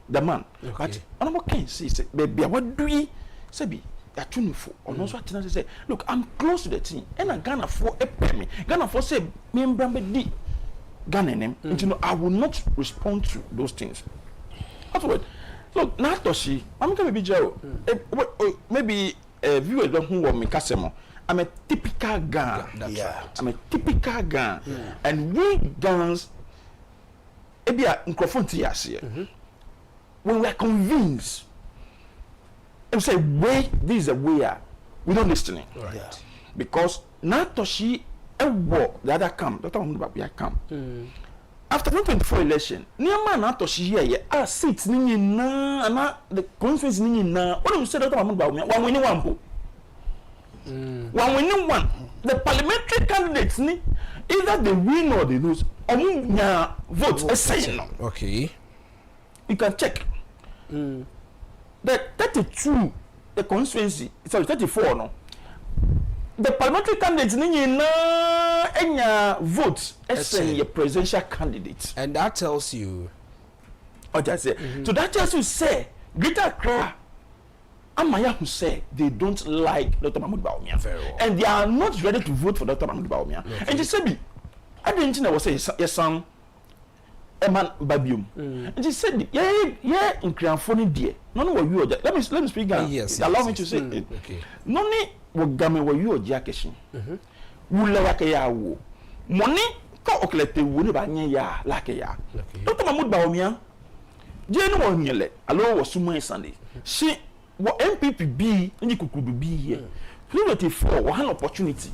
the man. Okay. But onabo ken see say bibia wadui say bi atunufo. Ono so atena say look, I'm close to the team. And Ghana for e me. Ghana for say me mbrambe di Ghana name. You know I will not respond to those things. Afterward look, Natoshi, I'm going to be Joe. Maybe viewers don't know what me kasemo. I'm a typical Gan. Yeah. I'm a typical Gan. And we Gans, maybe a microphone here. When we are convinced, and say, wait, this is a way we don't listening. Right. Yeah. Because Natoshi, a war, the other come, the time about we come. After 2024 election, Niama Natoshi here, seats ni na the conference ni na. What you said Dr. Mahmoud Baumia, one winning one po. One winning one. The parliamentary candidates ni either they win or they lose. Omunya vote essential. Okay. You can check. The 32, the constituency, sorry 34 no. The parliamentary candidates ni na enya votes as a presidential candidate, and that tells you what I say. So that tells you say Greater Accra Amaya who say they don't like Dr. Mahmoud Baumia and they are not ready to vote for Dr. Mahmoud Baumia. Okay. And she said I didn't know was say yes son Eman Babium. And she said yeah in Krianfoni dear. No we let me speak again. Yes, allow me to say it. Okay. No ni wogame wo you ojakeshin. Wula wake ya wo. Money ka oklete wo ni ba nye ya lake ya. Dr. Mahmoud Baumia je no wo nyele alo wo sumo Sunday. She wo MPP B ni kukudu B here. 2024 wo an opportunity.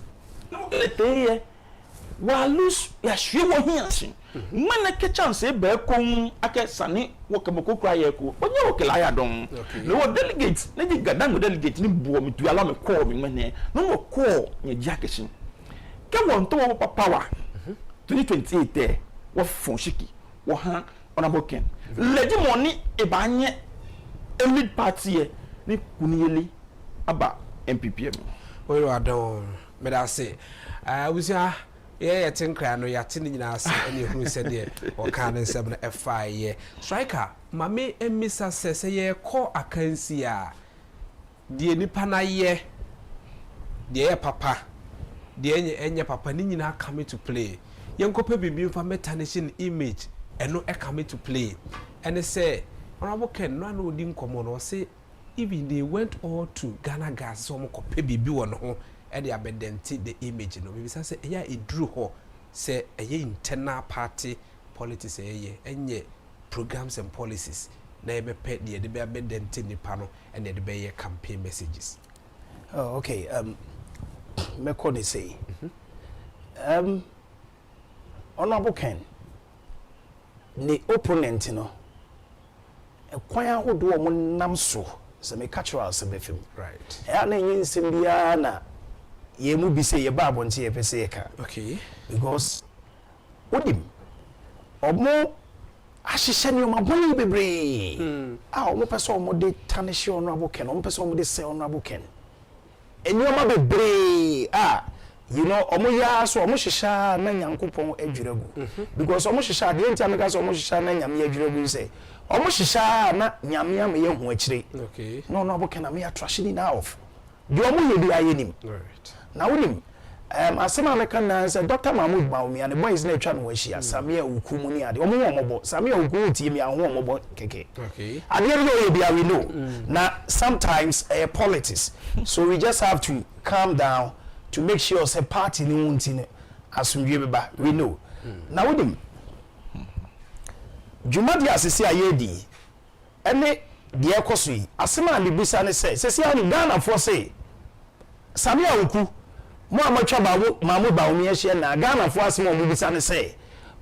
No lete here. Wa lose ya hwe wo hiansin. Mana ke chance e be kom ake sane wo kamoko kra ye ko. Onye wo kela ya don. No wo delegate na ji gadan delegate ni buo mi tu ala me call mi mane. No wo call nye jakeshin. Ke won to wo power 2028 wo fonshiki wo han Honorable Ken. Legimoni ebanye elite party ni kuniyeli aba MPPM. Oyo adon me da say abusia ye tenkra no ya tini nyina ase ene ehuru se de o kan nsem na FI ye striker mame emisa sese ye ko akansi a de nipa na ye de papa de enye papa ni nyina come to play yenkopa bibi mfa metanation image eno e come to play and say Honorable Ken no na odi nkomo no say even they went all to Ghana gas so mo kopa bibi wo no ho e de abedenti the image no bibi say eya edru ho say eye internal party politics eye enye programs and policies na e be pe de be abedenti nipa no and de be ye campaign messages. Oh, okay. Me ko dey say. Honorable Ken, the opponent no kwan ahodo mo nam so se me catch us be film. Right. E na yin sim bia na ye mu bi say ye ba abonte ye pese ye ka. Okay. Because odim omo ahihye ne omo boni bebre. Omo pese omo de tarnish Honorable Ken, omo pese omo de say Honorable Ken. Eni omo bebre you know omo ya so omo hihya na nyankopon adwiragu because omo hihya de enti ameka so omo hihya na nyame adwiragu say omo hihya na nyame am ye hu akire. Okay. No Honorable Ken am ya trashing now off de omo ye bi ayenim. Right. Na wonim asema meka na say Dr. Mahmoud Baumia ne boys na atwa no wahia Samia Ukumu ni ade omo omobo Samia Ukumu tie mi ahwo omobo keke. Okay. Ade no ye bi we know. Na sometimes politics so we just have to calm down to make sure say party ni wonti asumdwe beba we know. Na wodim Jumadi asisi ayedi ene de ekoso yi asema libisa ne say sesi ani Ghana for say Samia Uku mo amatwa bawo Mahmoud Baumi ehye na Ghana for asema mo bisa ne say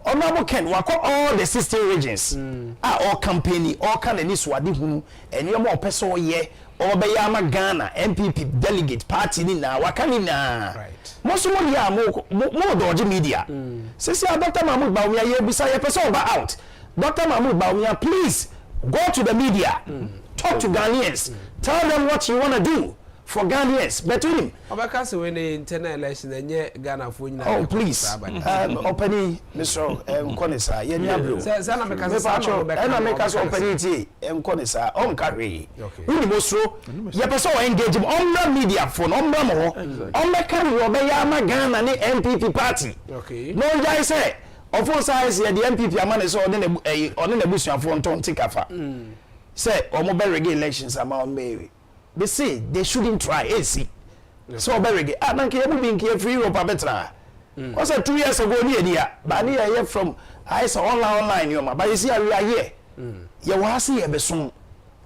Honorable Ken wako all the 16 regions all campaigning all kind ni swade hunu ene mo opeso ye Obayama Ghana MPP delegate party ni na wakani na right most mo ya mo dodge media sisi Dr. Mahmoud Baumia ye bisa ye person over out Dr. Mahmoud Baumia please go to the media talk to Ghanaians tell them what you want to do for Ghanaians between him Obaka say when the internal election enye Ghana fo nyina oh please opening Mr. Konisa ye nya bro say na meka say na meka so opening ti Konisa on carry we mo so ye person o engage on media phone on mo on meka we Obayama Ghana ni MPP party okay no jai say of all size ye the MPP amane so on na busuafo nton tikafa say o mo be reggae elections ama on be they say they shouldn't try AC so be reggae nanke ebu bi nke free Europe abetra was 2 years ago ni edia ba ni here from I say online you ma but you see we are here ye wa see ye beso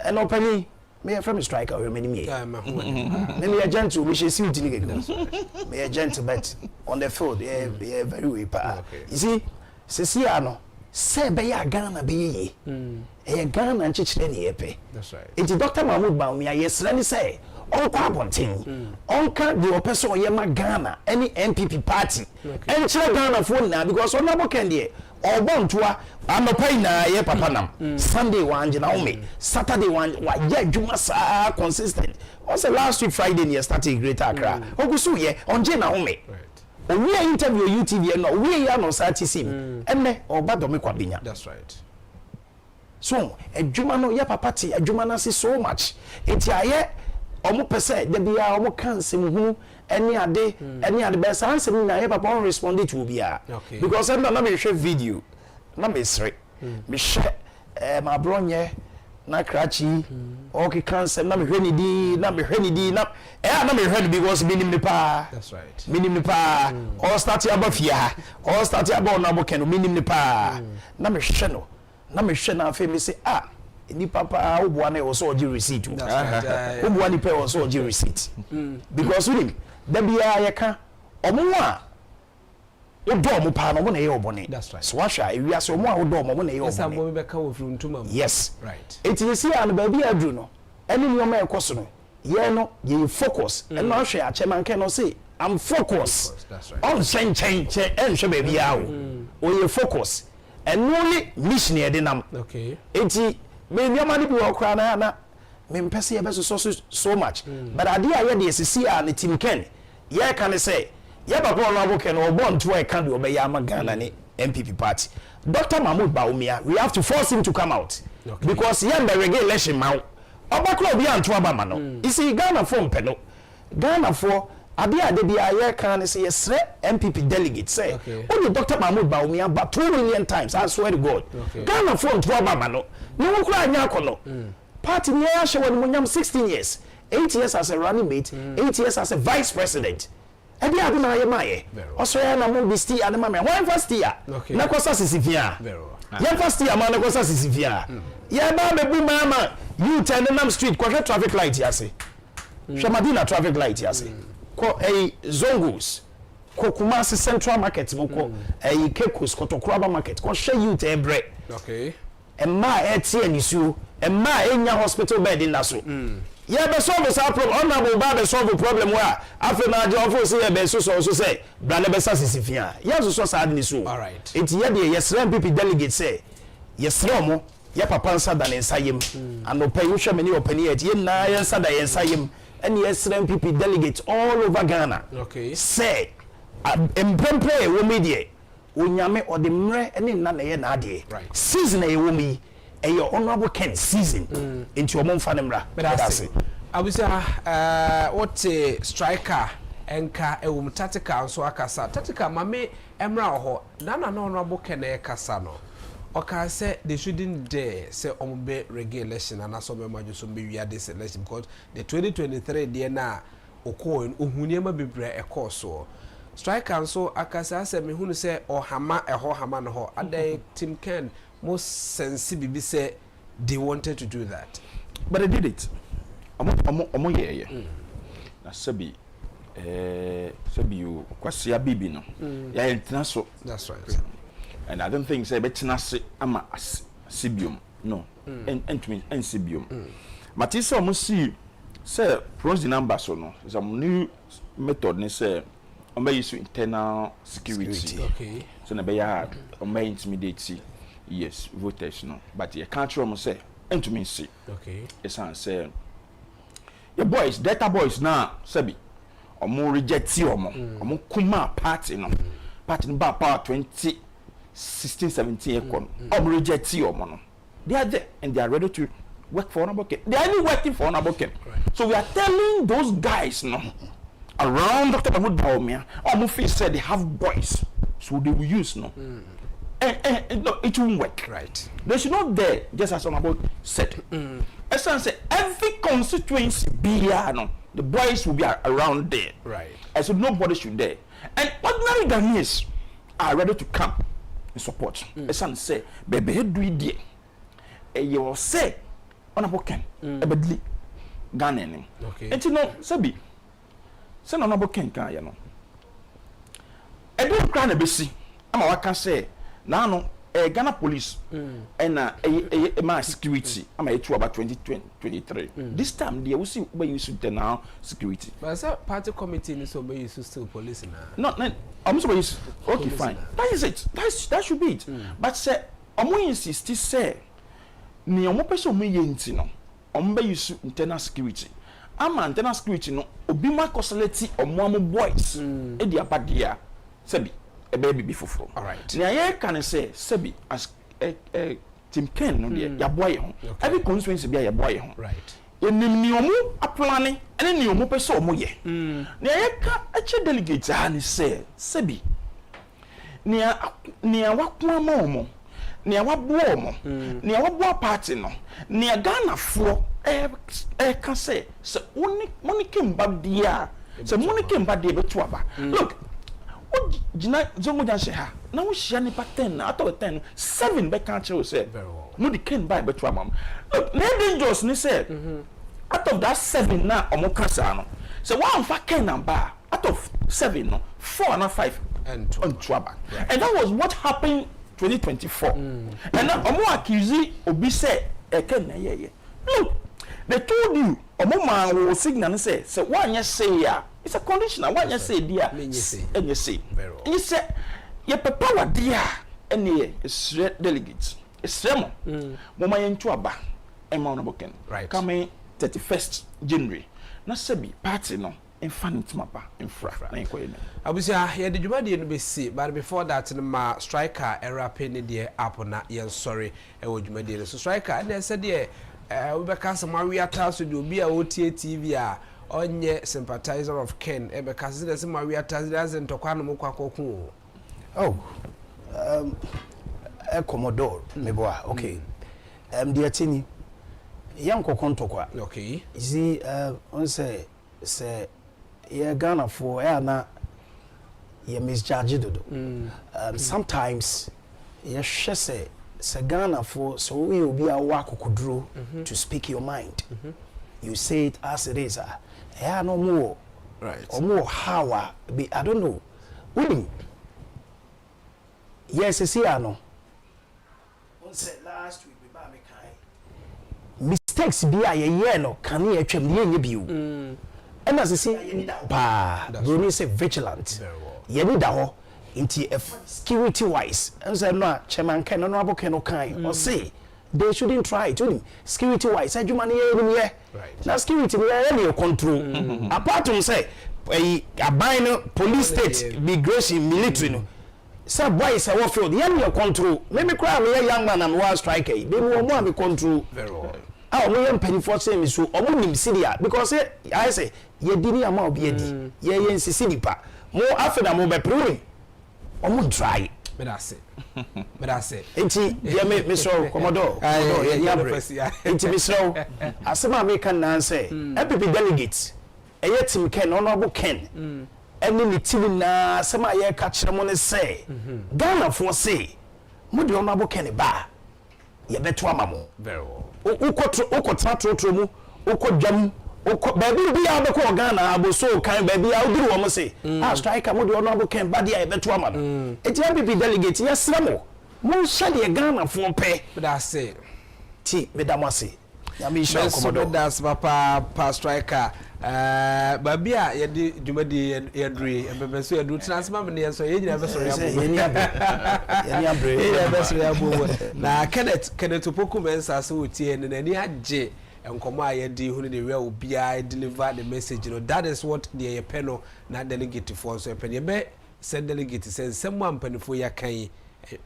and opani me from striker we many me me gentle we see you tinike me gentle but on the field yeah very way pa you see see ano say be ya Ghana be ye Ghana nchichire ni yepe that's right it Dr. Mahmoud Baumia yesra ni say on kwa bontin on ka the person ye ma Ghana any MPP party and chire Ghana for na because Honorable Ken dey obontoa anopai na ye papa nam Sunday wanje na ome Saturday wanje wa ye adwuma sa consistent also last week Friday ni started Greater Accra ogusu ye onje na ome we interview UTV no we ya no SATC enne oba do me kwabenya that's right so adwuma no ye papa ti adwuma na see so much enti aye omo pese de bia omo kansem hu any ade be sansem na ye papa on respond to bia because na me share video na me sre me share ma bronye na krachi okay kansem na me hwani di na me hwani because minim me pa that's right minim me pa all start ya bafia all start ya ba Honorable Ken minim me pa na me hwe no na me hwe na afa me say ni papa obuwa na wo so oji receipt obuwa ni pe wo so oji receipt because with him da bia ye ka omo a odo omo pa no mo na ye obone that's right so wahwa ewia so omo a odo omo na ye obone sambo be ka wo fru ntuma yes right it is see an ba bia adru no eni ni omo ekoso no ye no ye focus and no hwe a chairman Ken no say I'm focused that's right on change enhwe ba bia o ye focus and only mission here dinam. Okay. Eti me nyama bi wo kra na me mpese ye beso so much. But ade aye de sisi a ne team Ken. Ye kan say ye ba ko no Ken o born to e kan de obeya ama Ghana ni MPP party. Dr. Mahmoud Bawumia, we have to force him to come out. Okay. Because he am the regulation now. Obakro obi anto abama no. You see Ghana for mpeno. Ghana for ade bi aye kan say yesre MPP delegate say. Only Dr. Mahmoud Bawumia but 2 million times, I swear to God. Okay. Ghana for nto abama no. No kura anya kono. Party ni ya she won munyam 16 years. 8 years as a running mate, 8 years as a vice president. Ebi adu na ye maye. Osoya na mo bisti anema me. One first year. Na kosa sisifia. Ye first year ma na kosa sisifia. Ye ba be bu mama. You tell them street kwa traffic light yase. Shamadina traffic light yase. Ko Zongus. Ko Kumasi Central Market mo ko Kekos Kotokuraba Market. Ko she you te ebre. Okay. Emma etie nisu. Emma enya hospital bed in naso. Yeah, be solve this problem. Honorable Baba solve the problem where after na Jofo say be so say brand be sasifia. Yes so sad ni so. All right. It here the Yesram people delegate say Yesram mo ya papa nsa da nsayem. And opay you show many opani et ye na yensa da ensayem. And Yesram people delegate all over Ghana. Okay. Say emprempre wo media. Onyame o de mre ene na na ye na ade. Right. Season e wo mi your honorable Ken season into your monfanemra. But I was what striker enka tatika so akasa tatika mame emra ho na honorable Ken e kasa no oka say they shouldn't dare say ombe regulation and so memajo so be wia this election because the 2023 there na okoin ohuniema bebre e course striker so akasa say me hunu say ohama eho hama no ho adai team Ken most sensible say they wanted to do that, but they did it. Omo yeah. Na sabi you kwasi abibi no. Ya entina so. That's right. And I don't think say betina se ama sibium. No. Entumi ensibium. Matisa omo see say pros the number so no. Some new method ni say omo use internal security. Okay. So na be ya omo intimidate. Yes, voters no, but you can't try to say, and to me see. Okay. It's say, your boys, data boys now, Sabi, or more reject you, or more Kuma party no, party in power 2016, 17, or reject you, or they are there and they are ready to work for an bucket. They are only working for an bucket. So we are telling those guys no around Dr. Mahmoud Bawumia, or Mufi said they have boys, so they will use no. No, it won't work. Right. They should not there, just as about said. As I say, every constituency be no, the boys will be around there. Right. And so nobody should there. And ordinary Ghanaians are ready to come and support. As I say, baby, do it there. You will say, honorable Ken, ebedli Ghana. Okay. And you know, Sabi, say honorable Ken can you know. I don't cry a bit. I'm a can say. Now no Ghana police and my security I'm to about 2023 this time they will see where you should now security but as a party committee in so you still police now not I'm supposed okay fine that is it that should be it but say omo insist say ni omo person omo yenti no omo be use internal security ama internal security no obi ma consolati omo boys e dia padia sabi a baby before. All right. Now, I can say, Sebi, as Team Ken, no, your boy, every constituency be a boy. Right. In the new planning, and then you move so more. Now, I can actually delegate and say, Sebi, near what momo, near what blomo, near what party, no, near Ghana for can say, so only money came back dear, so money came back there, but look. Jina zongo jansha na wo hia nipa 10 out of 10 7 be can tell say no the ken buy be to am look na dangerous ni say out of that 7 na omo kasa no say one fa ken number out of 7 no 4 and 5 and trouble and that was what happened 2024 and now omo accuse obi say e ken na ye look they told you omo man will signal say one you say ya it's a conditional. What you say, dear? And you say, you say, your papa, dear, any delegates. It's remo. Mama yentu aba. Emma Onaboken. Right. Coming 31st January. Na sebi party no. Infinite mapa infra. Na inkoye no. Abusia ye de djuma de no be see, but before that no ma striker era pen de app na ye sorry e wo djuma de so striker na se de we be ka sama we ataso de obi a otie TV a onye sympathizer of Ken e be ka se de sama we ataso as ntokwa no mkwa kokun. Oh. Commodore meboa. Okay. The atini young kokontokwa. Okay. You see on say yeah Ghana for na you misjudge dodo. Sometimes you say Ghana for so we will be a wakukudru to speak your mind. You say it as it is. Yeah, no more. Right. Or more how be I don't know. Winning. Yes, I see I know. One said last week we buy me kind. Mistakes be a year no can you atwam ne you. And as I say, you need that. You say vigilant. You need that. Into security wise, and say no, chairman can no abo can no kind. Or say they shouldn't try it. Security wise, say you money here. Right. Now security we are any control. Apart from say, a bind police state, immigration, military. No. Say boy say what field? You any control. Let me cry me a young man and war striker. They will more be control. Very well. Ah, we am penny for say me so omo nim sidia because I say ye dini ama obi edi ye nsisi nipa mo afeda mo be pruning omo try me da say enti ye me so Commodore ye yabre enti me so asema me kan na say EPP delegates eye team Ken honorable Ken eni ni team na asema ye ka kire mo ne say Ghana for say mo de honorable Ken ba ye beto amamo very well uko trotro mu uko dwam uko baby bi a be ko Ghana aboso kan baby a oduru wo mo say striker mo de honorable Ken ba dia e beto ama no eti MPP delegate yesra mo shade Ghana fo pe da say ti medamase ya me sha Commodore that's papa striker baby a ye de djumadi ye dre embebe so ye do transma me ne so ye nyina be so ya bo ye abre be so ya bo na Kenneth opoku mensa so tie ne nani age enkomo a ye di hu ne we obi a deliver the message no that is what the peno na delegate for so pen ye be send delegate say semu ampanifo ya kan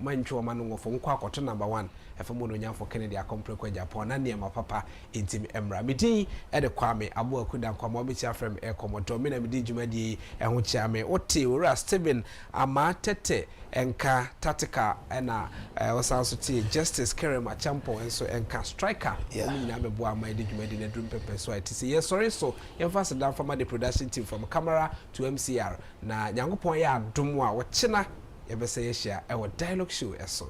manchwo ma no ngofo nkwa akoto number 1 efemo no nyafo Kennedy akompre kwa Agyapong na ne papa intim emra medin e de kwame abo akuda kwama obi frem e komoto me na medi djumadi e ho chia me ote ora Steven amatete enka tatika na osanso tie Justice Kerem Agyapong enso enka striker omi na mebo ama edi djumadi na drum pepe so it say yes sorry so emphasize down from the production team from camera to MCR na nyangopon ya adom a wo chena yebese ye share e wo dialogue show eso